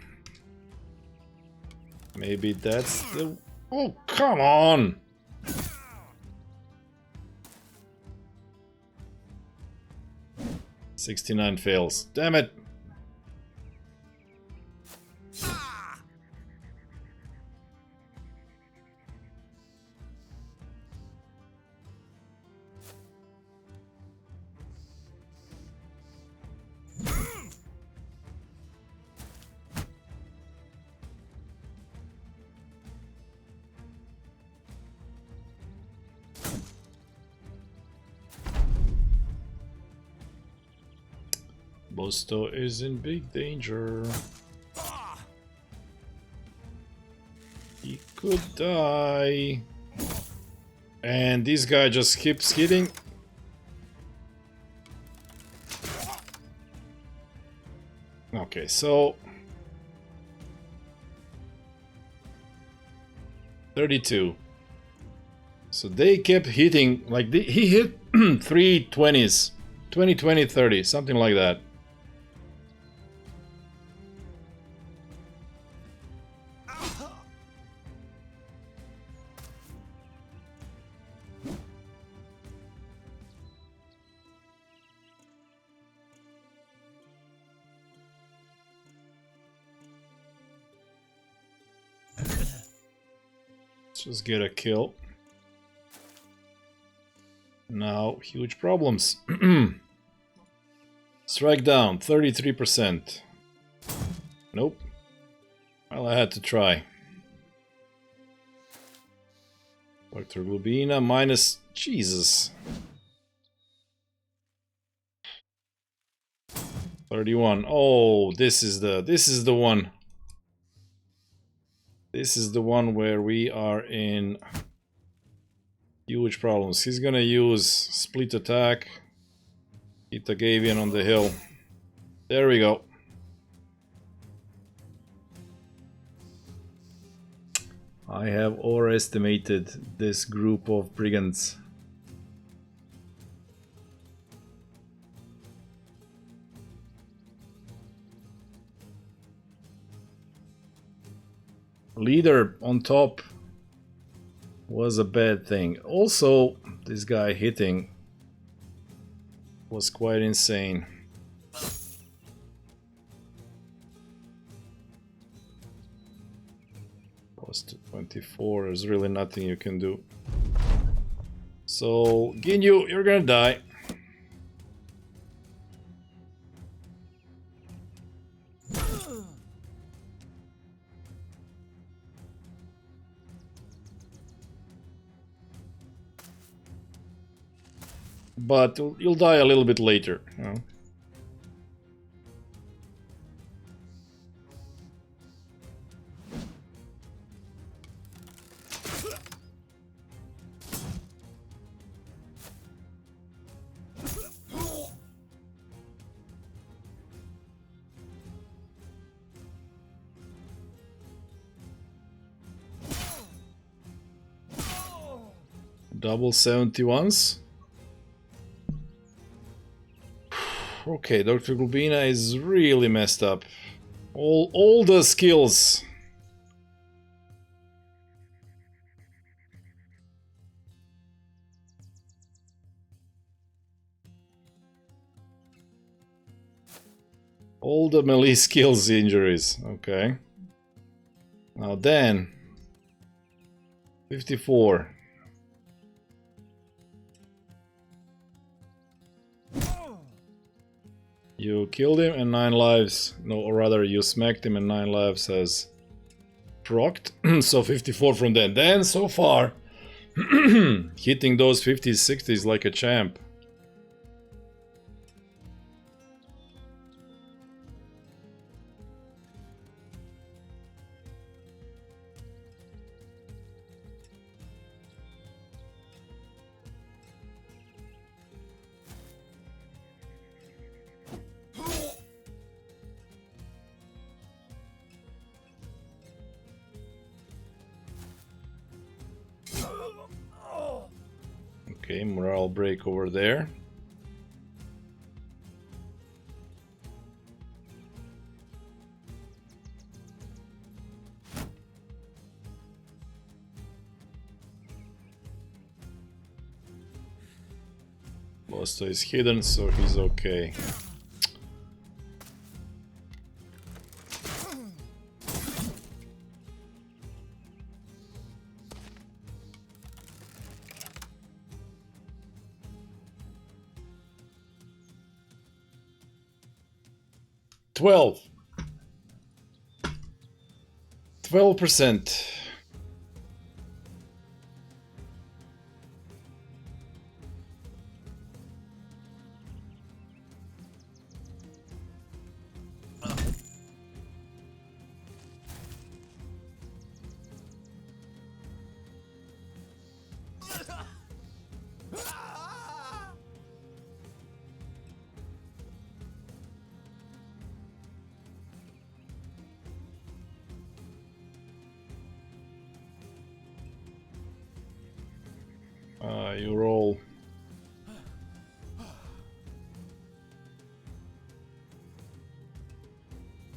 Maybe that's the... Oh, come on! $69 fails. Damn it! Bosto is in big danger. He could die. And this guy just keeps hitting. Okay, so 32. So they kept hitting, like he hit 3 20s. 20, 20, 30, something like that. Let's just get a kill. Now, huge problems. Strike down, 33%. Nope. Well, I had to try. Dr. Glubina minus... Jesus. 31. Oh, this is the one. This is the one where we are in huge problems. He's gonna use split attack. Hit the Gavian on the hill. There we go. I have overestimated this group of brigands. Leader on top was a bad thing. Also, this guy hitting was quite insane. Plus 24, there's really nothing you can do. So, Ginyu, you're gonna die. But you'll die a little bit later, you know? Double 71s. Okay, Dr. Glubina is really messed up. All the skills. All the melee skills injuries. Okay. Now then. 54. You killed him and 9 lives. No, or rather, you smacked him and 9 lives has procced. So 54 from then. Then, so far, hitting those 50s, 60s like a champ. Okay, morale break over there. Bosto is hidden, so he's okay. Twelve. 12%. You roll.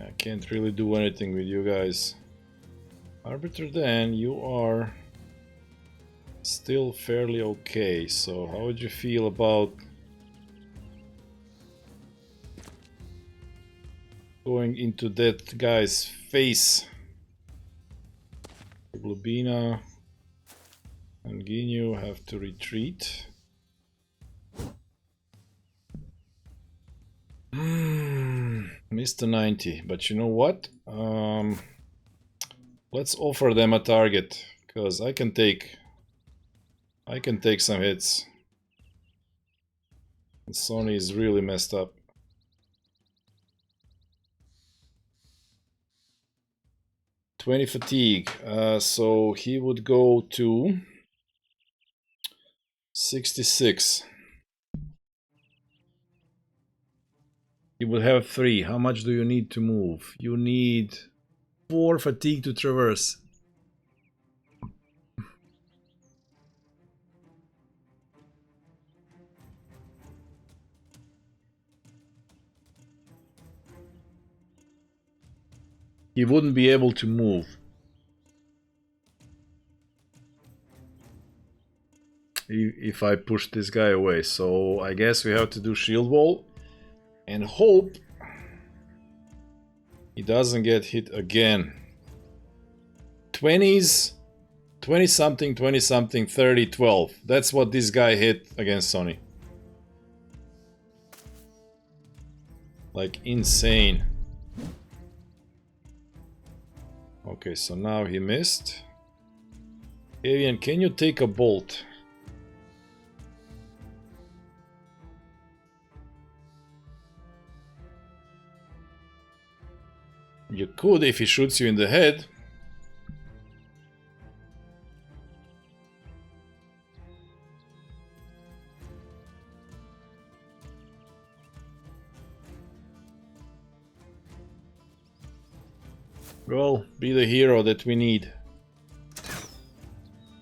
I can't really do anything with you guys. Arbiter, then you are still fairly okay. So how would you feel about going into that guy's face? Glubina and Ginyu have to retreat. Mr. 90, but you know what? Let's offer them a target, because I can take some hits. And Sony is really messed up. $20 fatigue, so he would go to 66. You would have 3. How much do you need to move? You need 4 fatigue to traverse. He wouldn't be able to move. If I push this guy away. So I guess we have to do shield wall. And hope he doesn't get hit again. 20s, 20 something, 20 something, 30, 12. That's what this guy hit against Sony. Like insane. Okay, so now he missed. Avian, can you take a bolt? You could if he shoots you in the head. Well, be the hero that we need.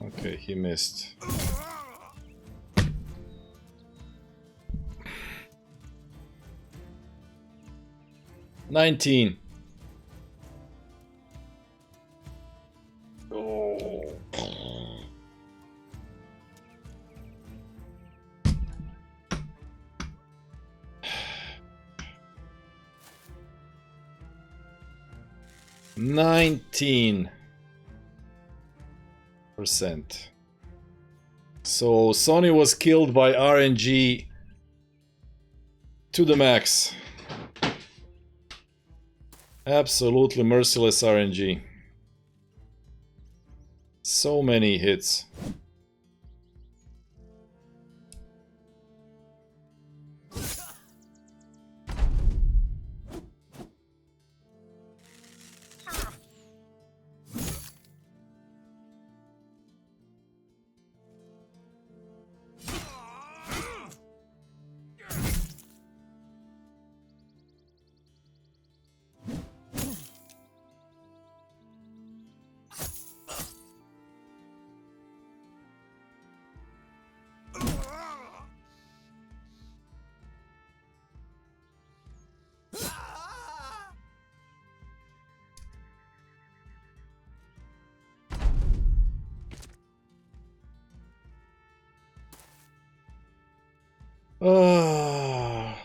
Okay, he missed. $19. Oh. $19%. So Sony was killed by RNG to the max. Absolutely merciless RNG. So many hits.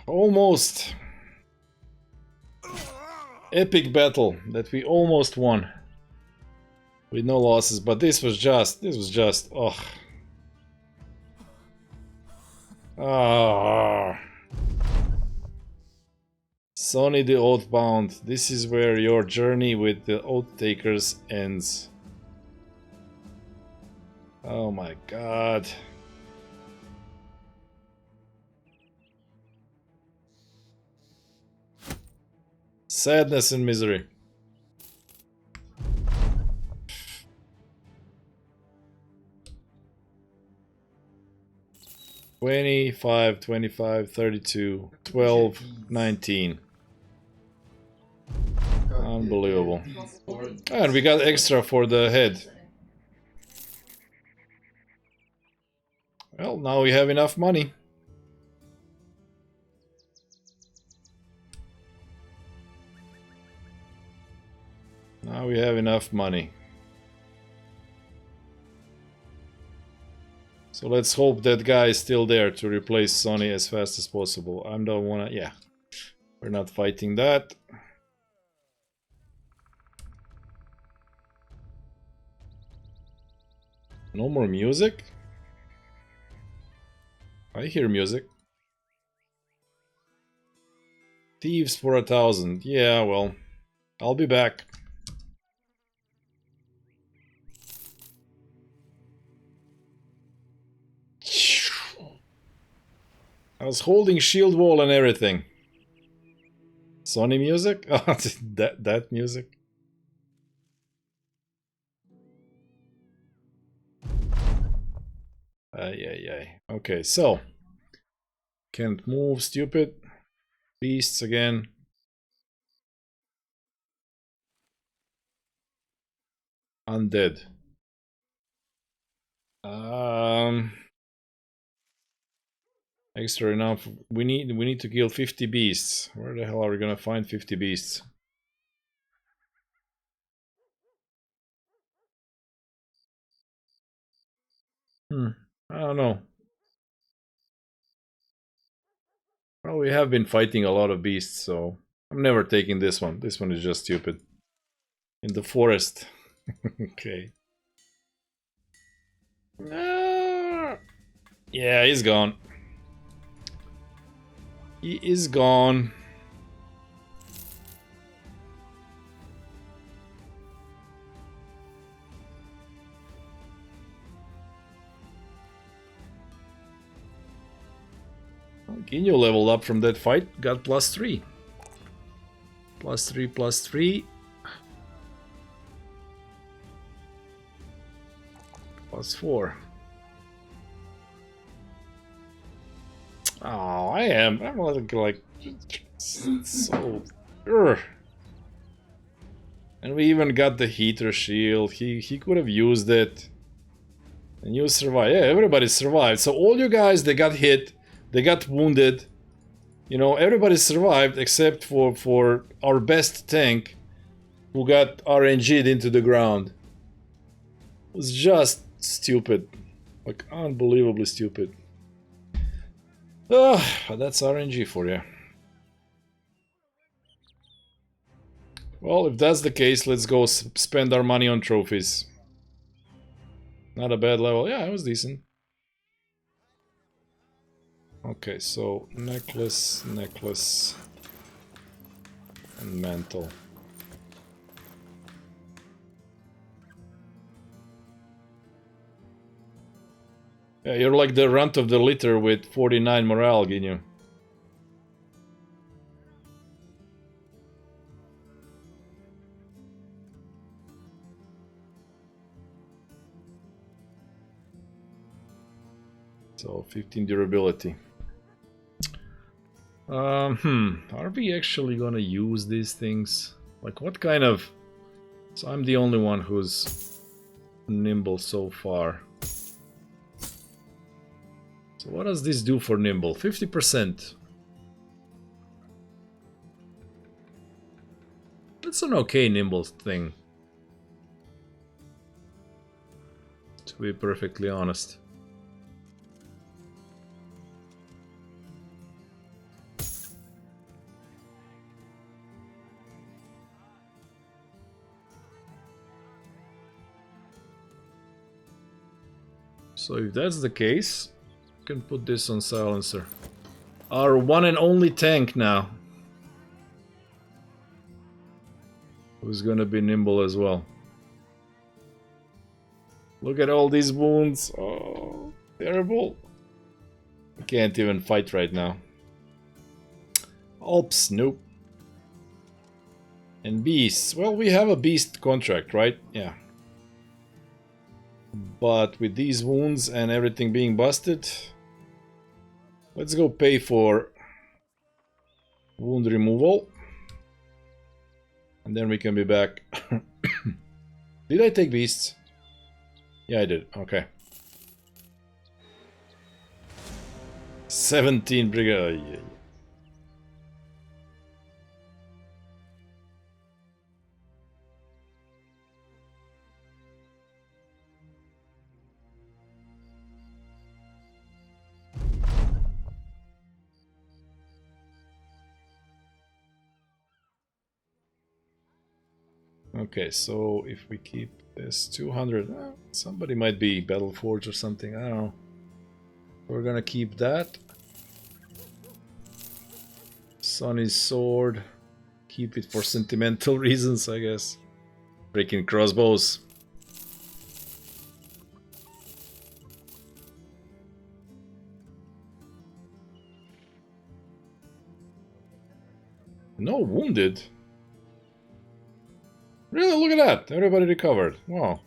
Almost. Epic battle that we almost won. With no losses, but this was just, oh. Sony the Oathbound, this is where your journey with the Oathtakers ends. Oh my god. Sadness and misery. $25, $25, $32, $12, $19. Unbelievable. And we got extra for the head. Well, now we have enough money. Now we have enough money. So let's hope that guy is still there to replace Sonny as fast as possible. I don't wanna... yeah. We're not fighting that. No more music? I hear music. Thieves for 1,000. Yeah, well, I'll be back. I was holding shield wall and everything. Sony music? Oh, that music. Ay. Okay, so. Can't move, stupid. Beasts again. Undead. Extra enough. We need to kill 50 beasts. Where the hell are we gonna find 50 beasts? I don't know. Well, we have been fighting a lot of beasts, so I'm never taking this one. This one is just stupid. In the forest. Okay. Yeah, he's gone. He is gone. Ginyo leveled up from that fight, got +3. +3, +3. +4. Oh, I'm like so. Urgh. And we even got the heater shield. He could have used it. And you survived. Yeah, everybody survived. So all you guys, they got hit. They got wounded. You know, everybody survived except for our best tank, who got RNG'd into the ground. It was just stupid. Like, unbelievably stupid. That's RNG for you. Well, if that's the case, let's go spend our money on trophies. Not a bad level. Yeah, it was decent. Okay, so necklace, and mantle. Yeah, you're like the runt of the litter with 49 morale, Ginyu. So 15 durability. Are we actually gonna use these things? Like, what kind of... So I'm the only one who's nimble so far. So what does this do for nimble? 50%. That's an okay nimble thing, to be perfectly honest. So if that's the case, we can put this on silencer. Our one and only tank now. Who's gonna be nimble as well. Look at all these wounds. Oh, terrible. I can't even fight right now. Alps, nope. And beasts. Well, we have a beast contract, right? Yeah. But with these wounds and everything being busted, let's go pay for wound removal. And then we can be back. Did I take beasts? Yeah, I did. Okay. 17 brigand. Okay, so if we keep this 200, somebody might be Battleforge or something, I don't know. We're gonna keep that. Sonny's sword. Keep it for sentimental reasons, I guess. Breaking crossbows. No wounded. Really, look at that. Everybody recovered. Wow.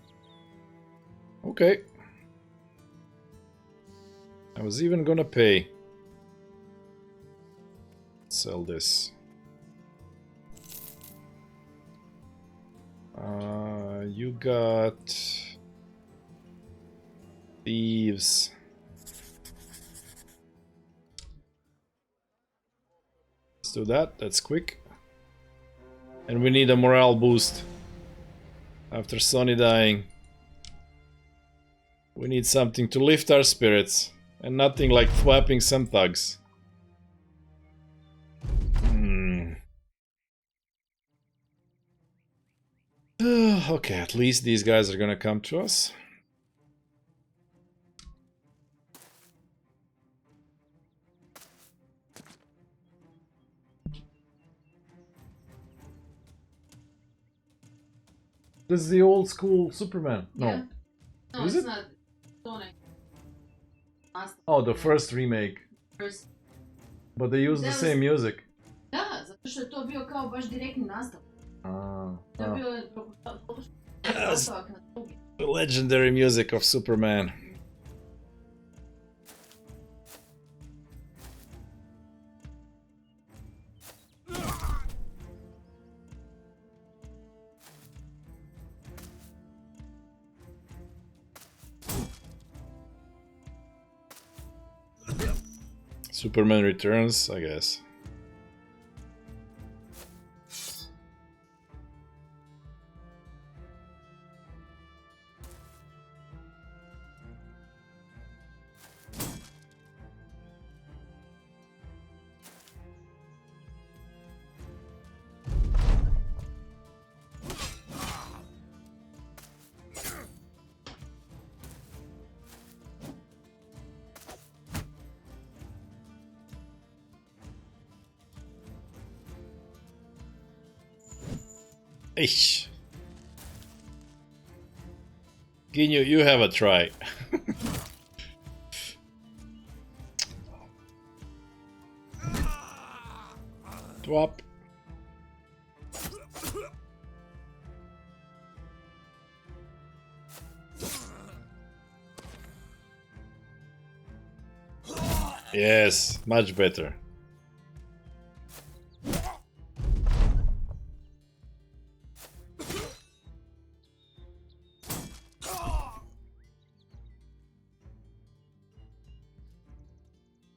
Okay. I was even gonna pay. Sell this. You got Thieves. Let's do that. That's quick. And we need a morale boost. After Sonny dying. We need something to lift our spirits. And nothing like thwapping some thugs. Okay, at least these guys are gonna come to us. This is the old school Superman. No. Yeah. No, Is it's it? not. Sonic. Oh, the first remake. First. But they use the same music. Da, zato što je to bio kao baš direktni nastavak. To je bio nastavak na drugi. The legendary music of Superman. Superman Returns, I guess. Eesh. Ginyu, you have a try. Twop. Yes, much better.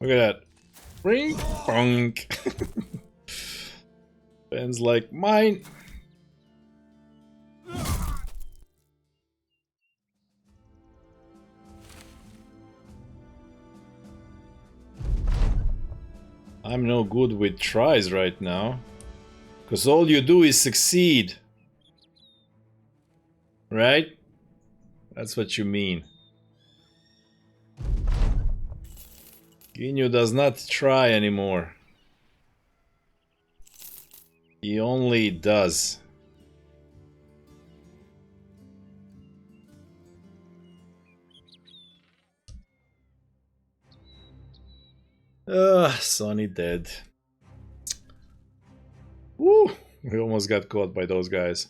Look at that. Ring punk. Ben's like mine. I'm no good with tries right now. Because all you do is succeed. Right? That's what you mean. Ginyu does not try anymore. He only does. Sonny dead. Woo! We almost got caught by those guys.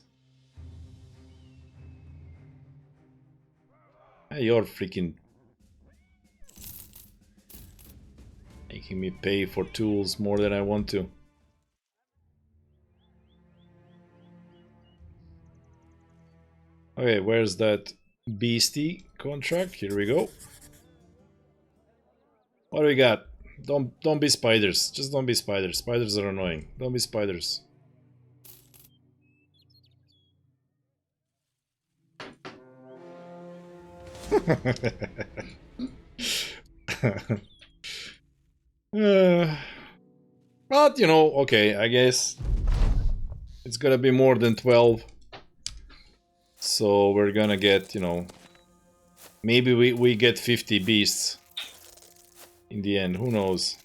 Hey, you're freaking making me pay for tools more than I want to. Okay, where's that beastie contract? Here we go. What do we got? Don't be spiders. Just don't be spiders. Spiders are annoying. Don't be spiders. But you know, okay, I guess it's gonna be more than 12. So we're gonna get, you know, maybe we get 50 beasts in the end, who knows.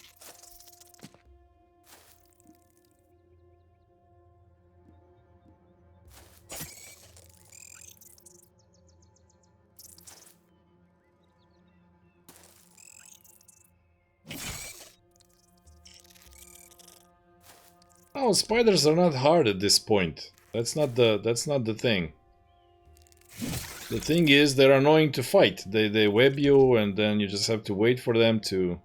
Oh, spiders are not hard at this point. That's not the thing. The thing is, they're annoying to fight. They web you, and then you just have to wait for them to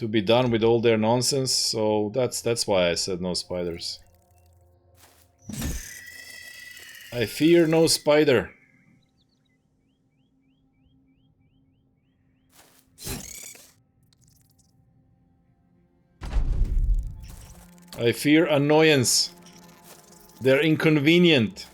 be done with all their nonsense. So that's why I said no spiders. I fear no spider. I fear annoyance. They're inconvenient.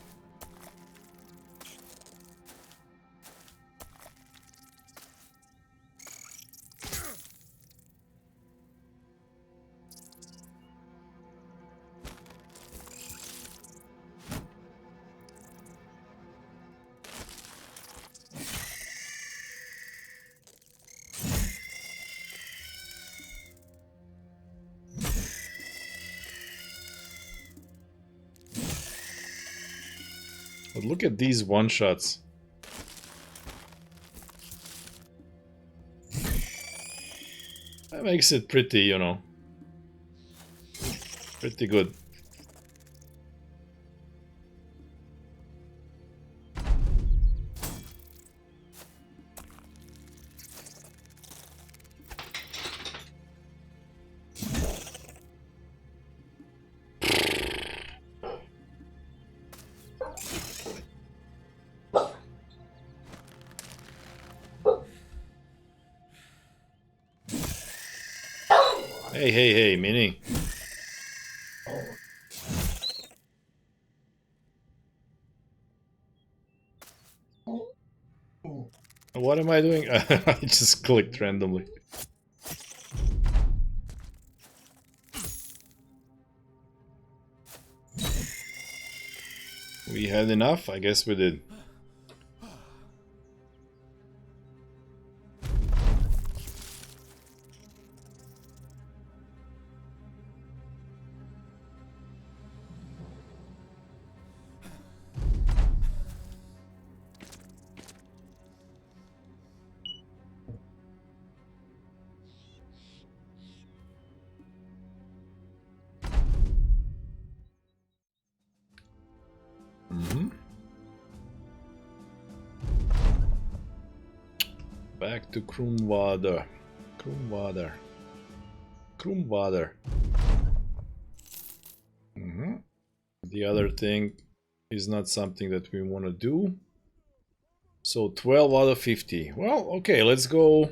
But look at these one-shots. That makes it pretty, you know, pretty good. Hey, Mini. What am I doing? I just clicked randomly. We had enough? I guess we did. Back to Krumwader. The other thing is not something that we want to do. So 12 out of 50. Well, okay, let's go.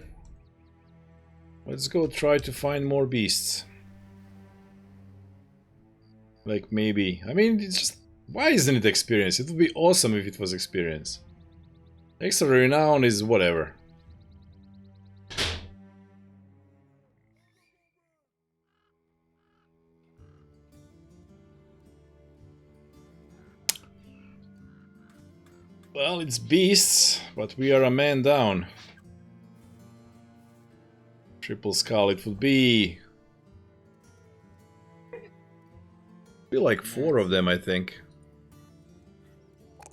Let's go try to find more beasts. Like maybe. I mean, it's just, why isn't it experience? It would be awesome if it was experience. Extra renown is whatever. Well, it's beasts, but we are a man down. Triple skull, it would be like 4 of them, I think.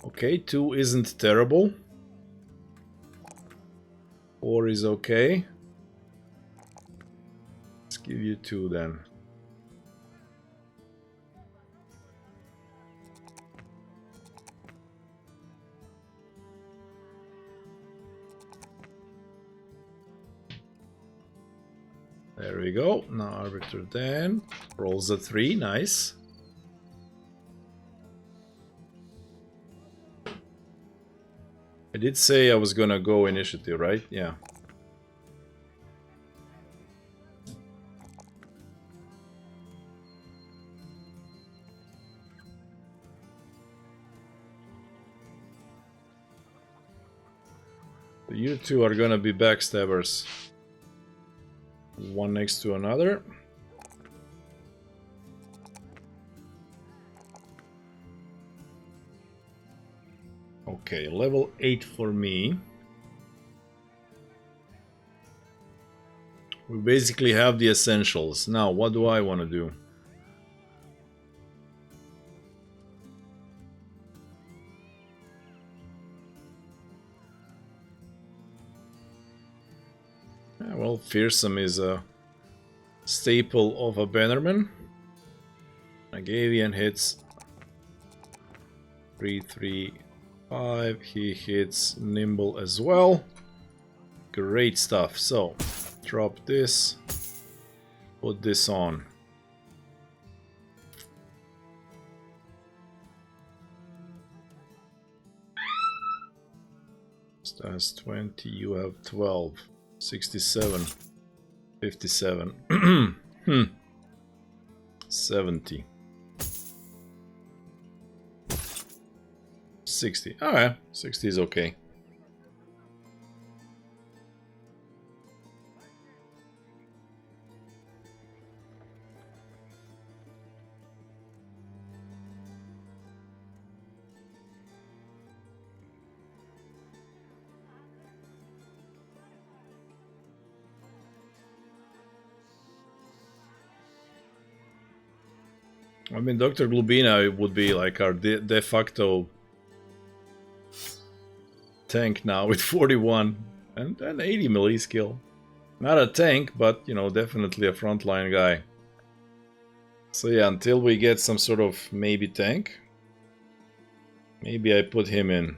Okay, 2 isn't terrible. 4 is okay. Let's give you 2 then. There we go. Now Arbiter then rolls a 3. Nice. I did say I was gonna go initiative, right? Yeah. You two are gonna be backstabbers. One next to another. Okay, level 8 for me. We basically have the essentials. Now, what do I want to do? Well, fearsome is a staple of a bannerman. Agavian hits 3, 3, 5. He hits nimble as well. Great stuff. So, drop this. Put this on. So that's 20. You have 12. 67. 57. 70. 60. Alright, 60 is okay. I mean, Dr. Glubina would be like our de facto tank now with 41 and an 80 melee skill. Not a tank, but, you know, definitely a frontline guy. So yeah, until we get some sort of maybe tank, maybe I put him in.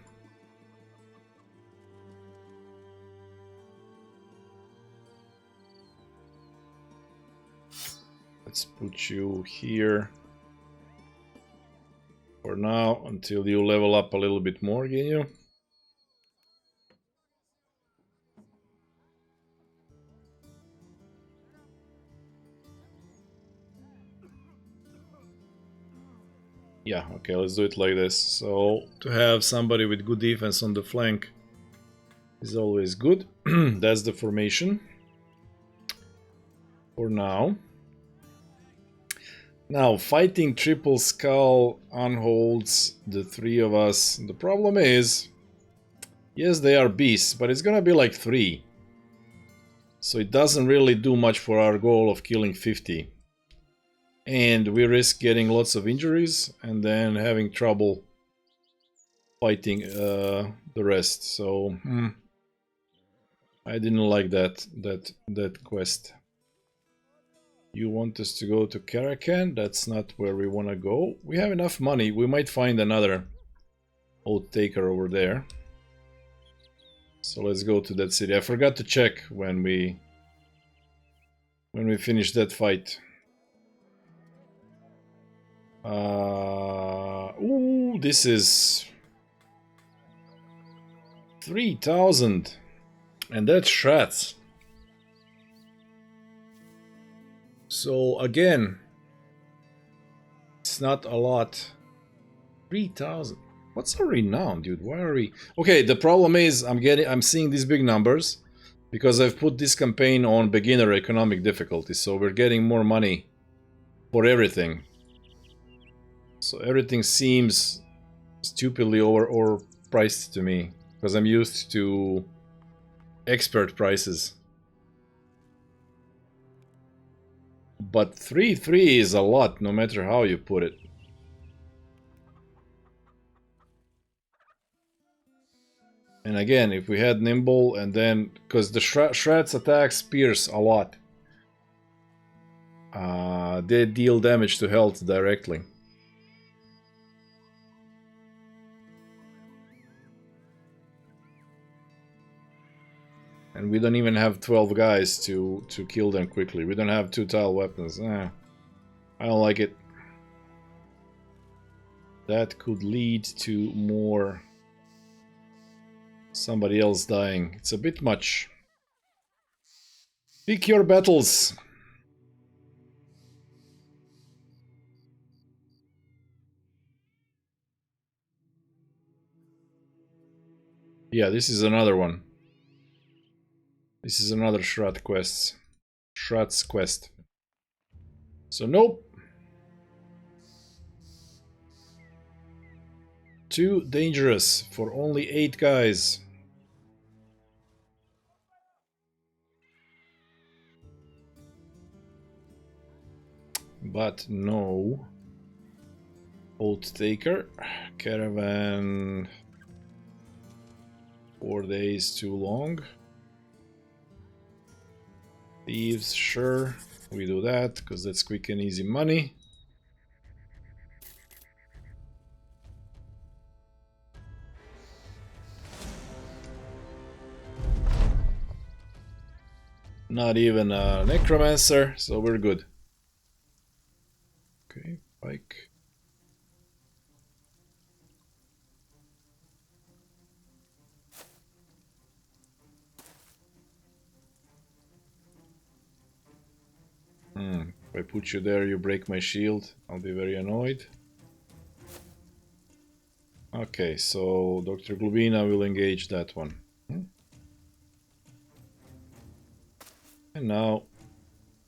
Let's put you here. For now, until you level up a little bit more, Ginyu. Yeah, okay, let's do it like this. So, to have somebody with good defense on the flank is always good. That's the formation. For now. Now, fighting triple skull unholds the three of us. The problem is, yes, they are beasts, but it's gonna be like 3. So it doesn't really do much for our goal of killing 50. And we risk getting lots of injuries and then having trouble fighting the rest. So I didn't like that quest. You want us to go to Caravan? That's not where we want to go. We have enough money. We might find another oath taker over there. So let's go to that city. I forgot to check when we finish that fight. Ooh, this is 3,000, and that's shrats. So again, it's not a lot. 3,000. What's our renown, dude? Why are we? Okay, the problem is I'm seeing these big numbers because I've put this campaign on beginner economic difficulty, so we're getting more money for everything. So everything seems stupidly overpriced to me because I'm used to expert prices. But 3,3 is a lot, no matter how you put it. And again, if we had nimble and then, because the shreds attacks pierce a lot. They deal damage to health directly. And we don't even have 12 guys to kill them quickly. We don't have 2 tile weapons. I don't like it. That could lead to more somebody else dying. It's a bit much. Pick your battles. Yeah, this is another one. This is another Shroud quest. Shroud's quest. So nope. Too dangerous for only 8 guys. But no. Oath Taker. Caravan. 4 days too long. Thieves, sure. We do that because that's quick and easy money. Not even a necromancer, so we're good. Okay, pike. If I put you there, you break my shield. I'll be very annoyed. Okay, so Dr. Glubina will engage that one. And now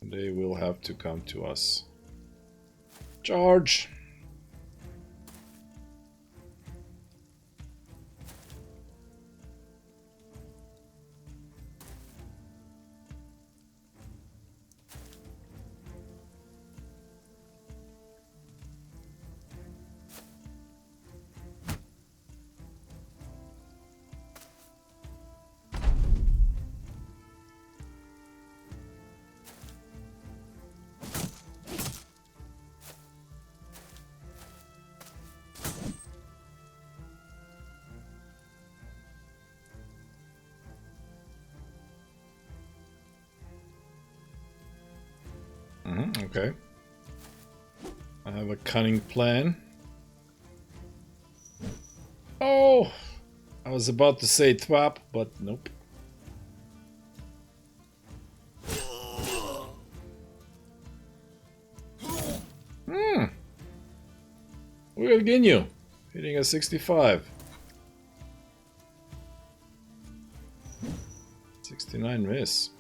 they will have to come to us. Charge! Okay. I have a cunning plan. Oh! I was about to say twap, but nope. We'll gain you. Hitting a 65. 69 miss.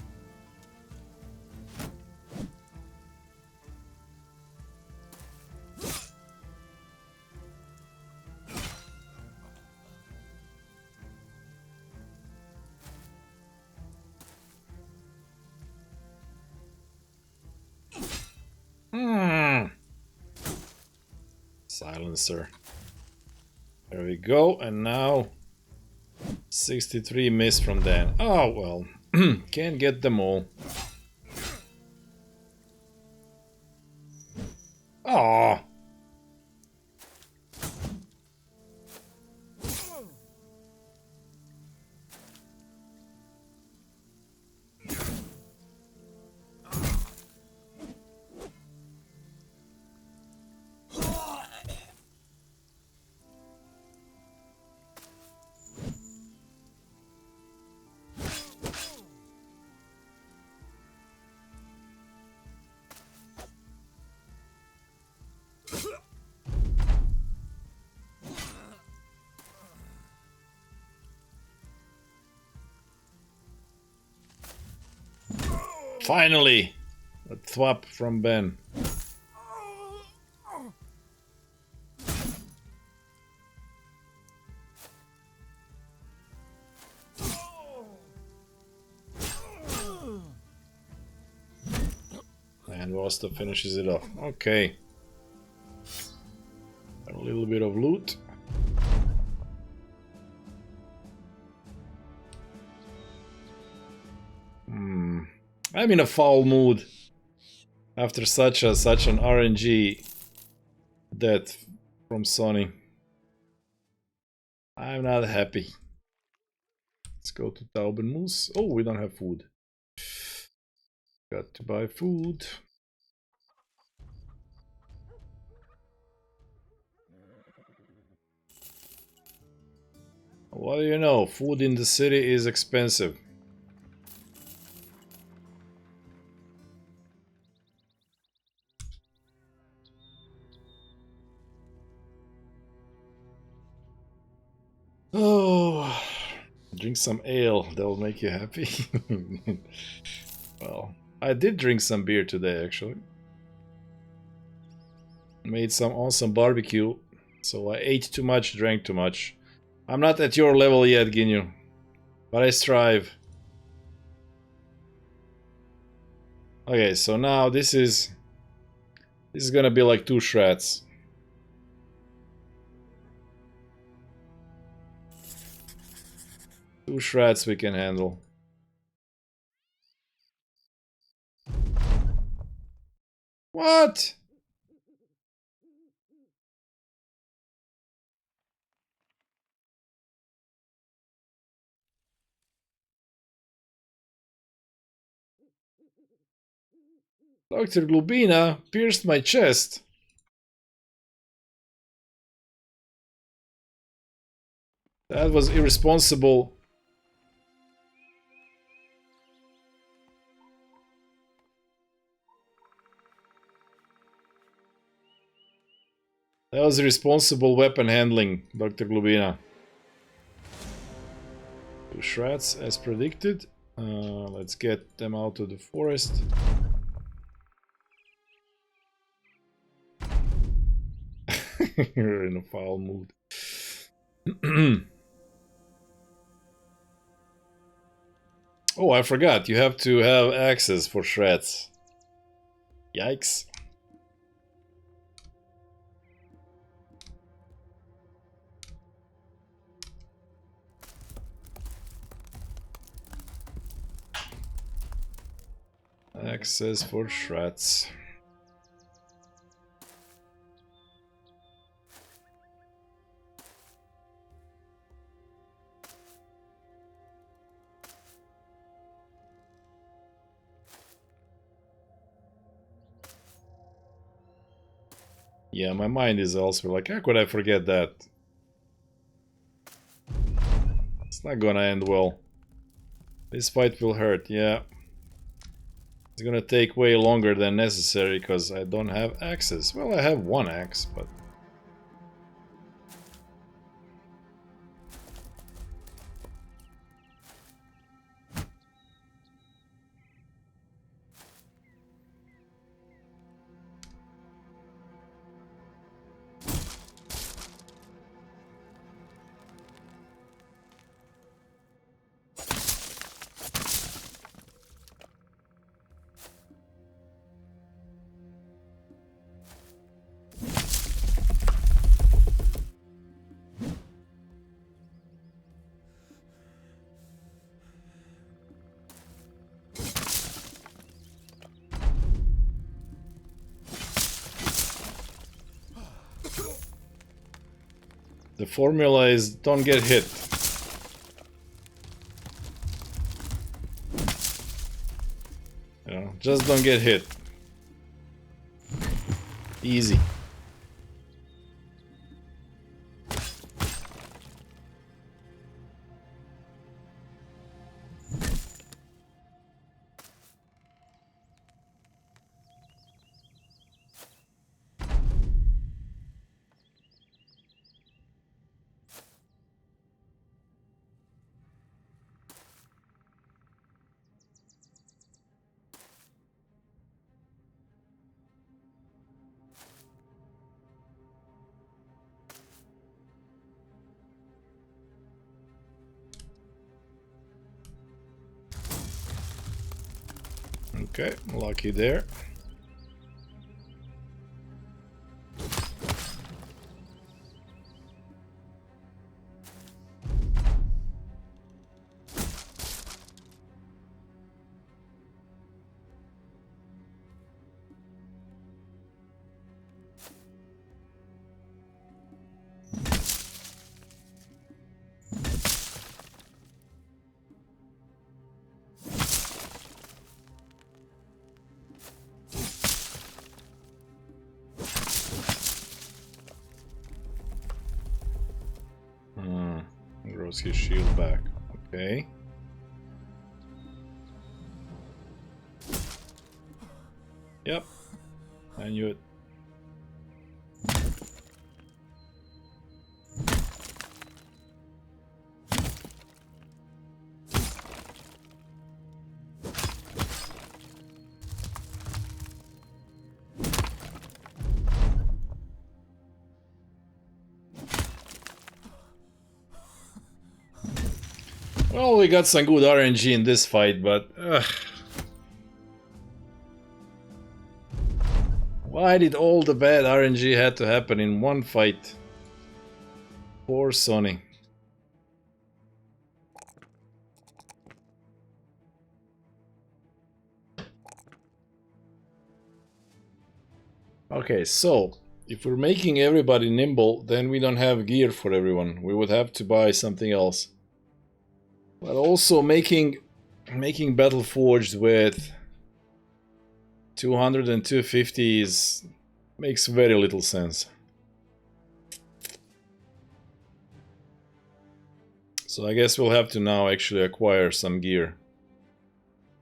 Silencer. There we go, and now 63 miss from Dan. Oh well, can't get them all. Oh. Finally! A thwap from Ben. And Wasta finishes it off. Okay. A little bit of loot. I'm in a foul mood after such an RNG death from Sony. I'm not happy. Let's go to Taubenmus. Oh, we don't have food. Got to buy food. What do you know? Food in the city is expensive. Oh, Drink some ale, that'll make you happy. Well, I did drink some beer today, actually. Made some awesome barbecue, so I ate too much, drank too much. I'm not at your level yet, Ginyu, but I strive. Okay, so now this is gonna be like 2 shreds. Two shreds we can handle. What? Dr. Glubina pierced my chest. That was irresponsible. That was irresponsible weapon handling, Dr. Glubina. 2 shreds as predicted. Let's get them out of the forest. You're in a foul mood. Oh, I forgot. You have to have access for shreds. Yikes. Access for shreds. Yeah, my mind is also like, how could I forget that? It's not gonna end well. This fight will hurt, yeah. It's gonna take way longer than necessary because I don't have axes. Well, I have 1 axe, but... The formula is don't get hit. You know, just don't get hit. Easy. Okay, lucky there. Grows his shield back. Okay. Yep. I knew it. Well, we got some good RNG in this fight, but... why did all the bad RNG had to happen in one fight? Poor Sonny. Okay, so if we're making everybody nimble, then we don't have gear for everyone. We would have to buy something else. But also making Battle Forged with 200 and 250 makes very little sense. So I guess we'll have to now actually acquire some gear.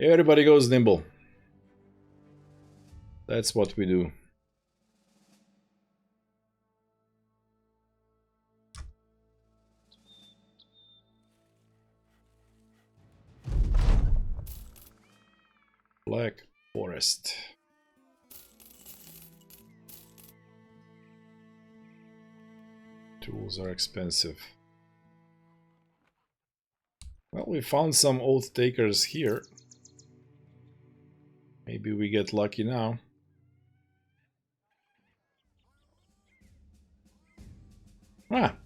Everybody goes nimble. That's what we do. Black Forest. Tools are expensive. Well, we found some oath takers here. Maybe we get lucky now. Ah,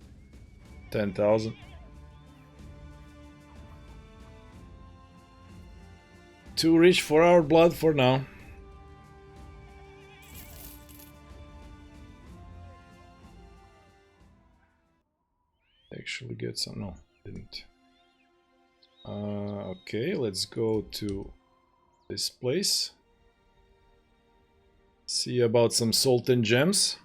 10,000. Too rich for our blood for now. Actually get some, no, didn't. Okay, let's go to this place. See about some salt and gems.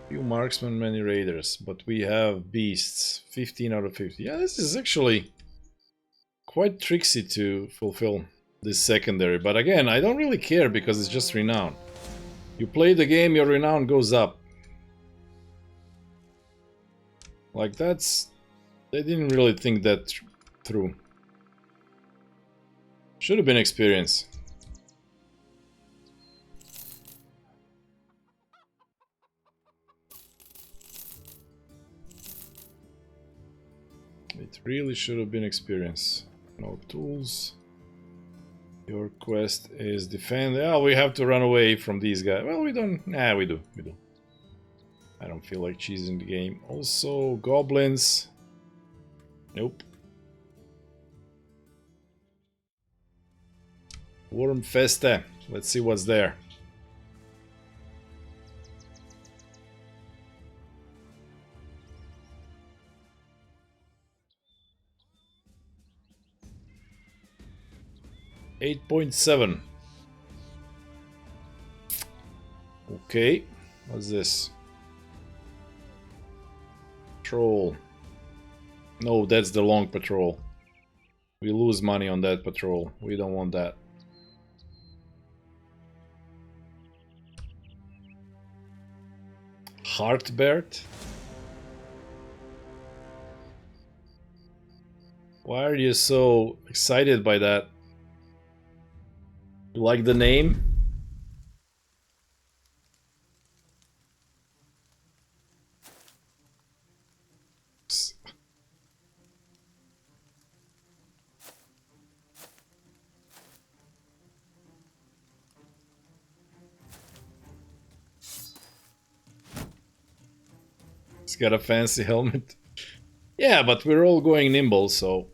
Few marksmen, many raiders, but we have beasts. 15 out of 50. Yeah, this is actually quite tricksy to fulfill this secondary. But again, I don't really care because it's just renown. You play the game, your renown goes up. Like that's... they didn't really think that through. Should have been experience. It really should have been experience. No tools. Your quest is defend. Oh, we have to run away from these guys. Well, we don't. Nah, we do. We do. I don't feel like cheesing the game. Also, goblins. Nope. Worm Festa. Let's see what's there. $8.7. Okay. What's this? Patrol. No, that's the long patrol. We lose money on that patrol. We don't want that. Heartbert? Why are you so excited by that? You like the name? He's got a fancy helmet. Yeah, but we're all going nimble, so...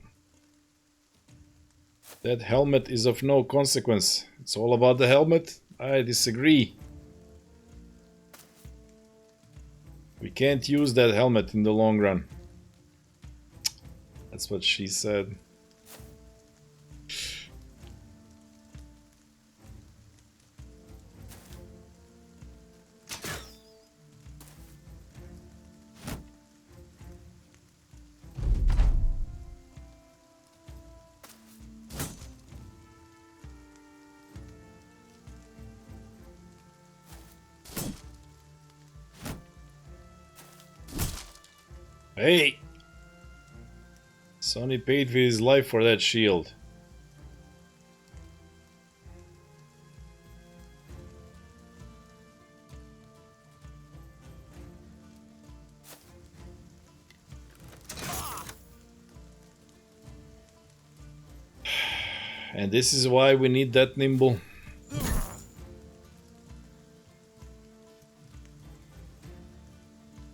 that helmet is of no consequence. It's all about the helmet? I disagree. We can't use that helmet in the long run. That's what she said. Hey! Sonny paid with his life for that shield. And this is why we need that nimble.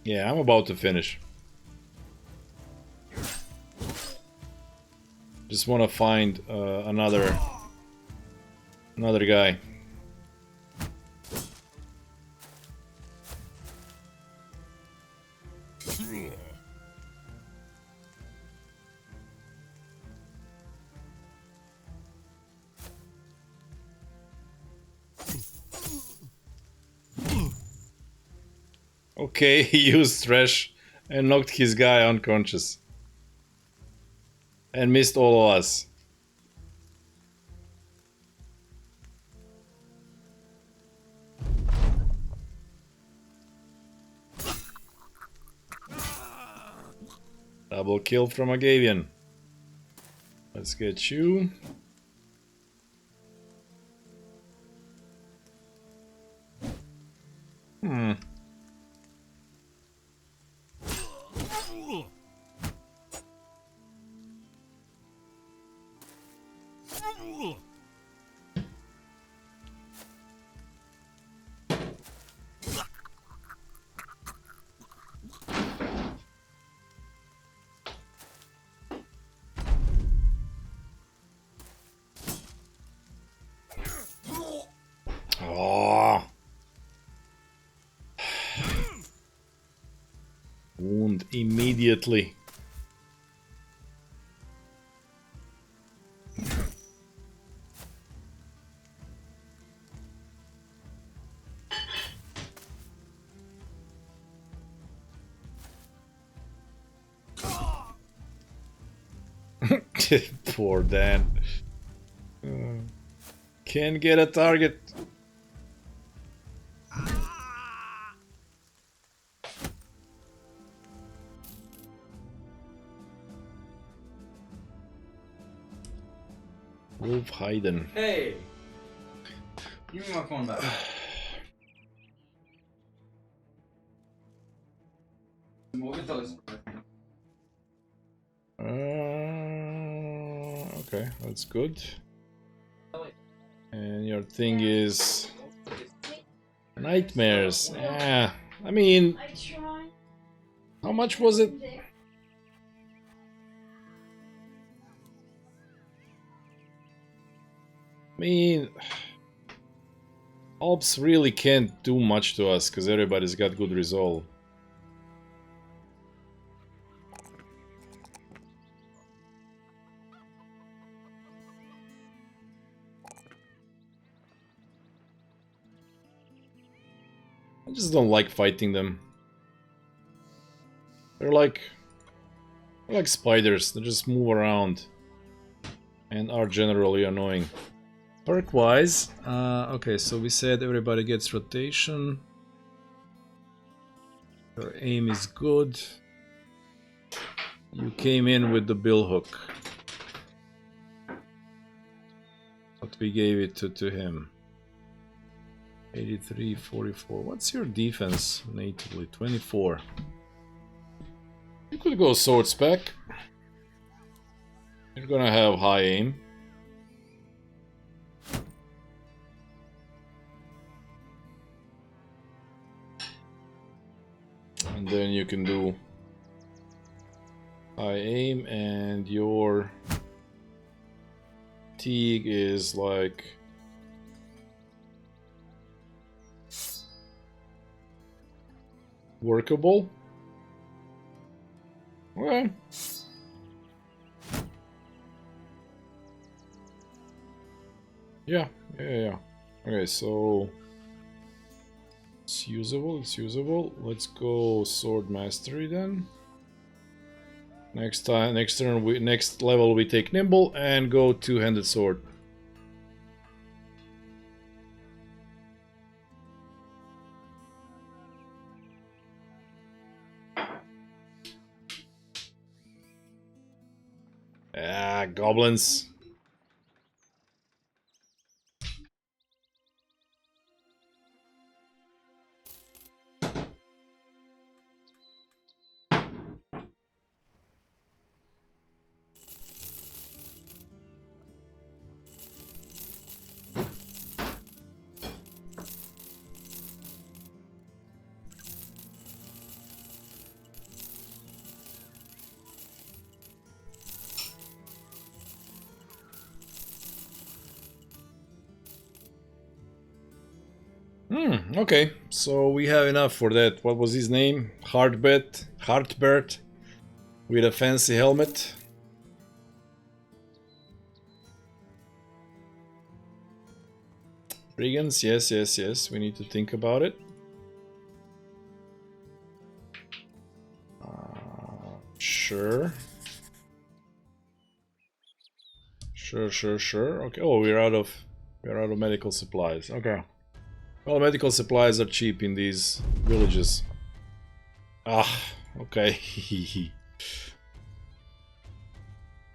Yeah, I'm about to finish. Just want to find another guy. Okay, he used trash and knocked his guy unconscious. And missed all of us. Double kill from Agavian. Let's get you. Oh. Wound immediately. Poor Dan. Can't get a target. Wolf Hayden. Hey! Give me my phone back. Okay, that's good. And your thing is nightmares. Yeah, I mean, how much was it? I mean, Alps really can't do much to us because everybody's got good resolve. I just don't like fighting them. They're like spiders. They just move around and are generally annoying. Perk-wise, okay, so we said everybody gets rotation. Your aim is good. You came in with the billhook. But we gave it to him. 83, 44. What's your defense natively? 24. You could go sword spec. You're gonna have high aim. And then you can do high aim, and your fatigue is like workable. Okay. Yeah. Okay, so it's usable. Let's go sword mastery then. Next turn, next level we take nimble and go two-handed sword. Ah, goblins. Okay, so we have enough for that. What was his name? Heartbert with a fancy helmet. Brigands, yes, yes, yes. We need to think about it. Sure. Sure. Okay. Oh, we're out of medical supplies. Okay. Well, medical supplies are cheap in these villages. Ah, okay.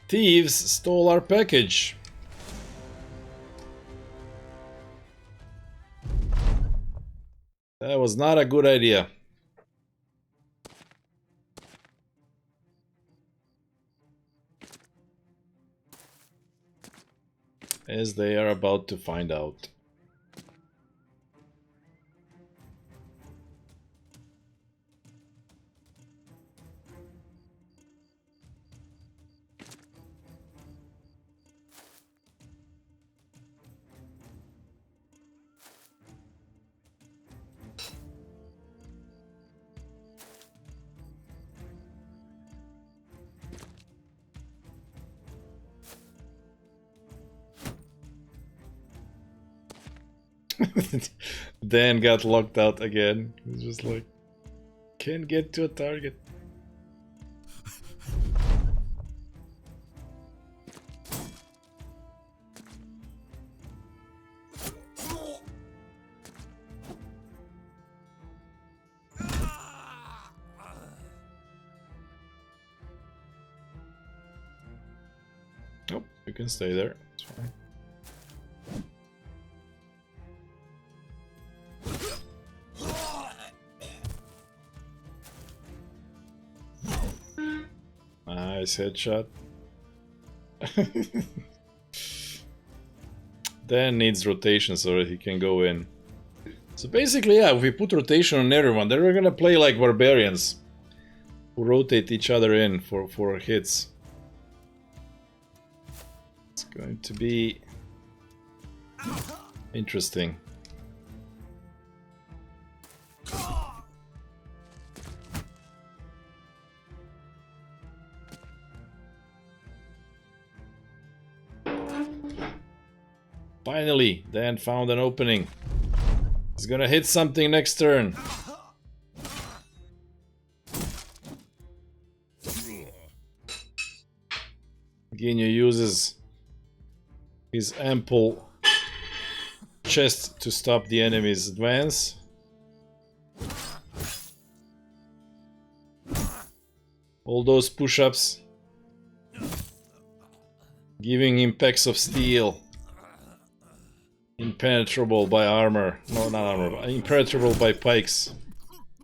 Thieves stole our package. That was not a good idea. As they are about to find out. Dan got locked out again. He's just like, can't get to a target. Oh, you can stay there. It's fine. Nice headshot. Dan needs rotation so that he can go in. So basically, yeah, if we put rotation on everyone, then we're gonna play like barbarians who rotate each other in for hits. It's going to be interesting. Finally, Dan found an opening. He's gonna hit something next turn. Ginyu uses his ample chest to stop the enemy's advance. All those push-ups giving him pecs of steel. Impenetrable by armor. No, not armor. Impenetrable by pikes.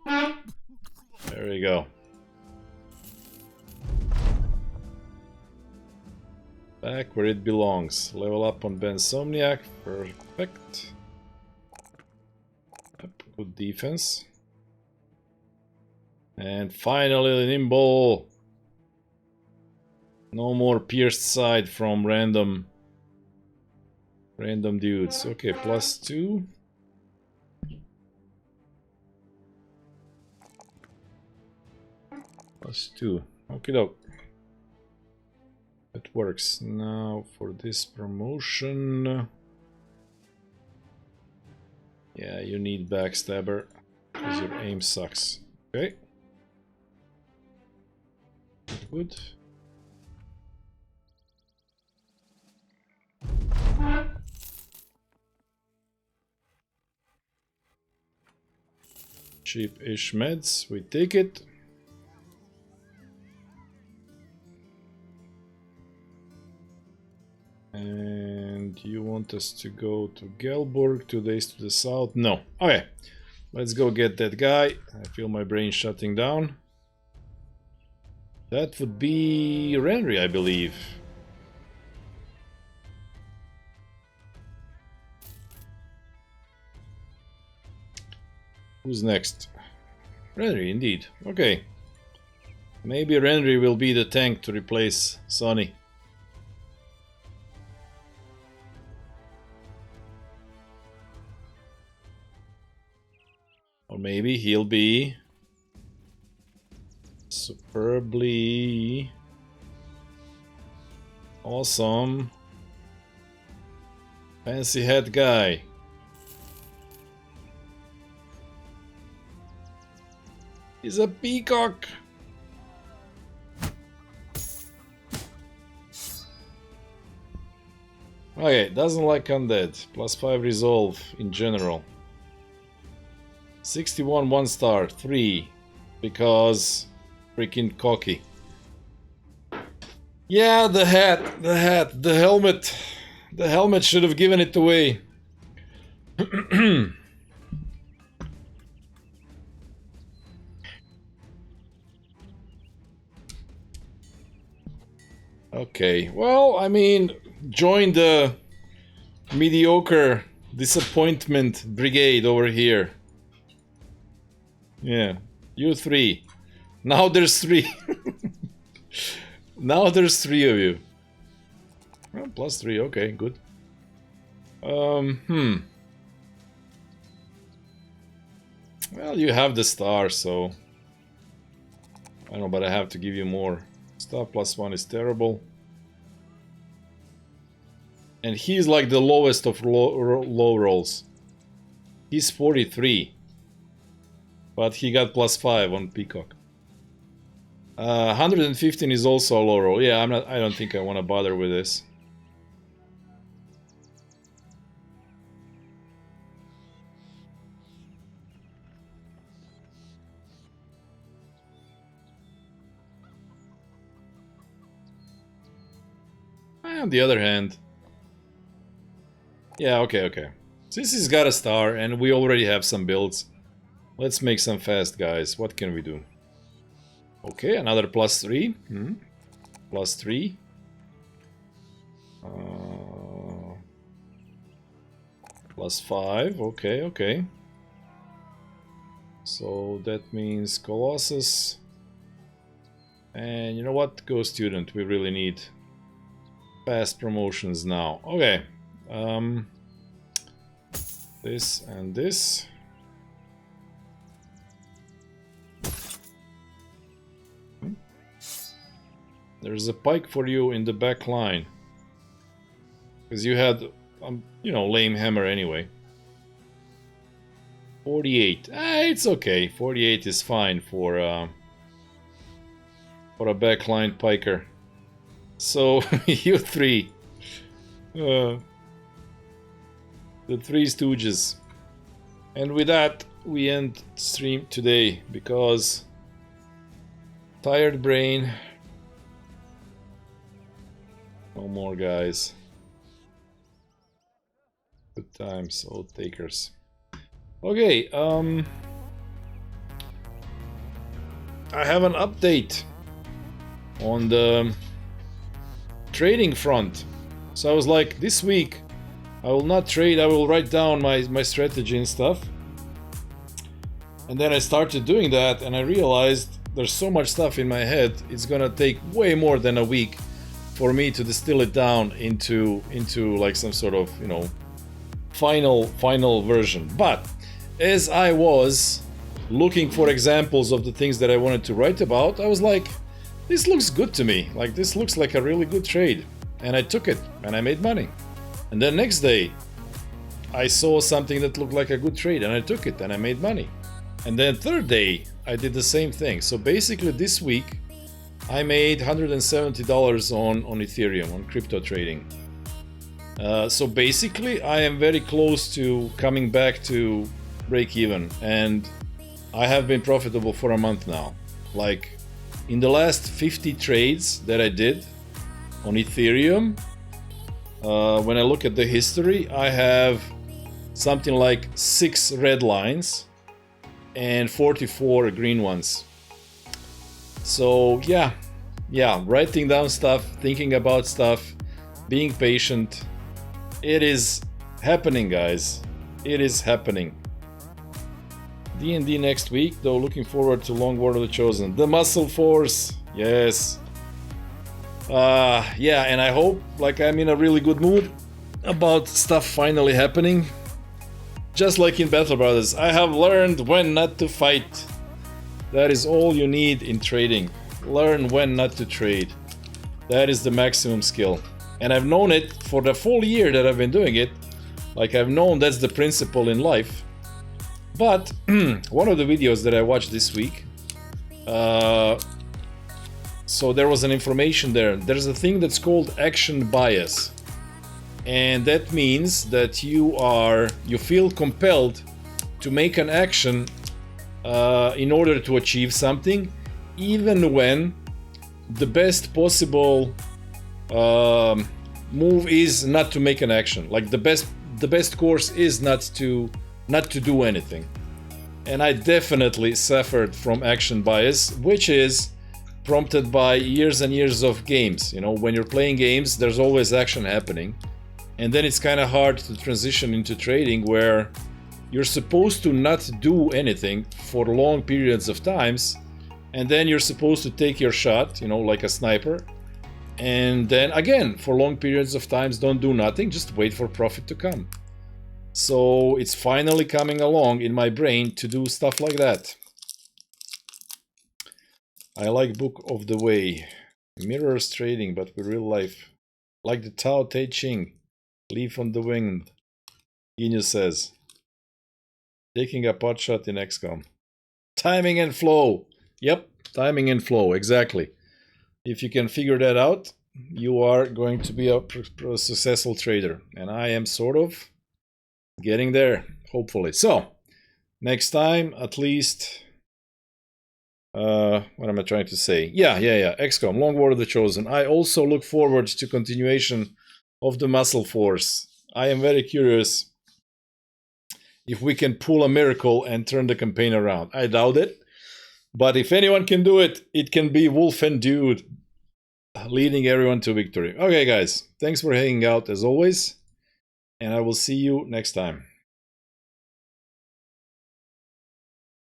There we go. Back where it belongs. Level up on Bensomniac. Perfect. Yep, good defense. And finally, nimble. No more pierced side from random dudes. Okay, +2. +2. Okie doke. That works. Now for this promotion. Yeah, you need backstabber because your aim sucks. Okay. Good. Cheap-ish meds, we take it. And you want us to go to Gelburg, 2 days to the south? No. Okay, let's go get that guy. I feel my brain shutting down. That would be Renry, I believe. Who's next? Renry, indeed. Okay. Maybe Renry will be the tank to replace Sonny. maybe he'll be superbly awesome fancy head guy. He's a peacock. Okay, doesn't like undead. +5 resolve in general. 61 1 star, 3. Because freaking cocky. Yeah, the hat, the helmet. The helmet should have given it away. Okay, well, I mean, join the mediocre disappointment brigade over here. Yeah, you 3. Now there's 3. Now there's 3 of you. Well, +3, okay, good. Well, you have the star, so I don't know, but I have to give you more. Star +1 is terrible. And he's like the lowest of low rolls. He's 43. But he got +5 on Peacock. 115 is also a low roll. Yeah, I don't think I want to bother with this. On the other hand, yeah, okay. Since he's got a star and we already have some builds, let's make some fast guys. What can we do? Okay, another +3. +3. +5. Okay. So that means Colossus. And you know what? Go student. We really need fast promotions now. Okay. This and this. There's a pike for you in the back line. Because you had, you know, lame hammer anyway. 48. It's okay. 48 is fine for a backline piker. So, you 3. The 3 Stooges. And with that, we end stream today, because tired brain. No more, guys. Good times, OATHTAKERS. Okay, I have an update on the trading front. So I was like, this week I will not trade, I will write down my strategy and stuff. And then I started doing that and I realized there's so much stuff in my head, it's gonna take way more than a week for me to distill it down into like some sort of, you know, final version. But as I was looking for examples of the things that I wanted to write about, I was like, this looks good to me. Like, this looks like a really good trade. And I took it and I made money. And then next day I saw something that looked like a good trade and I took it and I made money. And then third day I did the same thing. So basically this week I made $170 on Ethereum, on crypto trading. So basically I am very close to coming back to break even, and I have been profitable for a month now. Like, in the last 50 trades that I did on Ethereum, when I look at the history, I have something like 6 red lines and 44 green ones. So yeah, writing down stuff, thinking about stuff, being patient. It is happening, guys. It is happening. D&D next week, though. Looking forward to Long War of the Chosen. The Muscle Force, yes. Yeah, and I hope, like, I'm in a really good mood about stuff finally happening. just like in Battle Brothers, I have learned when not to fight. That is all you need in trading. Learn when not to trade. That is the maximum skill. And I've known it for the full year that I've been doing it. Like, I've known that's the principle in life. But one of the videos that I watched this week, so there was an information there. There's a thing that's called action bias. And that means that you feel compelled to make an action in order to achieve something, even when the best possible move is not to make an action. Like the best course is not to do anything. And I definitely suffered from action bias, which is prompted by years and years of games. You know, when you're playing games, there's always action happening. And then it's kind of hard to transition into trading where you're supposed to not do anything for long periods of times, and then you're supposed to take your shot, you know, like a sniper, and then again for long periods of times don't do nothing, just wait for profit to come. So it's finally coming along in my brain to do stuff like that. I like Book of the Way. Mirrors trading, but with real life. Like the Tao Te Ching. Leaf on the Wind. Genius says. Taking a pot shot in XCOM. Timing and flow. Yep, timing and flow, exactly. If you can figure that out, you are going to be a successful trader. And I am sort of getting there, hopefully. So, next time, at least... what am I trying to say? Yeah. XCOM, Long War of the Chosen. I also look forward to continuation of the Muscle Force. I am very curious if we can pull a miracle and turn the campaign around. I doubt it. But if anyone can do it, it can be Wolf and Dude leading everyone to victory. Okay, guys. Thanks for hanging out as always. And I will see you next time.